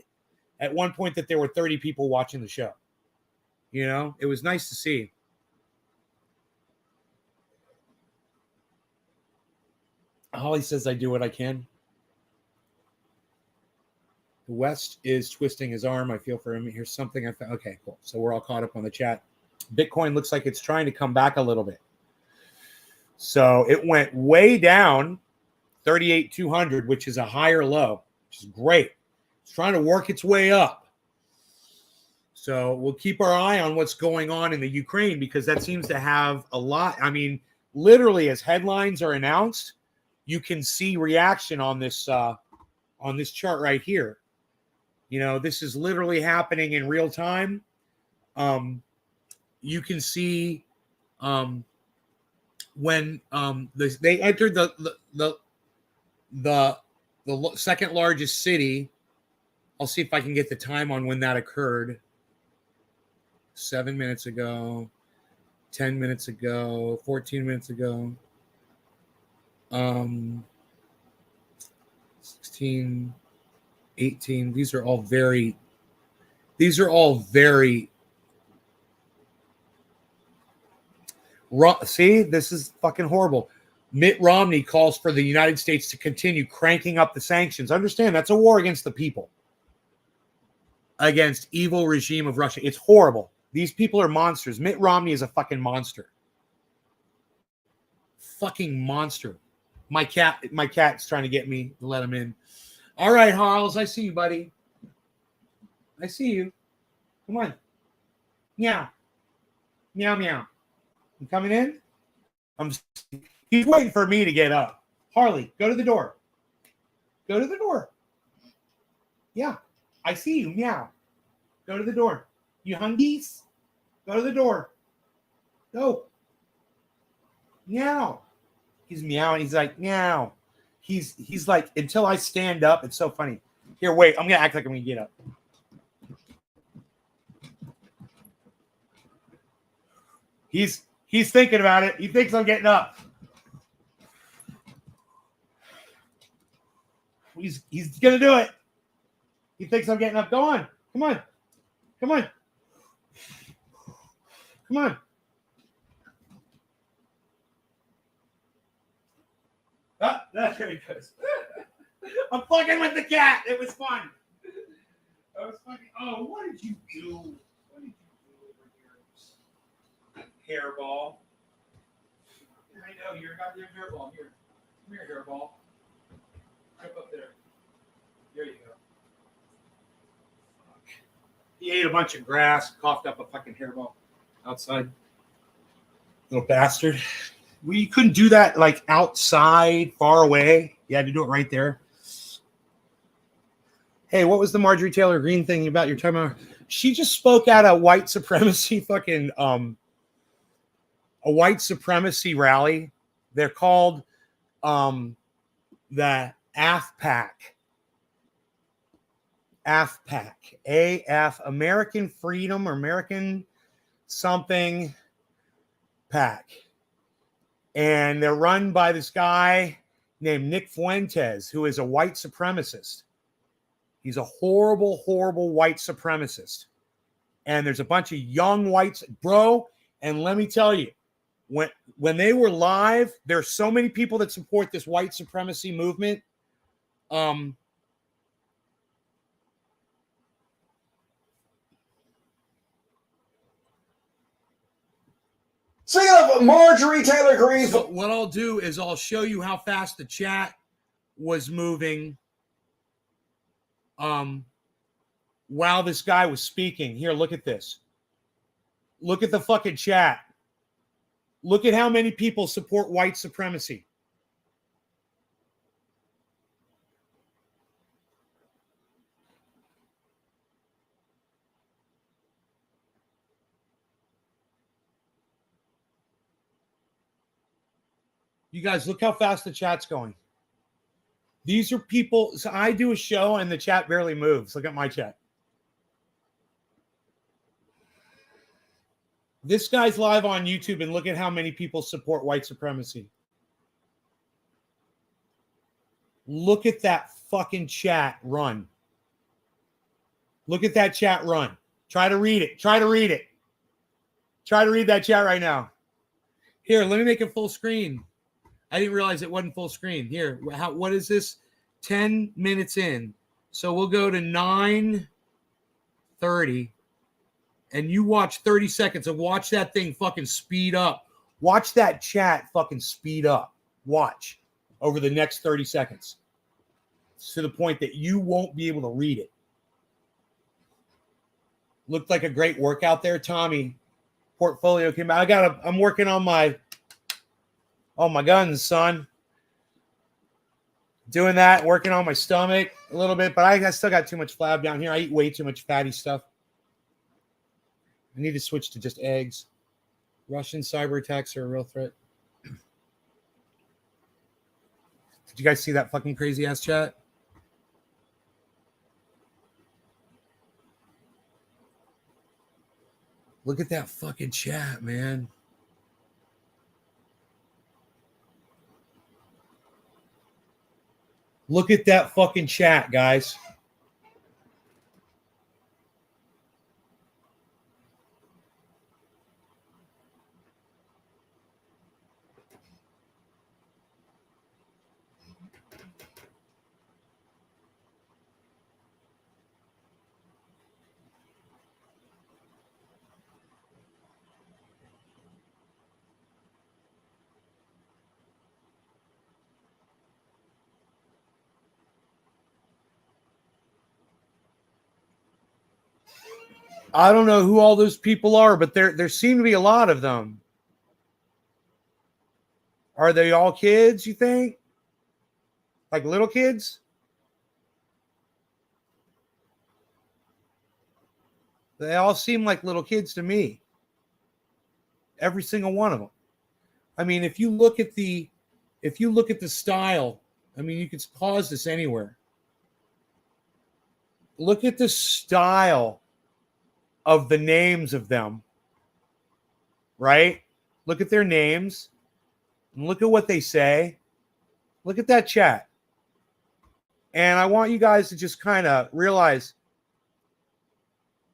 at one point that there were 30 people watching the show. You know, it was nice to see. Holly says I do what I can. The West is twisting his arm. I feel for him. Here's something I found. Okay, cool. So we're all caught up on the chat. Bitcoin looks like it's trying to come back a little bit. So it went way down, 38,200, which is a higher low, which is great. It's trying to work its way up. So we'll keep our eye on what's going on in the Ukraine because that seems to have a lot. I mean, literally as headlines are announced, you can see reaction on this chart right here. You know, this is literally happening in real time. You can see when they entered the second largest city. I'll see if I can get the time on when that occurred. 7 minutes ago, 10 minutes ago, 14 minutes ago. 16, 18. These are all very raw. See, this is fucking horrible. Mitt Romney calls for the United States to continue cranking up the sanctions. Understand, that's a war against the people, against evil regime of Russia. It's horrible. These people are monsters. Mitt Romney is a fucking monster. Fucking monster. My cat's trying to get me to let him in. All right, Harles, I see you, buddy. I see you. Come on. Meow. Meow, meow. You coming in? He's waiting for me to get up. Harley, go to the door. Go to the door. Yeah, I see you. Meow. Go to the door. You hungies? Go to the door. Go. Meow. He's meowing. He's like, meow. He's like, until I stand up, it's so funny. Here, wait. I'm going to act like I'm going to get up. He's thinking about it. He thinks I'm getting up. He's going to do it. He thinks I'm getting up. Go on. Come on. Come on. Come on. Ah, that's very good. I'm fucking with the cat. It was fun. I was fucking. Oh, what did you do? What did you do over here? Hairball. I know you're got your hairball here. Come here, hairball. Jump up there. There you go. Fuck. He ate a bunch of grass, coughed up a fucking hairball outside. Little bastard. We couldn't do that like outside, far away. You had to do it right there. Hey, what was the Marjorie Taylor Greene thing about your time? She just spoke at a white supremacy fucking a white supremacy rally. They're called the AFPAC. AFPAC. AF, American Freedom or American something PAC. And they're run by this guy named Nick Fuentes, who is a white supremacist. He's a horrible, horrible white supremacist. And there's a bunch of young whites, bro. And let me tell you, when they were live, there's so many people that support this white supremacy movement. Speaking of Marjorie Taylor Greene. So what I'll do is I'll show you how fast the chat was moving while this guy was speaking. Here, look at this. Look at the fucking chat. Look at how many people support white supremacy. You guys, look how fast the chat's going. These are people. So I do a show and the chat barely moves. Look at my chat. This guy's live on YouTube and look at how many people support white supremacy. Look at that fucking chat run. Look at that chat run. Try to read it. Try to read it. Try to read that chat right now. Here, let me make it full screen. I didn't realize it wasn't full screen. Here, what is this? 10 minutes in. So we'll go to 9:30. And you watch 30 seconds and watch that thing fucking speed up. Watch that chat fucking speed up. Watch over the next 30 seconds. To the point that you won't be able to read it. Looked like a great workout there, Tommy. Portfolio came out. I'm working on my guns, son. Doing that, working on my stomach a little bit, but I still got too much flab down here. I eat way too much fatty stuff. I need to switch to just eggs. Russian cyber attacks are a real threat. Did you guys see that fucking crazy ass chat? Look at that fucking chat, man. Look at that fucking chat, guys. I don't know who all those people are, but there seem to be a lot of them. Are they all kids, you think? Like little kids? They all seem like little kids to me. Every single one of them. I mean, if you look at the style, I mean, you could pause this anywhere. Look at the style of the names of them, right? Look at their names and look at what they say. Look at that chat. And I want you guys to just kind of realize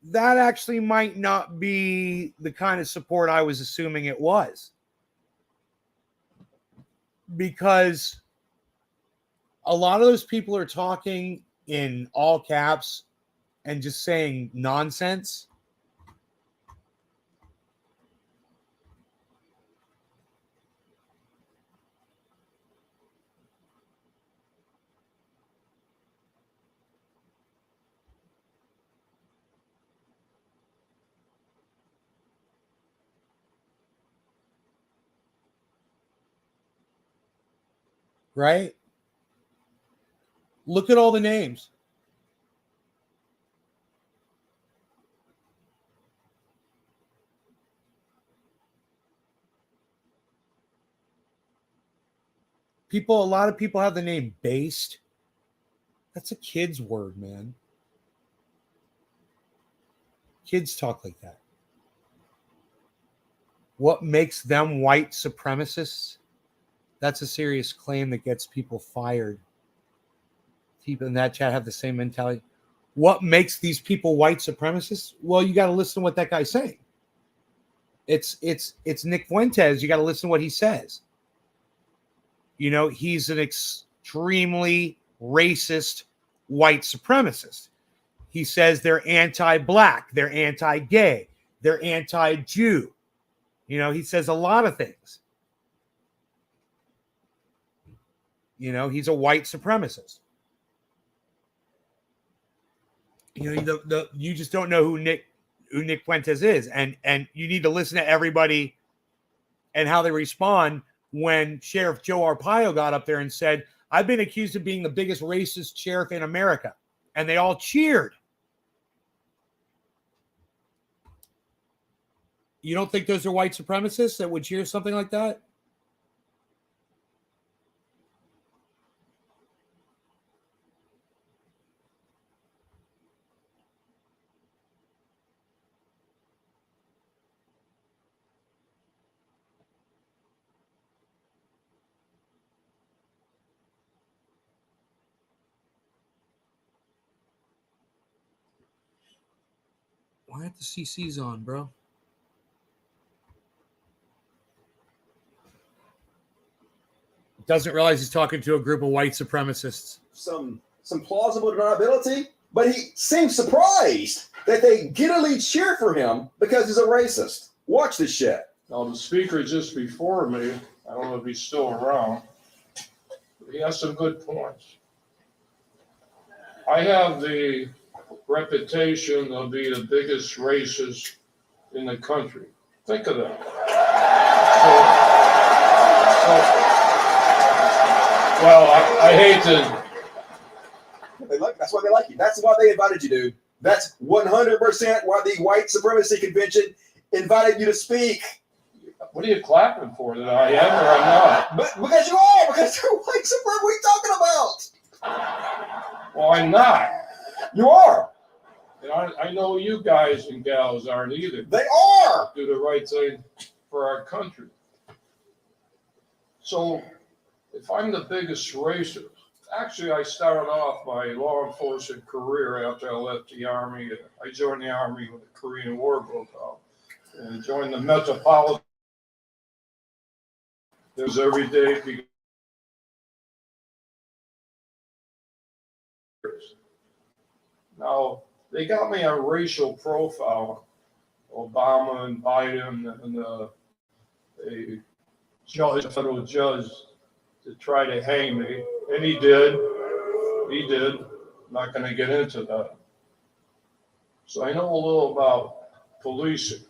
that actually might not be the kind of support I was assuming it was. Because a lot of those people are talking in all caps and just saying nonsense. Right? Look at all the names. A lot of people have the name based. That's a kid's word, man. Kids talk like that. What makes them white supremacists? That's a serious claim that gets people fired. People in that chat have the same mentality. What makes these people white supremacists? Well, you got to listen to what that guy's saying. It's Nick Fuentes. You got to listen to what he says. You know, he's an extremely racist white supremacist. He says they're anti-black, they're anti-gay, they're anti-Jew. You know, he says a lot of things. You know, he's a white supremacist. You know, you just don't know who Nick Fuentes is, and you need to listen to everybody and how they respond. When Sheriff Joe Arpaio got up there and said, "I've been accused of being the biggest racist sheriff in America," and they all cheered. You don't think those are white supremacists that would cheer something like that? Why aren't the CCs on, bro? Doesn't realize he's talking to a group of white supremacists. Some plausible deniability, but he seems surprised that they giddily cheer for him because he's a racist. Watch this shit. Now, the speaker just before me, I don't know if he's still around, but he has some good points. I have the reputation of being the biggest racist in the country. Think of that. Well, I hate to. That's why they like you. That's why they invited you, dude. That's 100% why the white supremacy convention invited you to speak. What are you clapping for? That I am or I'm not? But because you are, because they're white supremacy. What are you talking about? Well, I'm not. You are. And I know you guys and gals aren't either. They are. Do the right thing for our country. So, if I'm the biggest racist, actually, I started off my law enforcement career after I left the Army. I joined the Army when the Korean War broke out and joined the Metropolitan. There's every day. Now, they got me on racial profile, Obama and Biden and a judge, a federal judge, to try to hang me. And he did. I'm not going to get into that. So I know a little about policing.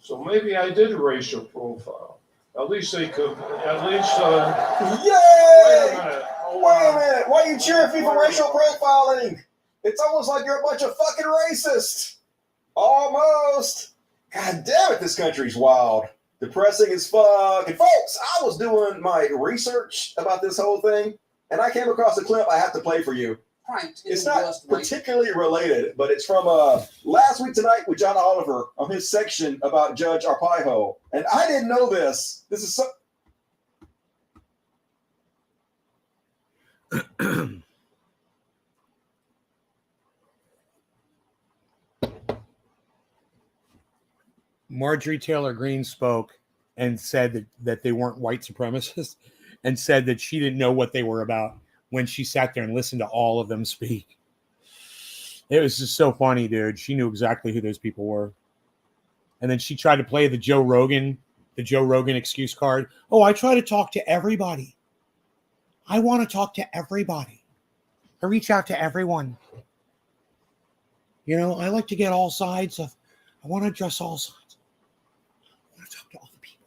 So maybe I did a racial profile. At least they could, Yay! Wait a minute. Wait a minute. Why are you cheering for me for racial profiling? It's almost like you're a bunch of fucking racists. Almost. God damn it, this country's wild. Depressing as fuck. And folks, I was doing my research about this whole thing, and I came across a clip I have to play for you. It's not particularly related, but it's from last week tonight with John Oliver on his section about Judge Arpaio. And I didn't know this. This is so. Marjorie Taylor Greene spoke and said that they weren't white supremacists, and said that she didn't know what they were about when she sat there and listened to all of them speak. It was just so funny, dude. She knew exactly who those people were. And then she tried to play the Joe Rogan excuse card. Oh, I try to talk to everybody. I want to talk to everybody. I reach out to everyone. You know, I like to get all sides of, I want to address all sides. I want to talk to all the people.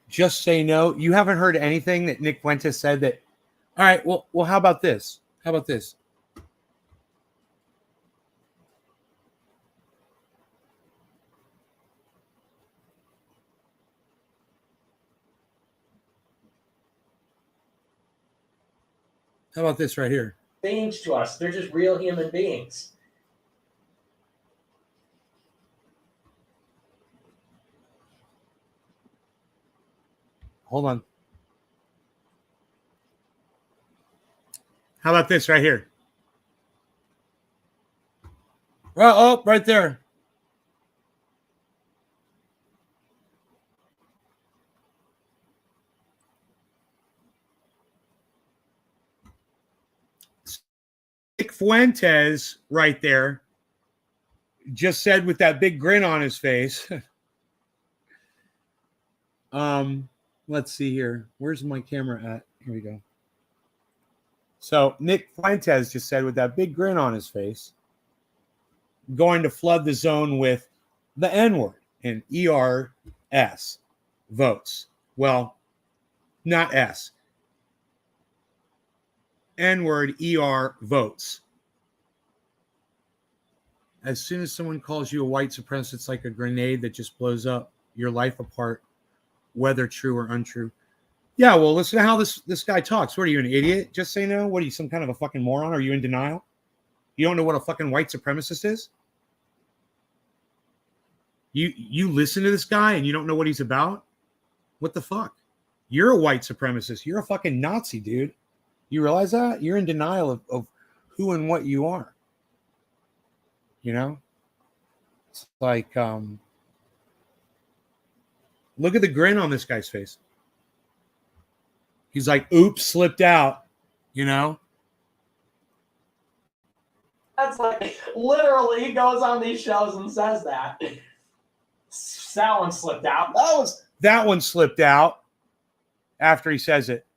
Just say no. You haven't heard anything that Nick Fuentes said that, all right, well, how about this? How about this? How about this right here? Beings to us. They're just real human beings. Hold on. How about this right here? Oh, right there. Nick Fuentes right there just said with that big grin on his face. Let's see here. Where's my camera at? Here we go. So Nick Fuentes just said with that big grin on his face, going to flood the zone with the N-word and ERS votes. Well, not S. N-word ER votes. As soon as someone calls you a white supremacist, it's like a grenade that just blows up your life apart, whether true or untrue. Yeah, well, listen to how this guy talks. What are you, an idiot? Just say no? What are you, some kind of a fucking moron? Are you in denial? You don't know what a fucking white supremacist is? You listen to this guy and you don't know what he's about? What the fuck? You're a white supremacist. You're a fucking Nazi, dude. You realize that? You're in denial of who and what you are. You know? It's like, look at the grin on this guy's face. He's like, oops, slipped out, you know? That's like, literally, he goes on these shows and says that. That one slipped out. That one slipped out after he says it.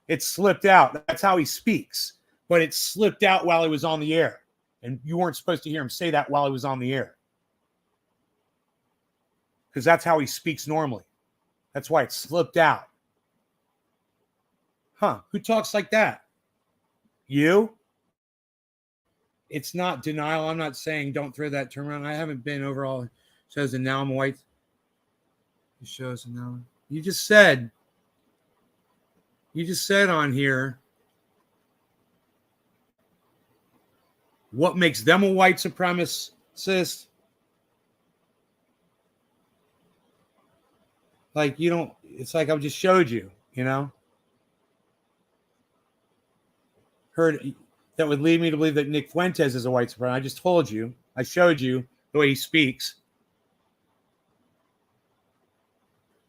It slipped out. That's how he speaks. But it slipped out while he was on the air. And you weren't supposed to hear him say that while he was on the air. Because that's how he speaks normally. That's why it slipped out. Huh? Who talks like that? You? It's not denial. I'm not saying don't throw that term around. I haven't been over all shows and now I'm white. Shows and now you just said on here what makes them a white supremacist. Like you don't. It's like I just showed you. You know. Heard that would lead me to believe that Nick Fuentes is a white supremacist. I just told you. I showed you the way he speaks.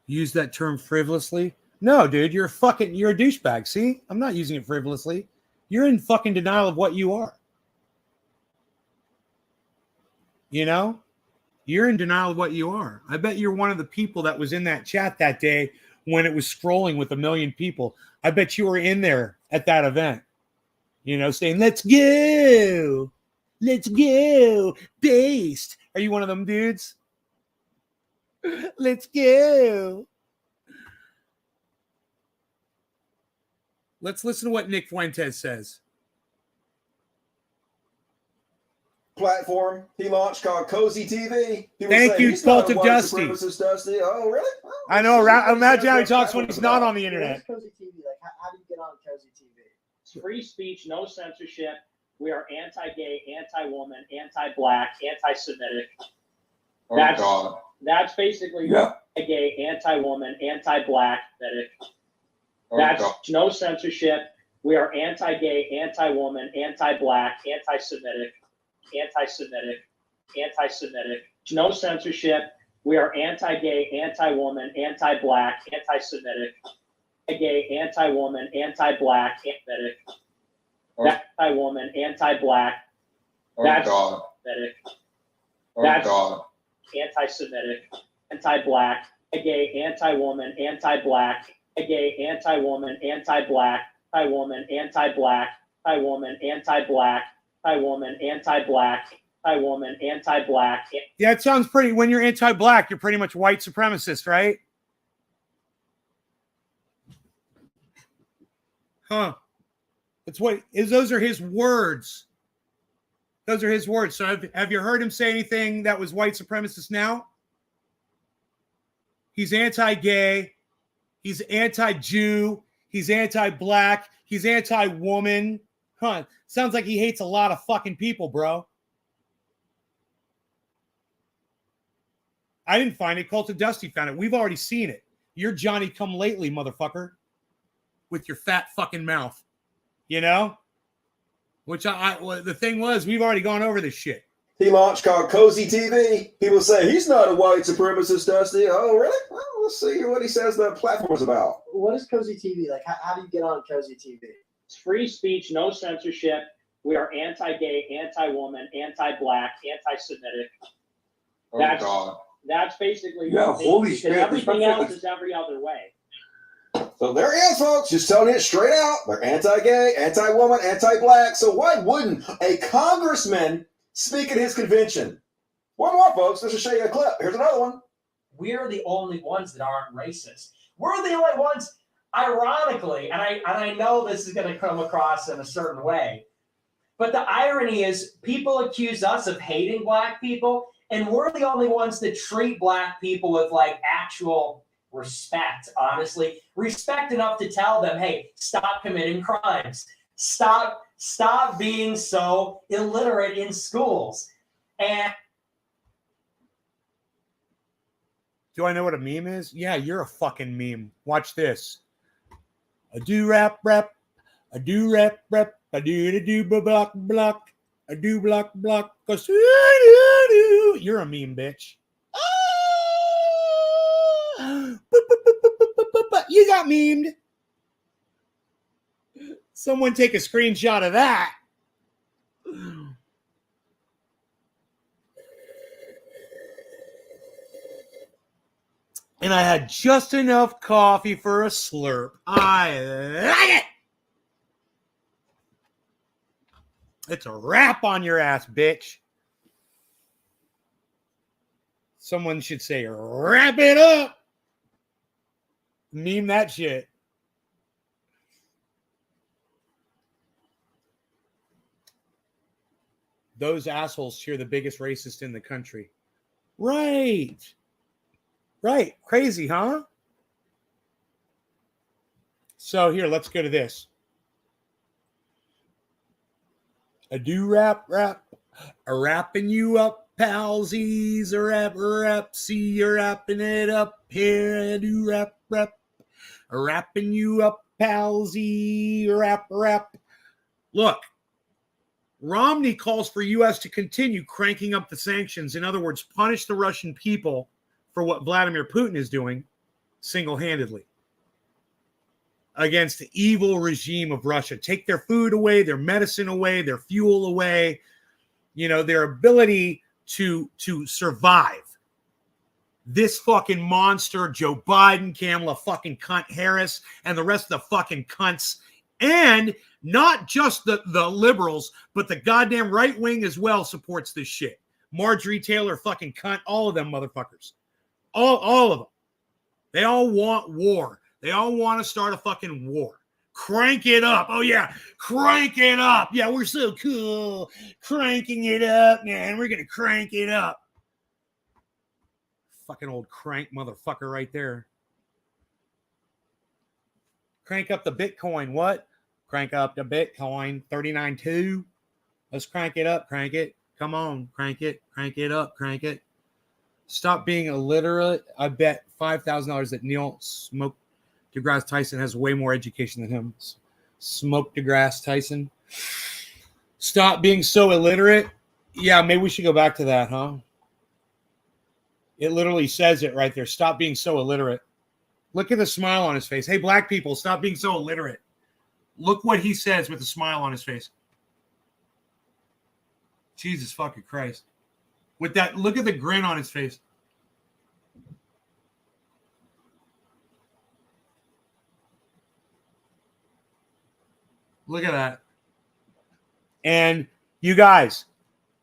Use that term frivolously? No, dude, you're a douchebag. See? I'm not using it frivolously. You're in fucking denial of what you are. You know? You're in denial of what you are. I bet you're one of the people that was in that chat that day when it was scrolling with 1 million people. I bet you were in there at that event, you know, saying, let's go. Let's go. Based. Are you one of them dudes? Let's go. Let's listen to what Nick Fuentes says. Platform he launched called Cozy TV. People Thank say, you, he's not Cult a of white Dusty. supremacist, Dusty. Oh, really? Well, I know. let's see what Imagine how he says that talks when he's not platform's on the internet. What is Cozy TV? Like, how do you get on Cozy TV? It's free speech, no censorship. We are anti-gay, anti-woman, anti-black, anti-Semitic. That's basically anti-gay, anti-woman, anti-black, That's no censorship. We are anti-gay, anti-woman, anti-black, anti-Semitic, anti-Semitic. No censorship. We are anti-gay, anti-woman, anti-black, anti-Semitic, anti-gay, anti-woman, anti-black, anti-woman, anti-black. That's anti-Semitic, anti-black, gay, anti-woman, anti-black, gay, anti-woman, anti-black, anti-woman, anti-black, anti-woman, anti-black, anti-woman, anti-black, anti-woman, anti-black. Yeah, it sounds pretty. When you're anti-black, you're pretty much white supremacist, right? Huh. That's what is. Those are his words. Those are his words. So have you heard him say anything that was white supremacist now? He's anti-gay. He's anti-Jew. He's anti-black. He's anti-woman. Huh. Sounds like he hates a lot of fucking people, bro. I didn't find it. Cult of Dusty found it. We've already seen it. You're Johnny come lately, motherfucker. With your fat fucking mouth. You know? Which the thing was, we've already gone over this shit. He launched called Cozy TV. People say he's not a white supremacist, Dusty. Oh, really? Well, let's see what he says the platform is about. What is Cozy TV? Like, how do you get on Cozy TV? It's free speech, no censorship. We are anti-gay, anti-woman, anti-black, anti-Semitic. That's basically holy shit. Everything else is every other way. So there he is, folks, just telling it straight out. They're anti-gay, anti-woman, anti-black. So why wouldn't a congressman speak at his convention? One more, folks. Let's just show you a clip. Here's another one. We're the only ones that aren't racist. We're the only ones, ironically, and I know this is going to come across in a certain way, but the irony is people accuse us of hating black people, and we're the only ones that treat black people with like actual respect, honestly. Respect enough to tell them, hey, stop committing crimes. Stop being so illiterate in schools. And do I know what a meme is? Yeah, you're a fucking meme. Watch this. A do rap, a do rap, a do block, a do block, cause you're a meme, bitch. You got memed. Someone take a screenshot of that. And I had just enough coffee for a slurp. I like it. It's a wrap on your ass, bitch. Someone should say, wrap it up. Meme that shit. Those assholes cheer the biggest racist in the country. Right. Right. Crazy, huh? So here, let's go to this. A do rap, a wrapping you up, palsies, a rap, see you're wrapping it up here. A do rap, a wrapping you up, palsy, rap. Look, Romney calls for U.S. to continue cranking up the sanctions. In other words, punish the Russian people for what Vladimir Putin is doing single-handedly against the evil regime of Russia. Take their food away, their medicine away, their fuel away, you know, their ability to survive this fucking monster, Joe Biden, Kamala fucking cunt Harris, and the rest of the fucking cunts, and not just the liberals, but the goddamn right wing as well supports this shit. Marjorie Taylor fucking cunt, all of them motherfuckers. All of them. They all want war. They all want to start a fucking war. Crank it up. Oh, yeah. Crank it up. Yeah, we're so cool. Cranking it up, man. We're going to crank it up. Fucking old crank motherfucker right there. Crank up the Bitcoin. What? Crank up the Bitcoin. 39.2. Let's crank it up. Crank it. Come on. Crank it. Crank it up. Crank it. Stop being illiterate. I bet $5,000 that Neil Smoke deGrasse Tyson has way more education than him. Smoke deGrasse Tyson. Stop being so illiterate. Yeah, maybe we should go back to that, huh? It literally says it right there. Stop being so illiterate. Look at the smile on his face. Hey, black people, stop being so illiterate. Look what he says with a smile on his face. Jesus fucking Christ. With that, look at the grin on his face. Look at that. And you guys,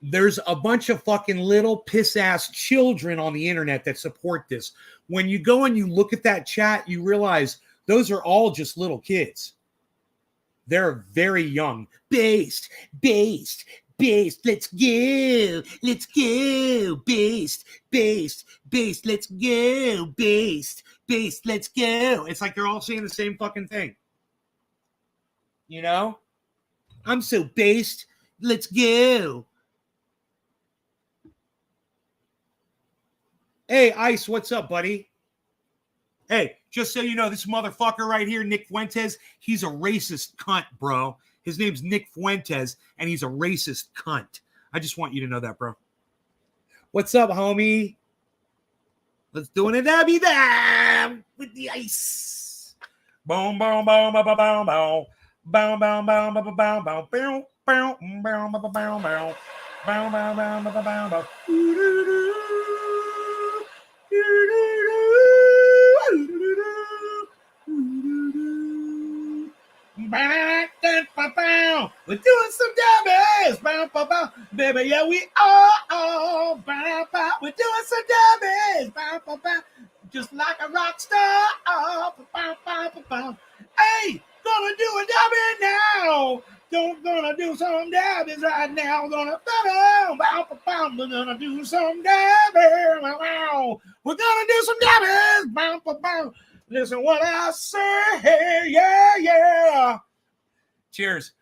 there's a bunch of fucking little piss-ass children on the internet that support this. When you go and you look at that chat, you realize those are all just little kids. They're very young. Based. Let's go. Let's go. Based. Let's go. Based. Let's go. It's like they're all saying the same fucking thing. You know? I'm so based. Let's go. Hey, Ice, what's up, buddy? Hey, just so you know, this motherfucker right here, Nick Fuentes, he's a racist cunt, bro. His name's Nick Fuentes, and he's a racist cunt. I just want you to know that, bro. What's up, homie? Let's do an dabby dab with the ice. Boom, boom, boom, boom, boom, boom, boom. Boom, boom, boom, boom, boom, boom, boom, boom, boom, boom, boom, boom, boom, boom. Boom, boom, boom, boom, boom, boom. We're doing some dabbies. Baby, yeah, we are. We're doing some dabbies. Just like a rock star. Hey, gonna do a dabby now. Gonna do some dabbies right now. We're gonna do some dabbies. We're gonna do some dabbies. Listen what I say. Yeah. Cheers.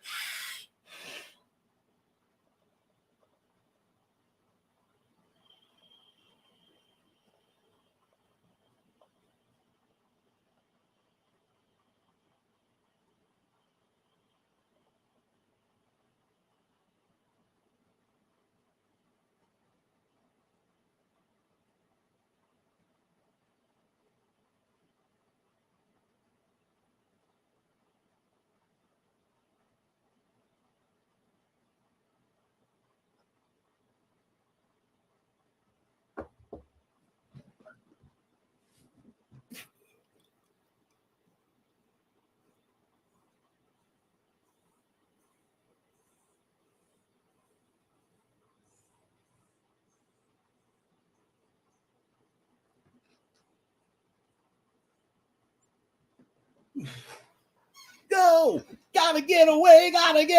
Go! Gotta get away, gotta go.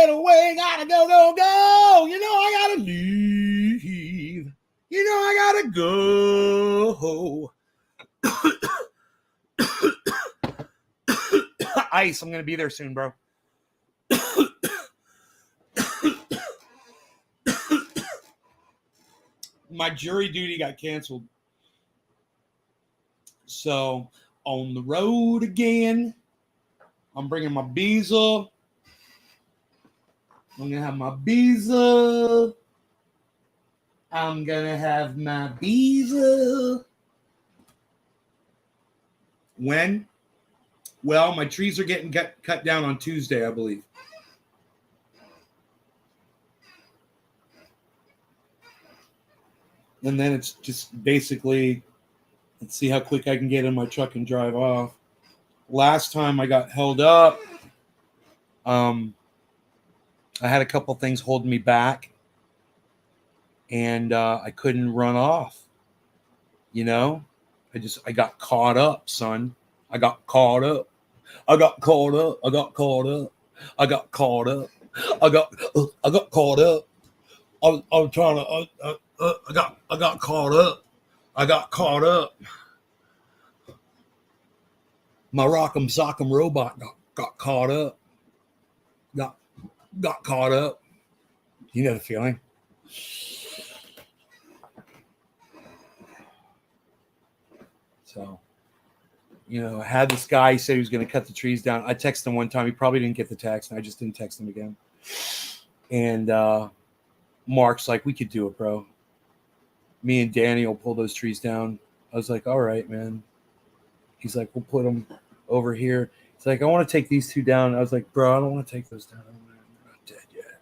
You know I gotta leave. You know I gotta go. Ice, I'm gonna be there soon, bro. My jury duty got canceled. So, on the road again. I'm bringing my Beezel. I'm going to have my Beezel. I'm going to have my Beezel. When? Well, my trees are getting cut down on Tuesday, I believe. And then it's just basically, let's see how quick I can get in my truck and drive off. Last time I got held up, I had a couple things holding me back, and I couldn't run off. You know, I got caught up, son. I got caught up. I got caught up. I got caught up. I got caught up. I got caught up. I was trying to. I got caught up. I got caught up. My rock'em sock'em robot got caught up. Got caught up. You know the feeling. So, you know, I had this guy say he was going to cut the trees down. I texted him one time. He probably didn't get the text, and I just didn't text him again. And Mark's like, we could do it, bro. Me and Danny will pull those trees down. I was like, all right, man. He's like, we'll put them over here. He's like, I want to take these two down. I was like, bro, I don't want to take those down. They're not dead yet.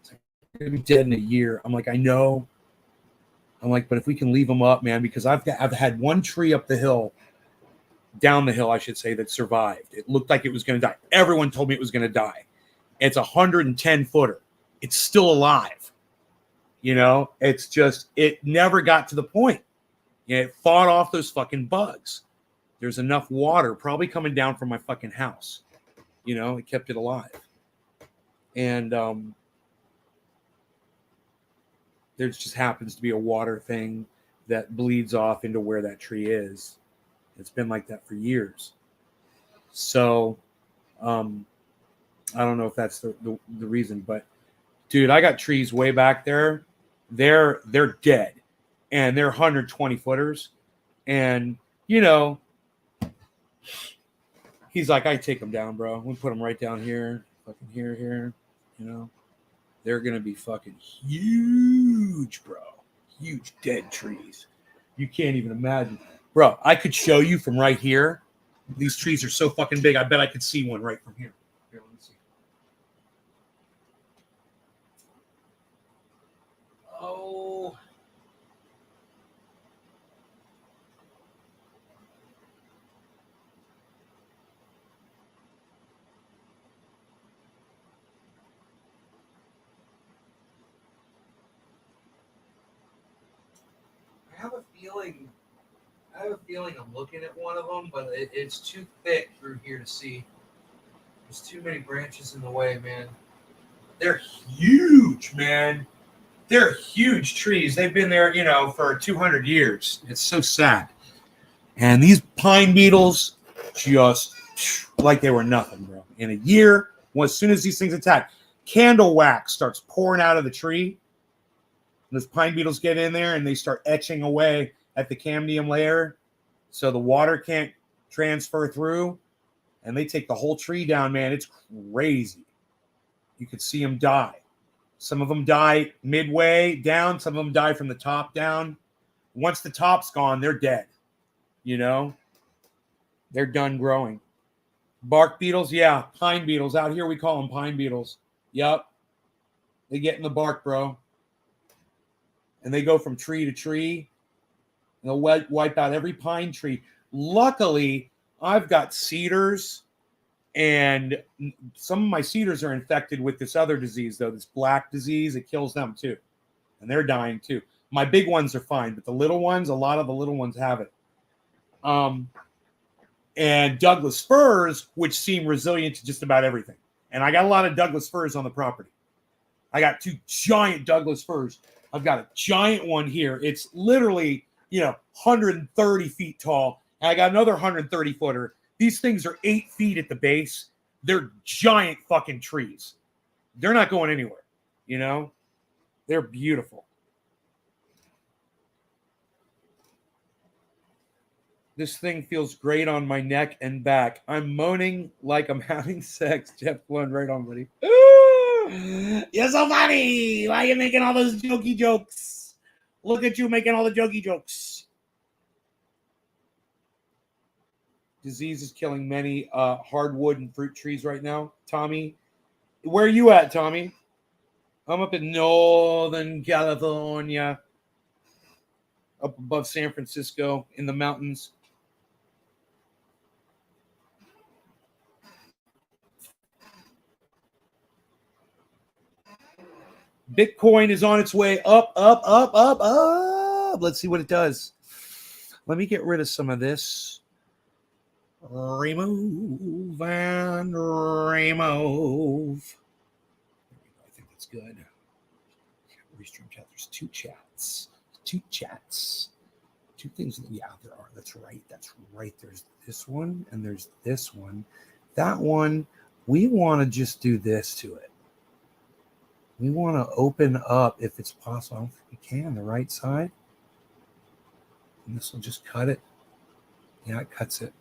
It's like, they're going to be dead in a year. I'm like, I know. I'm like, but if we can leave them up, man, because I've had one tree up the hill, down the hill, I should say, that survived. It looked like it was going to die. Everyone told me it was going to die. It's a 110-footer. It's still alive. You know, it's just, it never got to the point. You know, it fought off those fucking bugs. There's enough water probably coming down from my fucking house. You know, it kept it alive. And there just happens to be a water thing that bleeds off into where that tree is. It's been like that for years. So I don't know if that's the reason, but dude, I got trees way back there. They're dead, and they're 120 footers. And you know, he's like, I take them down, bro. We put them right down here, fucking here. You know, they're gonna be fucking huge, bro. Huge dead trees. You can't even imagine, bro. I could show you from right here. These trees are so fucking big. I bet I could see one right from here. Here, let me see. Oh. I have a feeling I'm looking at one of them, but it's too thick through here to see. There's too many branches in the way, man. They're huge, man. They're huge trees. They've been there, you know, for 200 years. It's so sad. And these pine beetles, just like they were nothing, bro. In a year, as soon as these things attack, candle wax starts pouring out of the tree. And those pine beetles get in there and they start etching away at the cambium layer, so the water can't transfer through, and they take the whole tree down, man. It's crazy. You could see them die. Some of them die midway down. Some of them die from the top down. Once the top's gone, they're dead. You know, they're done growing. Bark beetles, yeah, pine beetles. Out here we call them pine beetles. Yep, they get in the bark, bro, and they go from tree to tree. They'll wipe out every pine tree. Luckily, I've got cedars, and some of my cedars are infected with this other disease, though, this black disease. It kills them, too. And they're dying, too. My big ones are fine, but the little ones, a lot of the little ones have it. And Douglas firs, which seem resilient to just about everything. And I got a lot of Douglas firs on the property. I got 2 giant Douglas firs. I've got a giant one here. It's literally, 130 feet tall. And I got another 130 footer. These things are 8 feet at the base. They're giant fucking trees. They're not going anywhere. They're beautiful. This thing feels great on my neck and back. I'm moaning like I'm having sex. Jeff Blunt, right on, buddy. You're so funny. Why are you making all those jokey jokes? Look at you making all the jokey jokes. Disease is killing many hardwood and fruit trees right now. Tommy, where are you at, Tommy? I'm up in Northern California. up above San Francisco in the mountains. Bitcoin is on its way up, up, up, up, up. Let's see what it does. Let me get rid of some of this. Remove and remove. I think that's good. Restream chat. There's two chats. Two things. Yeah, there are. That's right. There's this one and there's this one. That one, we want to just do this to it. We want to open up, if it's possible. I don't think we can. The right side. And this will just cut it. Yeah, it cuts it.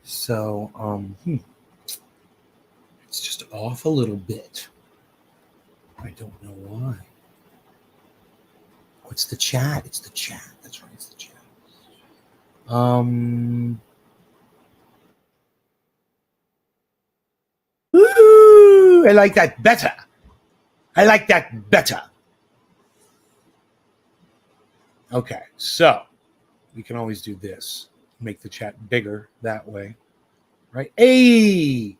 So, it's just off a little bit. I don't know why. Oh, it's the chat. It's the chat. That's right. It's the chat. Ooh, I like that better. Okay, so we can always do this. Make the chat bigger that way. Right? Hey,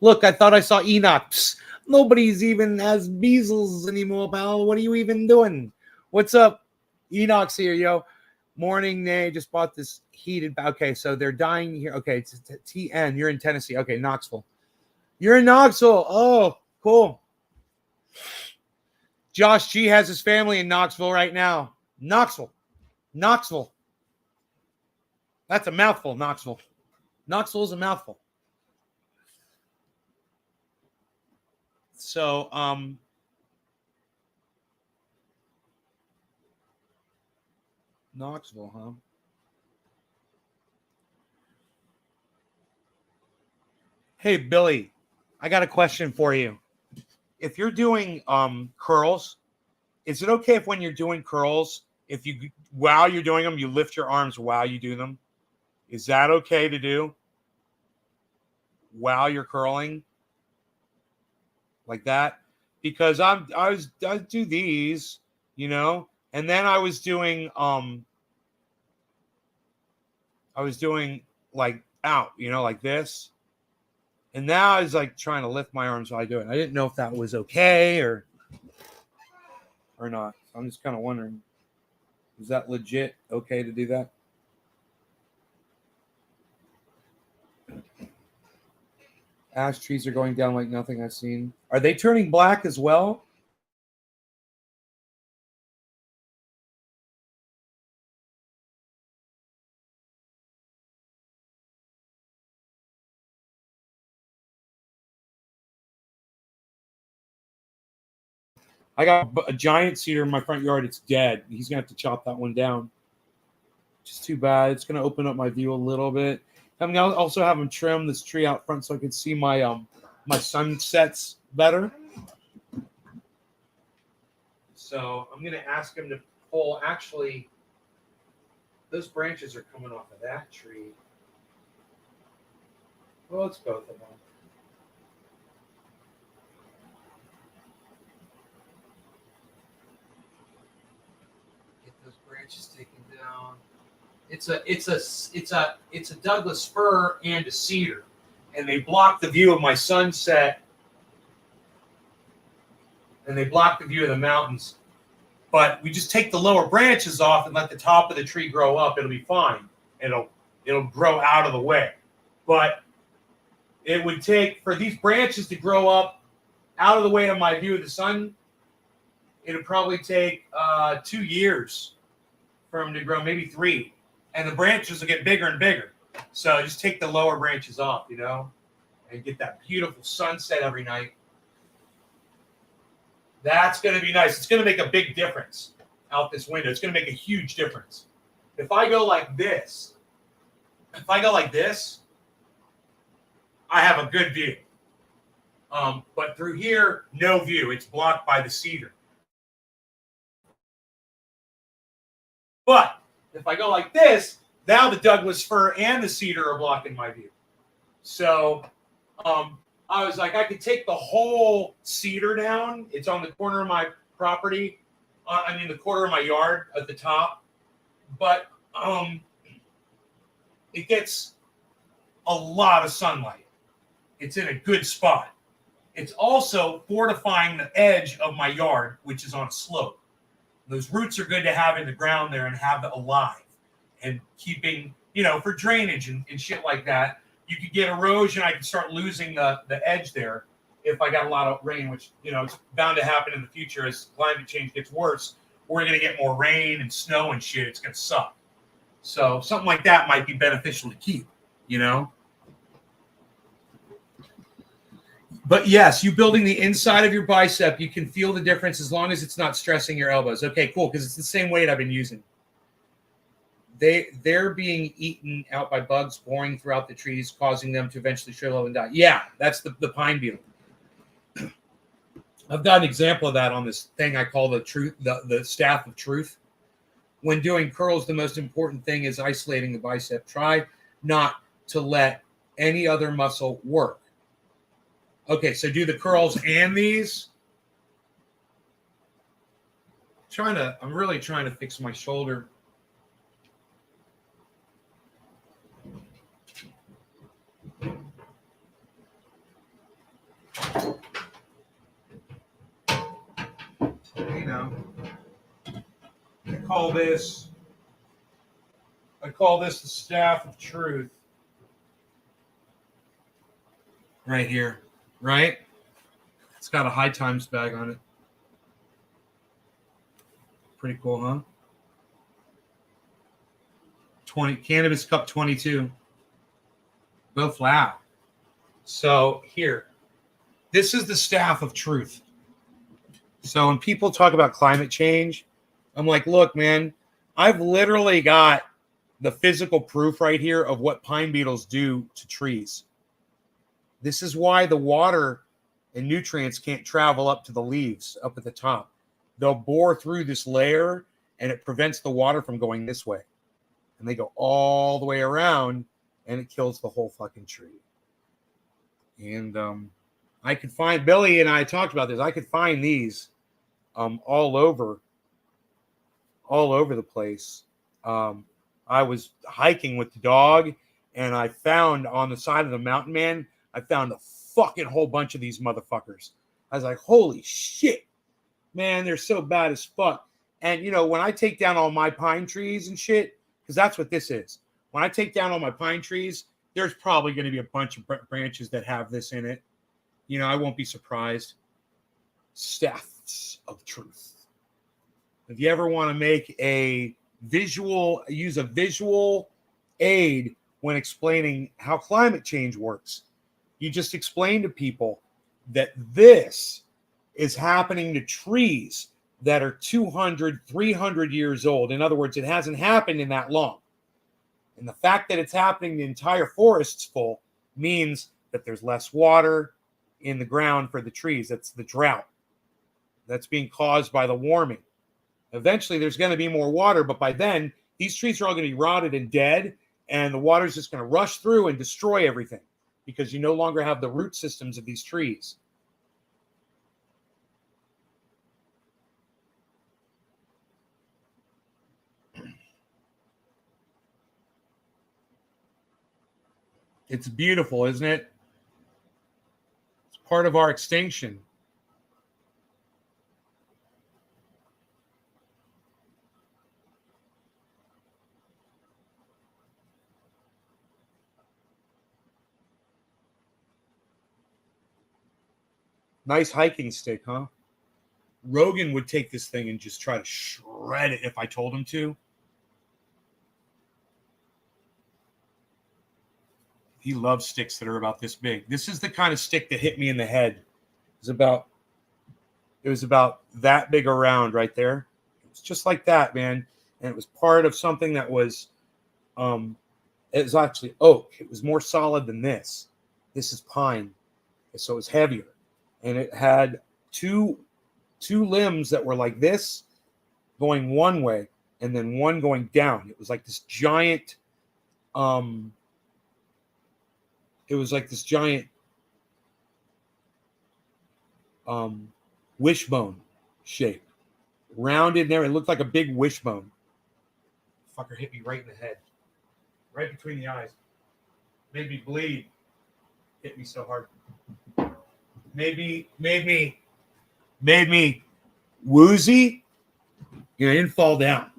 look, I thought I saw Enoch. Psst, nobody's even has measles anymore, pal. What are you even doing? What's up? Enoch's here, yo. Morning, Nay. Just bought this heated. Okay, so they're dying here. Okay, it's TN. You're in Tennessee. Okay, Knoxville. You're in Knoxville. Oh, cool. Josh G has his family in Knoxville right now. Knoxville. That's a mouthful, Knoxville. Knoxville is a mouthful. So, Knoxville, huh? Hey, Billy, I got a question for you. If you're doing curls, is it okay if when you're doing curls, if you while you're doing them, you lift your arms while you do them? Is that okay to do while you're curling? Like that? Because I do these, you know, and then I was doing like out, you know, like this. And now I was like trying to lift my arms while I do it. I didn't know if that was okay or not. I'm just kind of wondering, is that legit okay to do that? Ash trees are going down like nothing I've seen. Are they turning black as well? I got a giant cedar in my front yard. It's dead. He's going to have to chop that one down. Just too bad. It's going to open up my view a little bit. I'm going to also have him trim this tree out front so I can see my my sunsets better. So I'm going to ask him to pull. Actually, those branches are coming off of that tree. Well, it's both of them. Get those branches taken down. It's a Douglas fir and a cedar, and they block the view of my sunset, and they block the view of the mountains. But we just take the lower branches off and let the top of the tree grow up. It'll be fine. It'll grow out of the way. But it would take for these branches to grow up out of the way of my view of the sun. It would probably take 2 years for them to grow, maybe 3. And the branches will get bigger and bigger. So just take the lower branches off, you know, and get that beautiful sunset every night. That's going to be nice. It's going to make a big difference out this window. It's going to make a huge difference. If I go like this, I have a good view. But through here, no view. It's blocked by the cedar. But if I go like this, now the Douglas fir and the cedar are blocking my view. So I was like, I could take the whole cedar down. It's on the corner of my property. The corner of my yard at the top. but it gets a lot of sunlight. It's in a good spot. It's also fortifying the edge of my yard, which is on a slope. Those roots are good to have in the ground there and have it alive and keeping, for drainage and shit like that. You could get erosion. I could start losing the edge there if I got a lot of rain, which, it's bound to happen in the future as climate change gets worse. We're going to get more rain and snow and shit. It's going to suck. So something like that might be beneficial to keep, But yes, you building the inside of your bicep, you can feel the difference as long as it's not stressing your elbows. Okay, cool, because it's the same weight I've been using. They're being eaten out by bugs boring throughout the trees, causing them to eventually shrivel up and die. Yeah, that's the pine beetle. I've got an example of that on this thing I call the staff of truth. When doing curls, the most important thing is isolating the bicep. Try not to let any other muscle work. Okay, so do the curls and these. I'm really trying to fix my shoulder. I call this the staff of truth. Right here, right? It's got a high times bag on it. Pretty cool, huh? 20 Cannabis Cup 22. Both loud. So here, this is the staff of truth. So when people talk about climate change, I'm like, look, man, I've literally got the physical proof right here of what pine beetles do to trees. This is why the water and nutrients can't travel up to the leaves up at the top. They'll bore through this layer and it prevents the water from going this way. And they go all the way around and it kills the whole fucking tree. And I could find, Billy and I talked about this, I could find these all over the place. I was hiking with the dog and I found on the side of the mountain, man, I found a fucking whole bunch of these motherfuckers. I was like, holy shit, man, they're so bad as fuck. And, when I take down all my pine trees and shit, because that's what this is. When I take down all my pine trees, there's probably going to be a bunch of branches that have this in it. I won't be surprised. Staffs of truth. If you ever want to use a visual aid when explaining how climate change works, you just explain to people that this is happening to trees that are 200, 300 years old. In other words, it hasn't happened in that long. And the fact that it's happening, the entire forest's full, means that there's less water in the ground for the trees. That's the drought. That's being caused by the warming. Eventually, there's going to be more water, but by then, these trees are all going to be rotted and dead, and the water's just going to rush through and destroy everything because you no longer have the root systems of these trees. It's beautiful, isn't it? It's part of our extinction. Nice hiking stick, huh? Rogan would take this thing and just try to shred it if I told him to. He loves sticks that are about this big. This is the kind of stick that hit me in the head. It was about that big around right there. It was just like that, man. And it was part of something that was, it was actually oak. It was more solid than this. This is pine. So it was heavier. And it had two limbs that were like this, going one way, and then one going down. It was like this giant, wishbone shape. Rounded there. It looked like a big wishbone. Fucker hit me right in the head. Right between the eyes. Made me bleed. Hit me so hard. Made me woozy. You know, I didn't fall down.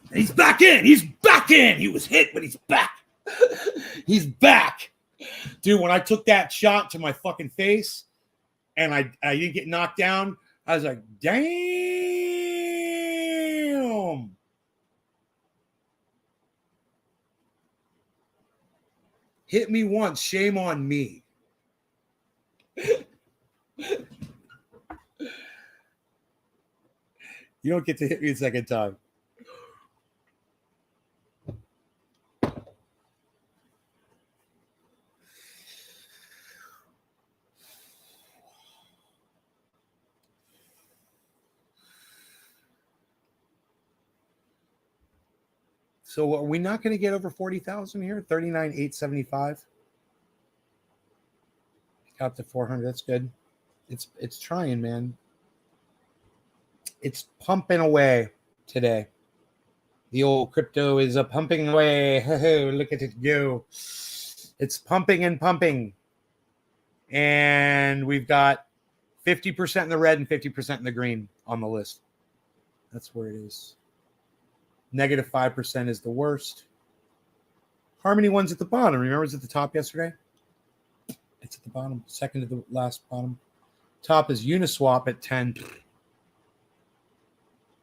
And he's back in. He's back in. He was hit, but he's back. He's back. Dude, when I took that shot to my fucking face and I didn't get knocked down, I was like, damn. Hit me once, shame on me. You don't get to hit me a second time. So are we not going to get over 40,000 here? 39,875. Got to 400. That's good. It's trying, man. It's pumping away today. The old crypto is pumping away. Look at it go. It's pumping and pumping. And we've got 50% in the red and 50% in the green on the list. That's where it is. Negative 5% is the worst. Harmony One's at the bottom. Remember, it was at the top yesterday? It's at the bottom. Second to the last bottom. Top is Uniswap at 10.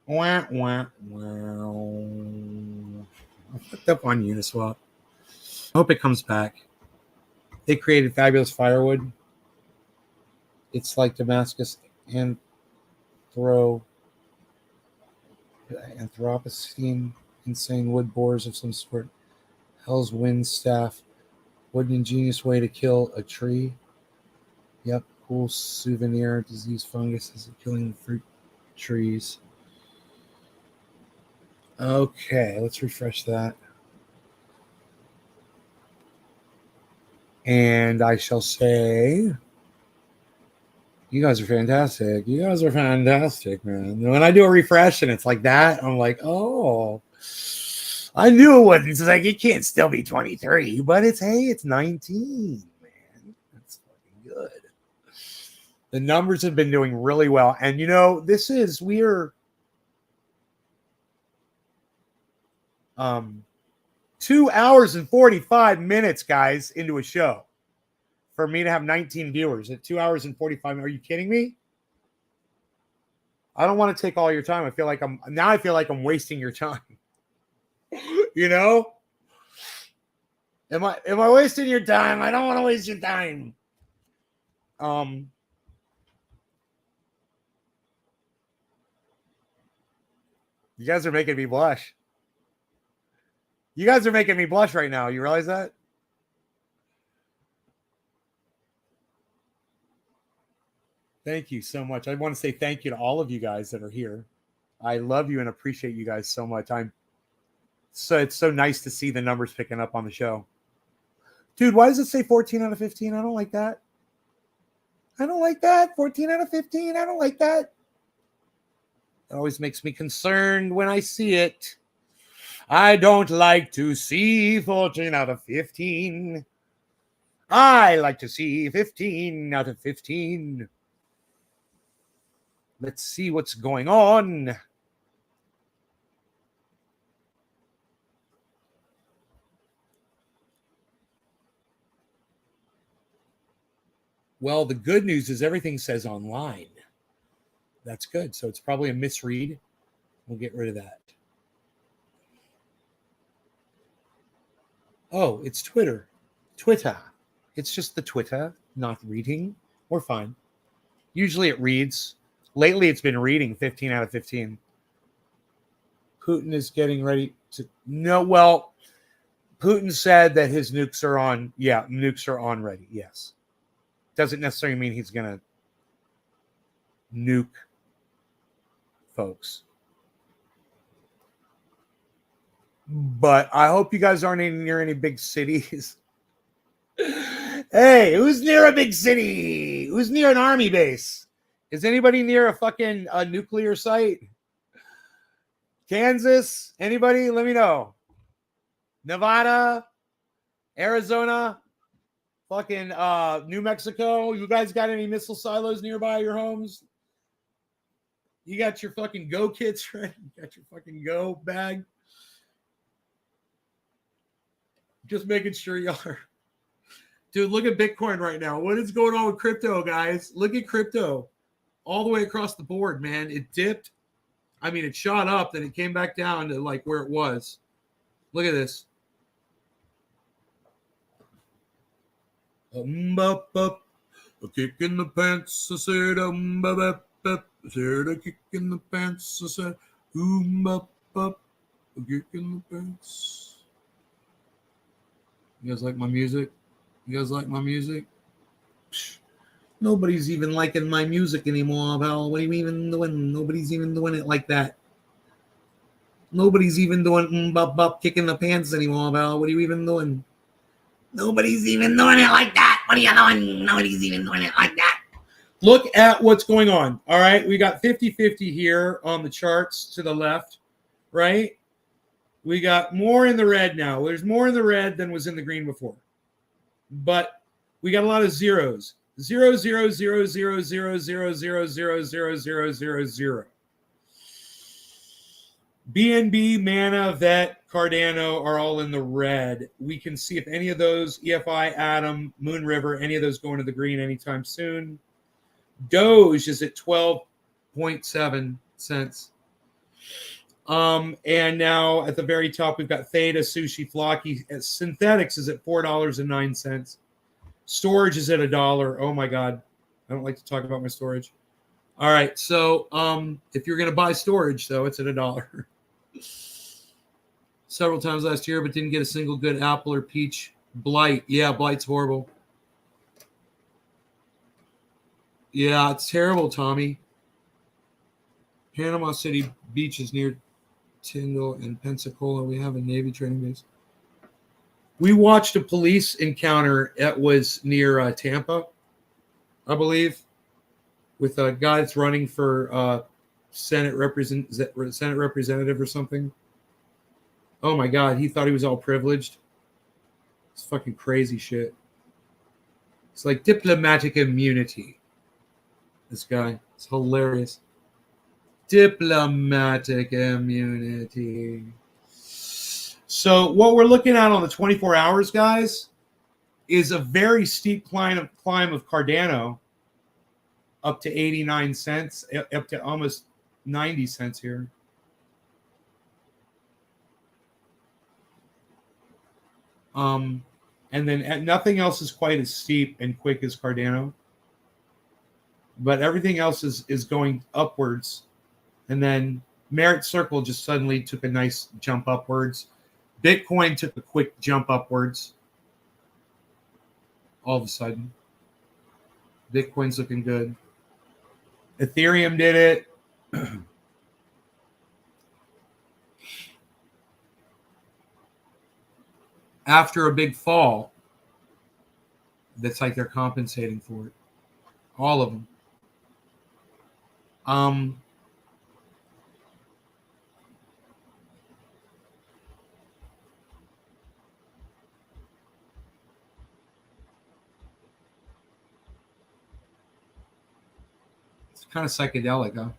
Wah, wah, wow. I fucked up on Uniswap. I hope it comes back. They created fabulous firewood. It's like Damascus Anthropocene, insane wood boars of some sort. Hell's wind staff. What an ingenious way to kill a tree. Yep, cool souvenir. Disease funguses are killing fruit trees. Okay, let's refresh that. And I shall say, you guys are fantastic. You guys are fantastic, man. When I do a refresh and it's like that, I'm like, oh, I knew it wasn't. It's like, it can't still be 23, but it's 19, man. That's fucking good. The numbers have been doing really well. And you know, we're 2 hours and 45 minutes, guys, into a show. For me to have 19 viewers at 2 hours and 45 minutes. Are you kidding me? I don't want to take all your time. I feel like I'm wasting your time. You know? Am I wasting your time? I don't want to waste your time. You guys are making me blush. You guys are making me blush right now. You realize that? Thank you so much. I want to say thank you to all of you guys that are here. I love you and appreciate you guys so much. It's so nice to see the numbers picking up on the show. Dude, why does it say 14 out of 15? I don't like that. I don't like that. 14 out of 15. I don't like that. It always makes me concerned when I see it. I don't like to see 14 out of 15. I like to see 15 out of 15. Let's see what's going on. Well, the good news is everything says online. That's good. So it's probably a misread. We'll get rid of that. Oh, it's Twitter. Twitter. It's just the Twitter, not reading. We're fine. Usually it reads. Lately it's been reading 15 out of 15. Putin is getting ready to... No, well, Putin said that his nukes are on. Yeah, nukes are on ready. Yes. Doesn't necessarily mean he's going to nuke folks. But I hope you guys aren't near any big cities. Hey, who's near a big city? Who's near an army base? Is anybody near a fucking nuclear site? Kansas, anybody? Let me know. Nevada, Arizona, fucking New Mexico. You guys got any missile silos nearby your homes? You got your fucking go kits, right? You got your fucking go bag. Just making sure you are. Dude, look at Bitcoin right now. What is going on with crypto, guys? Look at crypto all the way across the board, man. It dipped. I mean, it shot up, then it came back down to like where it was. Look at this. A kick in the pants, I said, I said, a kick in the pants, I said, a kick in the pants. You guys like my music? You guys like my music? Psh, nobody's even liking my music anymore, pal. What are you even doing? Nobody's even doing it like that. Nobody's even doing kicking the pants anymore, pal. What are you even doing? Nobody's even doing it like that. What are you doing? Nobody's even doing it like that. Look at what's going on. All right. We got 50-50 here on the charts to the left, right? We got more in the red now. There's more in the red than was in the green before. But we got a lot of zeros. 0, 0, 0, 0, 0, 0, 0, 0, 0, 0, 0, 0. BNB, Mana, Vet, Cardano are all in the red. We can see if any of those, EFI, Atom, Moon River, any of those go into the green anytime soon. Doge is at 12.7 cents. And now at the very top, we've got Theta, Sushi, Flocky. Synthetics is at $4.09. Storage is at $1. Oh my God. I don't like to talk about my storage. All right. So if you're going to buy storage, though, it's at $1. Several times last year, but didn't get a single good apple or peach. Blight. Yeah, Blight's horrible. Yeah, it's terrible, Tommy. Panama City Beach is near Tyndall and Pensacola. We have a Navy training base. We watched a police encounter that was near Tampa, I believe, with a guy that's running for Senate representative or something. Oh my God, he thought he was all privileged. It's fucking crazy shit. It's like diplomatic immunity. This guy. It's hilarious. Diplomatic immunity. So what we're looking at on the 24 hours, guys, is a very steep climb of Cardano up to 89 cents, up to almost 90 cents here. And then nothing else is quite as steep and quick as Cardano. But everything else is going upwards. And then Merit Circle just suddenly took a nice jump upwards. Bitcoin took a quick jump upwards. All of a sudden. Bitcoin's looking good. Ethereum did it. After a big fall, that's like they're compensating for it. All of them. It's kind of psychedelic, huh?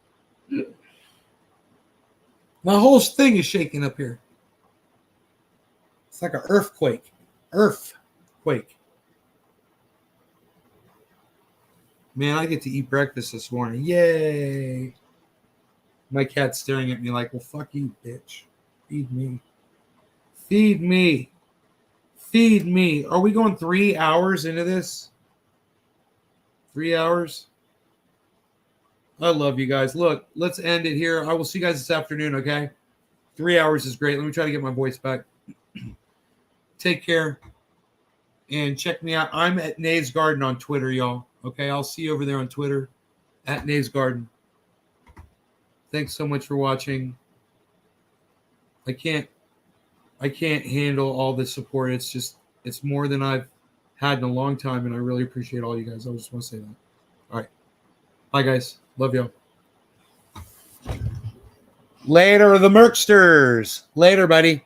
My whole thing is shaking up here. It's like an earthquake. Earthquake. Man, I get to eat breakfast this morning. Yay. My cat's staring at me like, well, fuck you, bitch. Feed me. Feed me. Feed me. Are we going 3 hours into this? 3 hours? I love you guys. Look, let's end it here. I will see you guys this afternoon, okay? 3 hours is great. Let me try to get my voice back. Take care. And check me out. I'm at Nays Garden on Twitter, y'all. Okay, I'll see you over there on Twitter at Nays Garden. Thanks so much for watching. I can't handle all the support. It's more than I've had in a long time, and I really appreciate all you guys. I just want to say that. All right. Bye, guys. Love y'all. Later, the Merksters. Later, buddy.